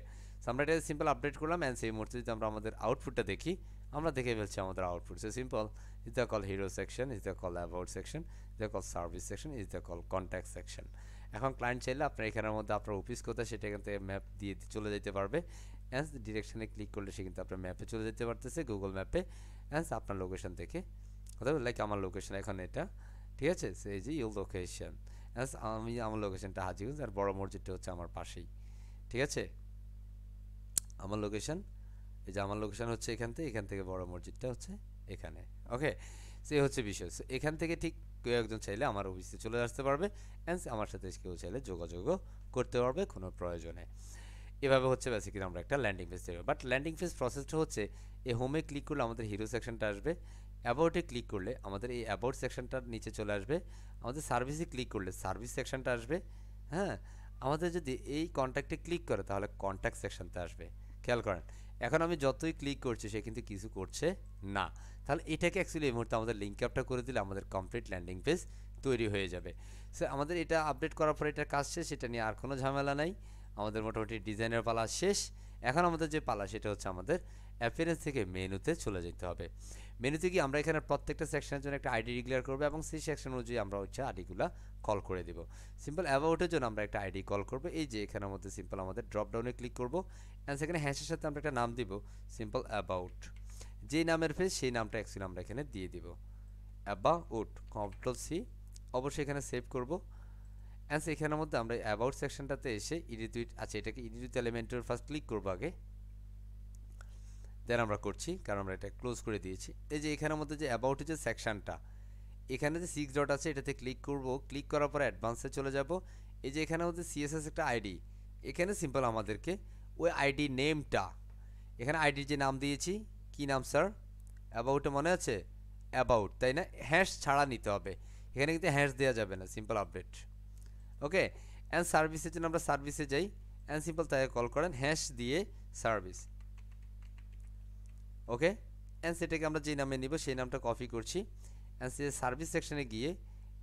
Speaker 1: আমরা এটা সিম্পল আপডেট করলাম। অ্যান্ড সেই মুহূর্তে যদি আমরা আমাদের আউটপুটটা দেখি, আমরা দেখে ফেলছি আমাদের output. So simple, is the call hero section, is the call about section, is the call service section, is the call contact section. এখন ক্লায়েন্ট চাইলে আপনার এখানের মধ্যে আপনার অফিস কোথায় সেটা এখান থেকে ম্যাপ দিয়ে চলে যেতে পারবে। অ্যান্ড ডিরেকশনে ক্লিক করলে সে কিন্তু আপনার ম্যাপে চলে যেতে পারতেছে, গুগল ম্যাপে। অ্যান্ড আপনার লোকেশন থেকে, অথবা লাইক আমার লোকেশন এখন এটা, ঠিক আছে? সো এই যে ইউর লোকেশন, অ্যান্ড আমি আমার লোকেশনটা হাজীগঞ্জ, আর বড় মসজিদটা হচ্ছে আমার পাশেই, ঠিক আছে? আমার লোকেশন, এই যে আমার লোকেশন হচ্ছে এখান থেকে বড় মসজিদটা হচ্ছে এখানে। ওকে, সে হচ্ছে বিষয়। সো এখান থেকে ঠিক কেউ একজন চাইলে আমার অফিসে চলে আসতে পারবে, অ্যান্ড আমার সাথে কেউ চাইলে যোগাযোগও করতে পারবে কোনো প্রয়োজনে। এভাবে হচ্ছে বেসিক্যালি আমরা একটা ল্যান্ডিং পেজ তৈরি। বাট ল্যান্ডিং পেজ প্রসেসটা হচ্ছে, এই হোমে ক্লিক করলে আমাদের হিরো সেকশনটা আসবে, অ্যাবাউটে ক্লিক করলে আমাদের এই অ্যাবাউট সেকশনটার নিচে চলে আসবে, আমাদের সার্ভিসে ক্লিক করলে সার্ভিস সেকশনটা আসবে। হ্যাঁ, আমাদের যদি এই কন্ট্যাক্টে ক্লিক করে তাহলে কন্ট্যাক্ট সেকশনটা আসবে। খেয়াল করেন, এখন আমি যতই ক্লিক করছি সে কিন্তু কিছু করছে না। তাহলে এটাকে অ্যাকচুয়ালি এই মুহূর্তে আমাদের লিঙ্ক আপটা করে দিলে আমাদের কমপ্লিট ল্যান্ডিং পেজ তৈরি হয়ে যাবে। সো আমাদের এটা আপডেট করার পরে এটার কাজ শেষ, সেটা নিয়ে আর কোনো ঝামেলা নাই। আমাদের মোটামুটি ডিজাইনের পালা শেষ। এখন আমাদের যে পালা সেটা হচ্ছে আমাদের অ্যাপিয়ারেন্স থেকে মেনুতে চলে যেতে হবে। মেনুতে গিয়ে আমরা এখানে প্রত্যেকটা সেকশনের জন্য একটা আইডি ডিক্লেয়ার করবো, এবং সেই সেকশন অনুযায়ী আমরা হচ্ছে আইডিগুলো কল করে দিব। সিম্পল অ্যাবাউটের জন্য আমরা একটা আইডি কল করবো, এই যে এখানের মধ্যে সিম্পল আমাদের ড্রপ ডাউনে ক্লিক করবো, অ্যান্ড সেখানে হ্যাশের সাথে আমরা একটা নাম দিব, সিম্পল অ্যাবাউট। যেই নামের পেজ সেই নামটা অ্যাকচুয়ালি আমরা এখানে দিয়ে দিব, অ্যাবাউট। Ctrl+C, অবশ্যই এখানে সেভ করবো। অ্যান্ড এখানের মধ্যে আমরা অ্যাবাউট সেকশনটাতে এসে এডিট উইথ, আচ্ছা এটাকে এডিট উইথ এলিমেন্টের ফার্স্ট ক্লিক করবো আগে, দেন আমরা করছি, কারণ আমরা এটা ক্লোজ করে দিয়েছি। এই যে এখানের মধ্যে যে অ্যাবাউটের যে সেকশনটা, এখানে যে 6 ডট আছে এটাতে ক্লিক করব, ক্লিক করার পরে অ্যাডভান্সে চলে যাব। এই যে এখানে মধ্যে সিএসএস একটা আইডি, এখানে সিম্পল আমাদেরকে ওই আইডি নেমটা, এখানে আইডির যে নাম দিয়েছি, কি নাম স্যার? অ্যাবাউটে মনে আছে? অ্যাবাউট, তাই না? হ্যাশ ছাড়া নিতে হবে, এখানে কিন্তু হ্যাশ দেওয়া যাবে না, সিম্পল আপডেট। ওকে, অ্যান্ড সার্ভিসের জন্য আমরা সার্ভিসে যাই, অ্যান্ড সিম্পল তাই কল করেন হ্যাশ দিয়ে সার্ভিস। ওকে, অ্যান্ড সেটাকে আমরা যে নামে নিব সেই নামটা কপি করছি, অ্যান্ড সার্ভিস সেকশনে গিয়ে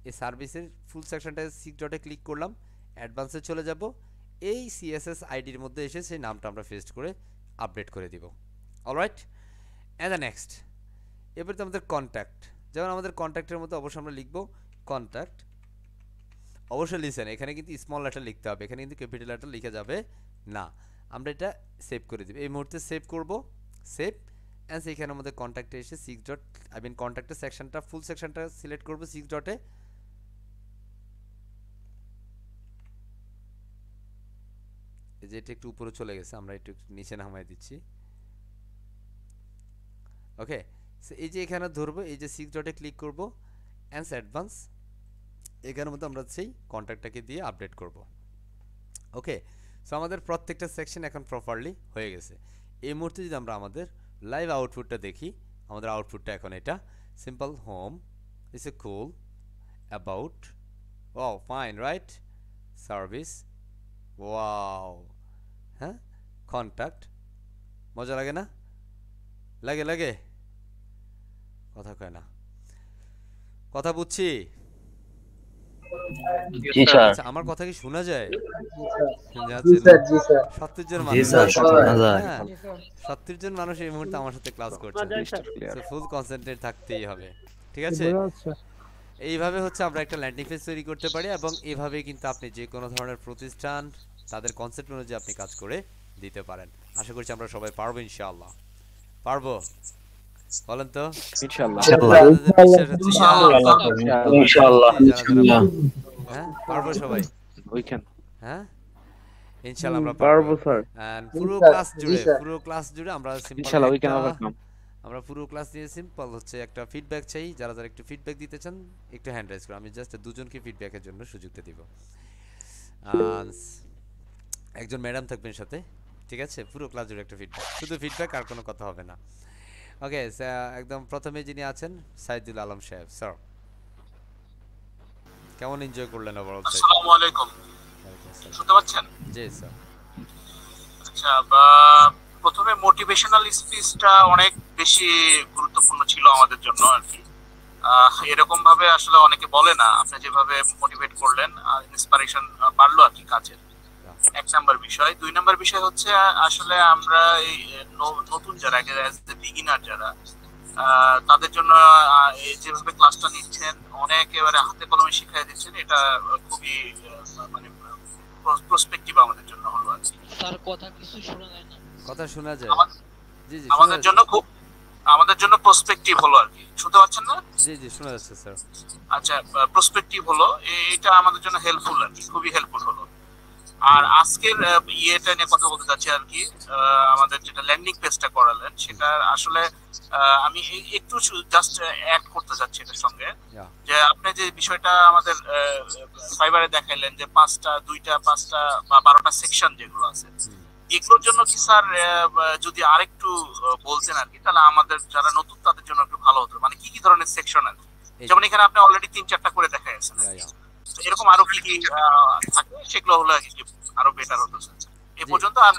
Speaker 1: এই সার্ভিসের ফুল সেকশনটা 6 ডটে ক্লিক করলাম, অ্যাডভান্সে চলে যাব, এই সিএসএস আইডির মধ্যে এসে সেই নামটা আমরা পেস্ট করে আপডেট করে দিব। অলরাইট, অ্যান্ড দ্য নেক্সট এবার তো আমাদের কন্ট্যাক্ট, যেমন আমাদের কন্ট্যাক্টের মধ্যে অবশ্যই আমরা লিখব কন্ট্যাক্ট। অবশ্যই লিসেন, এখানে কিন্তু স্মল লেটার লিখতে হবে, এখানে কিন্তু ক্যাপিটাল লেটার লিখা যাবে না। আমরা এটা সেভ করে দিব, এই মুহূর্তে সেভ করব, সেভ অ্যান্ড সেইখানে আমাদের কন্ট্যাক্টে এসে 6 ডট কন্ট্যাক্টের সেকশনটা ফুল সেকশনটা সিলেক্ট করব 6 ডটে। এই যে এটা একটু উপরে চলে গেছে, আমরা একটু নিচে নামাই দিচ্ছি। ওকে, এই যে এখানে ধরবো, এই যে 6 ডটে ক্লিক করব অ্যান্ড অ্যাডভান্স, এখানের মধ্যে আমরা সেই কন্ট্যাক্টটাকে দিয়ে আপডেট করব। ওকে, সো আমাদের প্রত্যেকটা সেকশন এখন প্রপারলি হয়ে গেছে। এই মুহূর্তে যদি আমরা আমাদের লাইভ আউটপুটটা দেখি, আমাদের আউটপুটটা এখন এটা simple home is a cool about, wow fine right, service, wow, হ্যাঁ, কন্ট্যাক্ট, মজা লাগে না? লাগে লাগে, কথা কয় না, কথা বুঝছি।
Speaker 4: জি স্যার।
Speaker 1: আচ্ছা, আমার কথা কি শোনা যায়?
Speaker 5: জি স্যার, জি স্যার।
Speaker 1: 70 জন
Speaker 3: জি
Speaker 1: মানুষ,
Speaker 3: স্যার, শোনা যায়।
Speaker 1: হ্যাঁ 70 জন মানুষ এই মুহূর্তে আমার সাথে ক্লাস করছে, সো ফুল কনসেন্ট্রেট থাকতেই হবে, ঠিক আছে? এইভাবে হচ্ছে আমরা একটা ল্যান্ডিং পেজ তৈরি করতে পারি, এবং এইভাবে কিন্তু আপনি যে কোনো ধরনের প্রতিষ্ঠান তাদের কনসেপ্ট অনুযায়ী আপনি কাজ করে দিতে পারেন। আশা করছি আমরা সবাই পারবো, ইনশাআল্লাহ পারবো, বলেন তো
Speaker 4: ইনশাআল্লাহ।
Speaker 1: আপনাদের বিশ্বাস হচ্ছে?
Speaker 4: ইনশাআল্লাহ।
Speaker 1: হ্যাঁ পারবো সবাই,
Speaker 4: We can.
Speaker 1: হ্যাঁ ইনশাআল্লাহ আমরা
Speaker 5: পারবো
Speaker 1: পারবো
Speaker 5: স্যার।
Speaker 1: এন্ড পুরো
Speaker 5: স্যার,
Speaker 1: ক্লাস
Speaker 5: জি
Speaker 1: জুড়ে
Speaker 5: স্যার।
Speaker 1: পুরো ক্লাস জুড়ে আমরা সিম্পল
Speaker 4: ইনশাআল্লাহ we can overcome.
Speaker 1: আমরা পুরো ক্লাস নিয়ে সিম্পল হচ্ছে একটা ফিডব্যাক চাই, যারা যারা একটু ফিডব্যাক দিতে চান একটু হ্যান্ড রাইজ করুন, আমি জাস্ট দুজনকে ফিডব্যাকের জন্য সুযোগটা দিব। একজন ম্যাডাম থাকবেন সাথে, ঠিক আছে? পুরো ক্লাস জুড়ে একটা ফিডব্যাক, শুধু ফিডব্যাক, আর কোনো কথা হবে না। ওকে, একদম প্রথমে যিনি আছেন সাইদুল আলম সাহেব, স্যার কেমন এনজয় করলেন ওভারঅল?
Speaker 6: আসসালামু আলাইকুম, শুনতে পাচ্ছেন?
Speaker 1: জি স্যার।
Speaker 6: আচ্ছা, প্রথমে মোটিভেশনাল স্পিচটা অনেক বেশি গুরুত্বপূর্ণ ছিল আমাদের জন্য আর কি। এরকম ভাবে আসলে অনেকে বলে না, আপনি যেভাবে মোটিভেট করলেন ইন্সপিরেশন বাড়লো আর কি কাজের। এক নাম্বার বিষয়। 2 নাম্বার বিষয় হচ্ছে আসলে আমরা এই নতুন যারা বিগিনার যারা তাদের জন্য যেভাবে ক্লাসটা নিচ্ছেন, অনেক এবারে হাতে কলমে শিখিয়ে দিচ্ছেন, এটা খুবই মানে প্রসপেক্টিভ আমাদের জন্য হলো আর কি।
Speaker 7: স্যার কথা কিছু শোনা যায় না।
Speaker 1: কথা শোনা যায়? জি জি,
Speaker 6: আমাদের জন্য খুব প্রসপেক্টিভ হলো আর কি। শুনতে পাচ্ছেন না?
Speaker 1: জি জি শোনা যাচ্ছে স্যার।
Speaker 6: আচ্ছা, প্রসপেক্টিভ হলো, এটা আমাদের জন্য হেল্পফুল আর কি, খুবই হেল্পফুল হলো। আর আজকের ইয়েটা নিয়ে কথা বলতে চাচ্ছি আর কি, আমাদের যেটা ল্যান্ডিং পেজটা করালেন সেটা আসলে আমি একটু জাস্ট অ্যাড করতে চাচ্ছি এটার সঙ্গে, যে আপনি যে বিষয়টা আমাদের ফাইবারে দেখাইলেন যে 5টা 2টা 5টা বা 12টা সেকশন যেগুলো আছে, এগুলোর জন্য কি স্যার যদি আরেকটু বলতেন আর কি, তাহলে আমাদের যারা নতুন তাদের জন্য একটু ভালো হতো। মানে কি কি ধরনের সেকশন আছে? যেমন এখানে আপনি অলরেডি 3-4টা করে দেখাইছেন, এরকম আরো কি কি থাকে সেগুলো হলো আরো বেটার হতো স্যার। এই পর্যন্ত। আর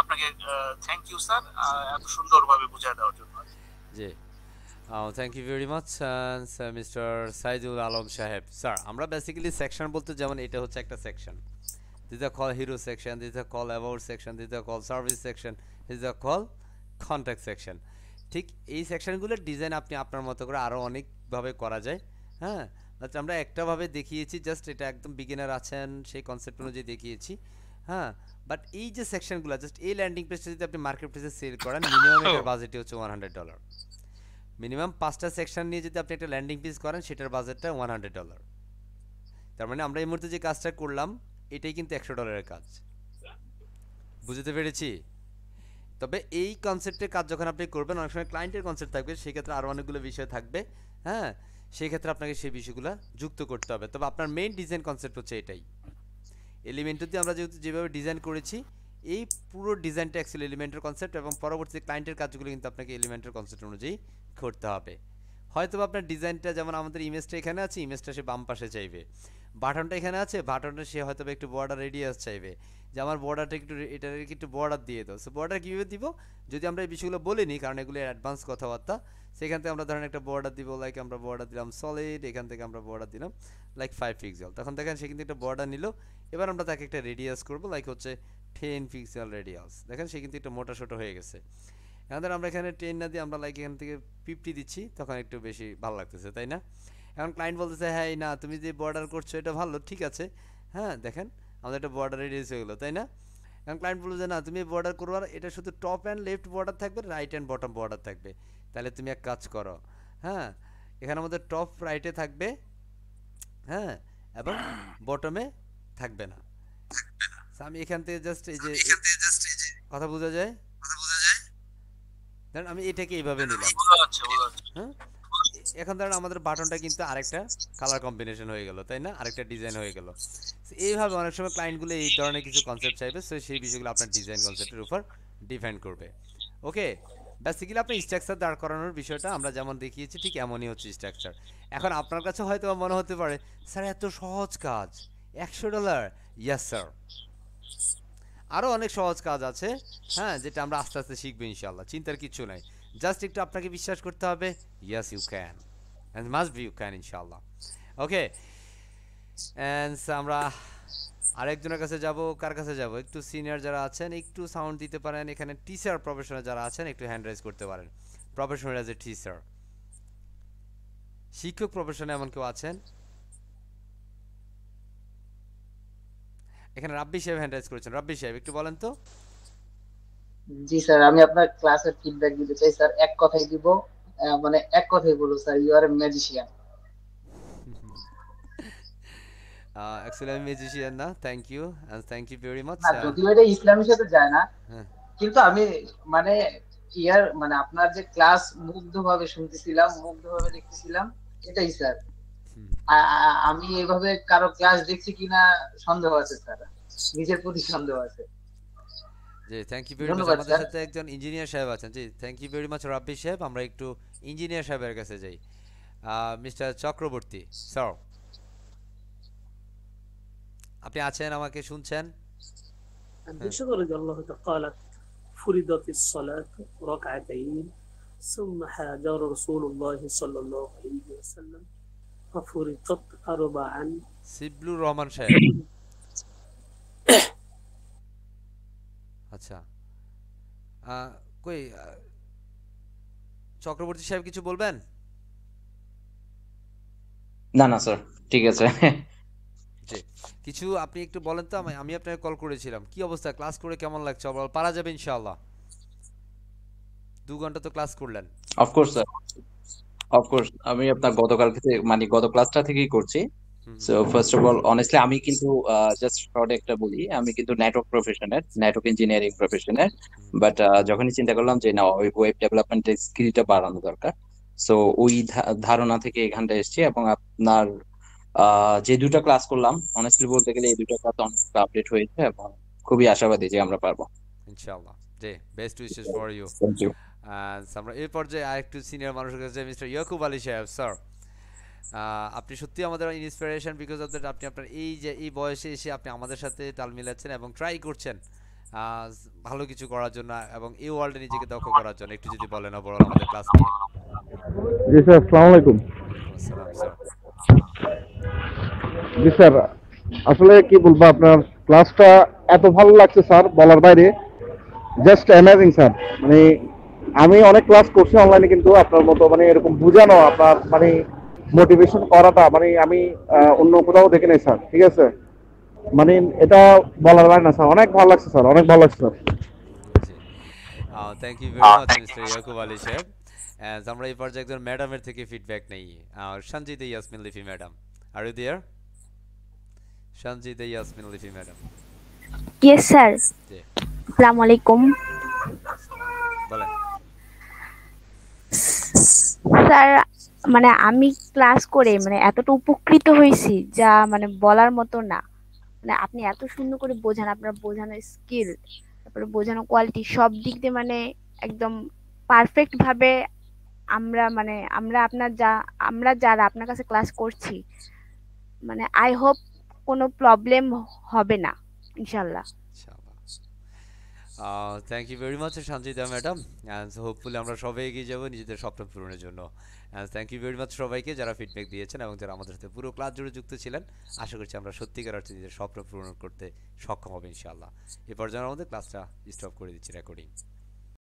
Speaker 6: আপনাকে থ্যাংক ইউ স্যার এত সুন্দরভাবে বুঝিয়ে দেওয়ার জন্য।
Speaker 1: জি, thank you very much mister Saidul Alam সাহেব। স্যার আমরা বেসিক্যালি সেকশন বলতে, যেমন এটা হচ্ছে একটা section, this is call hero section, this is call about section, this is call service section, this is call contact section. ঠিক এই সেকশনগুলোর ডিজাইন আপনি আপনার মতো করে আরও অনেকভাবে করা যায়। হ্যাঁ, আচ্ছা আমরা একটাভাবে দেখিয়েছি, জাস্ট এটা একদম বিগিনার আছেন সেই কনসেপ্ট অনুযায়ী দেখিয়েছি। হ্যাঁ, বাট এই যে সেকশনগুলো, জাস্ট এই ল্যান্ডিং পেজটা যদি আপনি মার্কেট প্লেসে সেল করেন, মিনিমাম এটার বাজেটই হচ্ছে $100। মিনিমাম 5টা সেকশন নিয়ে যদি আপনি একটা ল্যান্ডিং পেজ করেন, সেটার বাজেটটা $100। তার মানে আমরা এই মুহূর্তে যে কাজটা করলাম এটাই কিন্তু $100 কাজ। বুঝতে পেরেছি? তবে এই কনসেপ্টের কাজ যখন আপনি করবেন, অনেক সময় ক্লায়েন্টের কনসেপ্ট থাকবে, সেক্ষেত্রে আরও অনেকগুলো বিষয় থাকবে। হ্যাঁ, সেই ক্ষেত্রে আপনাকে সেই বিষয়গুলো যুক্ত করতে হবে। তবে আপনার মেইন ডিজাইন কনসেপ্ট হচ্ছে এটাই। এলিমেন্টটি আমরা যেভাবে ডিজাইন করেছি, এই পুরো ডিজাইনটা অ্যাকচুয়ালি এলিমেন্টের কনসেপ্ট, এবং পরবর্তীতে ক্লায়েন্টের কাজগুলো কিন্তু আপনাকে এলিমেন্টের কনসেপ্ট অনুযায়ী করতে হবে। হয়তো আপনার ডিজাইনটা, যেমন আমাদের ইমেজটা এখানে আছে, ইমেজটা সে বাম পাশে চাইবে, বাটনটা এখানে আছে, বাটনটা সে হয়তো একটু বর্ডার রেডিয়াস চাইবে, যে আমার বর্ডারটা একটু, এটার একটু বর্ডার দিয়ে দাও। সো বর্ডার কীভাবে দিব যদি আমরা এই বিষয়গুলো বলিনি, কারণ এগুলো অ্যাডভান্স কথাবার্তা, সেখান থেকে আমরা ধরেন একটা বর্ডার দিব, লাইক আমরা বর্ডার দিলাম সলিড, এখান থেকে আমরা বর্ডার দিলাম লাইক 5 পিক্সেল। তখন দেখেন সে কিন্তু একটা বর্ডার নিল। এবার আমরা তাকে একটা রেডিয়াস করব, লাইক হচ্ছে 10 পিক্সেল রেডিয়াস। দেখেন সে কিন্তু একটা মোটা সোটা হয়ে গেছে। এখন ধর আমরা এখানে 10 না দিয়ে আমরা লাইক এখান থেকে 50 দিচ্ছি, তখন একটু বেশি ভালো লাগতেছে, তাই না? এখন ক্লায়েন্ট বলতেছে হ্যাঁ না তুমি যে বর্ডার করছো এটা ভালো, ঠিক আছে, হ্যাঁ দেখেন আমাদের একটা বর্ডার রেডিয়াস হয়ে গেলো, তাই না? এখন ক্লায়েন্ট বললো যে না তুমি বর্ডার করবো, আর এটা শুধু টপ অ্যান্ড লেফট বর্ডার থাকবে, রাইট অ্যান্ড বটম বর্ডার থাকবে। তাহলে তুমি এক কাজ করো, হ্যাঁ এখানে আমাদের টপ রাইটে থাকবে, হ্যাঁ, এবং বটমে থাকবে না। আমি এখান থেকে জাস্ট এই যে কথা বোঝা যায়, ধরেন আমি এটাকে এইভাবে নিলাম, হ্যাঁ এখন ধরেন আমাদের বাটনটা কিন্তু আরেকটা কালার কম্বিনেশন হয়ে গেল, তাই না? আরেকটা ডিজাইন হয়ে গেল। এইভাবে অনেক সময় ক্লায়েন্টগুলো এই ধরনের কিছু কনসেপ্ট চাইবে, সো সেই বিষয়গুলো আপনার ডিজাইন কনসেপ্টের উপর ডিপেন্ড করবে। ওকে, বেসিক্যালি আপনার স্ট্রাকচার দাঁড় করানোর বিষয়টা আমরা যেমন দেখিয়েছি ঠিক এমনই হচ্ছে স্ট্রাকচার। এখন আপনার কাছে হয়তো মনে হতে পারে স্যার এত সহজ কাজ, $100, ইয়েস স্যার, আরও অনেক সহজ কাজ আছে, হ্যাঁ যেটা আমরা আস্তে আস্তে শিখবো ইনশাল্লাহ, চিন্তার কিছু নাই। জাস্ট একটু আপনাকে বিশ্বাস করতে হবে, yes you can and must be you can ইনশাল্লাহ। ওকে, অ্যান্ড আমরা আরেকজনের কাছে যাব, কার কাছে যাব? একটু সিনিয়র যারা আছেন একটু সাউন্ড দিতে পারেন, এখানে টিচার প্রফেশনাল যারা আছেন একটু হ্যান্ড রাইজ করতে পারেন। প্রফেশনাল এজ এ টিচার, শিক্ষক প্রফেশনে এমন কেউ আছেন? এখানে রাব্বি সাহেব হ্যান্ড রাইজ করেছেন, রাব্বি সাহেব একটু বলেন তো।
Speaker 5: জি স্যার, আমি আপনার ক্লাসের ফিডব্যাক দিতে চাই স্যার। এক কথাই দিব, মানে এক কথাই বলবো sir, you are a magician.
Speaker 1: Actually আমি মিউজিশিয়ান না, thank you and thank you very much.
Speaker 5: না, যদিও এটা ইসলামের সাথে যায় না,
Speaker 1: হ্যাঁ
Speaker 5: কিন্তু আমি মানে মানে আপনার যে ক্লাস মুগ্ধভাবে শুনতেছিলাম, মুগ্ধভাবে দেখতেছিলাম, এটাই স্যার। আমি এইভাবে কারো ক্লাস দেখছি কিনা সন্দেহ আছে স্যার, নিজের প্রতি সন্দেহ আছে।
Speaker 1: জি থ্যাংক ইউ ভেরি মাচ।
Speaker 5: ধন্যবাদ
Speaker 1: আমাদের
Speaker 5: স্যার।
Speaker 1: সাথে একজন ইঞ্জিনিয়ার সাহেব আছেন। জি থ্যাংক ইউ ভেরি মাচ রাব্বি সাহেব। আমরা একটু ইঞ্জিনিয়ার সাহেবের কাছে যাই। মিস্টার চক্রবর্তী স্যার, আপনি আছেন, আমাকে শুনছেন?
Speaker 8: بشغل الله قالت فرضت الصلاة ركعتين ثم هاجر رسول الله صلى الله عليه وسلم ففرضت أربعا।
Speaker 1: সিবলুর রহমান সাহেব, আচ্ছা কই চক্রবর্তী সাহেব কিছু বলবেন?
Speaker 9: না না স্যার, ঠিক আছে।
Speaker 1: জি কিছু আপনি একটু বলেন তো, আমি আপনাকে কল করেছিলাম, কি অবস্থা, ক্লাস করে কেমন লাগছে? ওভারঅল পারা যাবে ইনশাআল্লাহ? 2 ঘন্টা তো ক্লাস করলেন।
Speaker 9: অফকোর্স স্যার, অফকোর্স আমি আপনার গতকাল থেকে মানে গত ক্লাসটা থেকেই করছি। So first of all honestly আমি কিন্তু জাস্ট শর্ট একটা বলি, আমি কিন্তু নেটওয়ার্ক প্রফেশনের, নেটওয়ার্ক ইঞ্জিনিয়ারিং প্রফেশনের, বাট যখনই চিন্তা করলাম যে না ওয়েব ডেভেলপমেন্টের স্কিলটা বাড়ানো দরকার, সো ওই ধারণা থেকে এখানটা এসেছি। এবং আপনার যে দুটো ক্লাস করলাম অনেস্টলি বলতে গেলে এই দুটো ক্লাস অনেক আপডেট হয়েছে এবং খুবই আশাবাদী যে আমরা পারবো
Speaker 1: ইনশাআল্লাহ। জি best wishes for you.
Speaker 9: Thank you.
Speaker 1: আমরা এই পর্যায়ে আরেকটু সিনিয়র মানুষের কাছে মিস্টার ইয়াকুব আলী সাহেব স্যার, আপনি সত্যি আমাদের ইন্সপিরেশন বিকজ অফ দ্যাট। আপনি আপনার এই যে এই বয়সে এসে আপনি আমাদের সাথে তাল মিলাচ্ছেন এবং ট্রাই করছেন ভালো কিছু করার জন্য এবং এই ওয়ার্ল্ডে নিজেকে দক্ষ করার জন্য। একটু যদি বলেন ওভারঅল আমাদের ক্লাস নিয়ে।
Speaker 10: জি স্যার, আসসালামু আলাইকুম।
Speaker 1: আসসালাম স্যার।
Speaker 10: জি স্যার, আসলে কি বলবো, আপনার ক্লাসটা এত ভালো লাগছে স্যার, বলার বাইরে, জাস্ট অ্যামেজিং স্যার। মানে আমি অনেক ক্লাস করছি অনলাইনে, কিন্তু আপনার মতো মানে এরকম বুঝানো, আপনার মানে মোটিভেশন করাটা মানে আমি অন্য কোথাও দেখি নাই স্যার, ঠিক আছে? মানে এটা বলার বাইরে না স্যার, অনেক ভালো লাগছে স্যার, অনেক ভালো লাগছে স্যার।
Speaker 1: জি thank you very much mister Yakub Ali সাহেব। আমরা এই পর্যায়ে একজন ম্যাডামের থেকে ফিডব্যাক নেই। Sanjita Yasmin Lifi madam, are you there? Sanjita Yasmin Lifi madam.
Speaker 11: Yes sir.
Speaker 1: জি
Speaker 11: আসসালামু আলাইকুম
Speaker 1: বলেন।
Speaker 11: স্যার। মানে আমি ক্লাস করে মানে এতটা উপকৃত হয়েছি যা মানে বলার মতো না। মানে আপনি এত সুন্দর করে বোঝান, আপনার বোঝানোর স্কিল, তারপরে বোঝানো কোয়ালিটি, সব দিক দিয়ে মানে একদম পারফেক্ট ভাবে আমরা যারা আপনার কাছে ক্লাস করছি, মানে আই হোপ কোনো প্রবলেম হবে না ইনশাল্লাহ।
Speaker 1: Thank you very much Sanjita madam, and hopefully আমরা সবাই এগিয়ে যাবো নিজেদের স্বপ্ন পূরণের জন্য। And thank you very much সবাইকে যারা ফিডব্যাক দিয়েছেন এবং যারা আমাদের সাথে পুরো ক্লাস জুড়ে যুক্ত ছিলেন। আশা করছি আমরা সত্যিকার অর্থে নিজেদের স্বপ্ন পূরণ করতে সক্ষম হবে ইনশাআল্লাহ। এ পর্যায়ে আমাদের ক্লাসটা স্টপ করে দিচ্ছি রেকর্ডিং।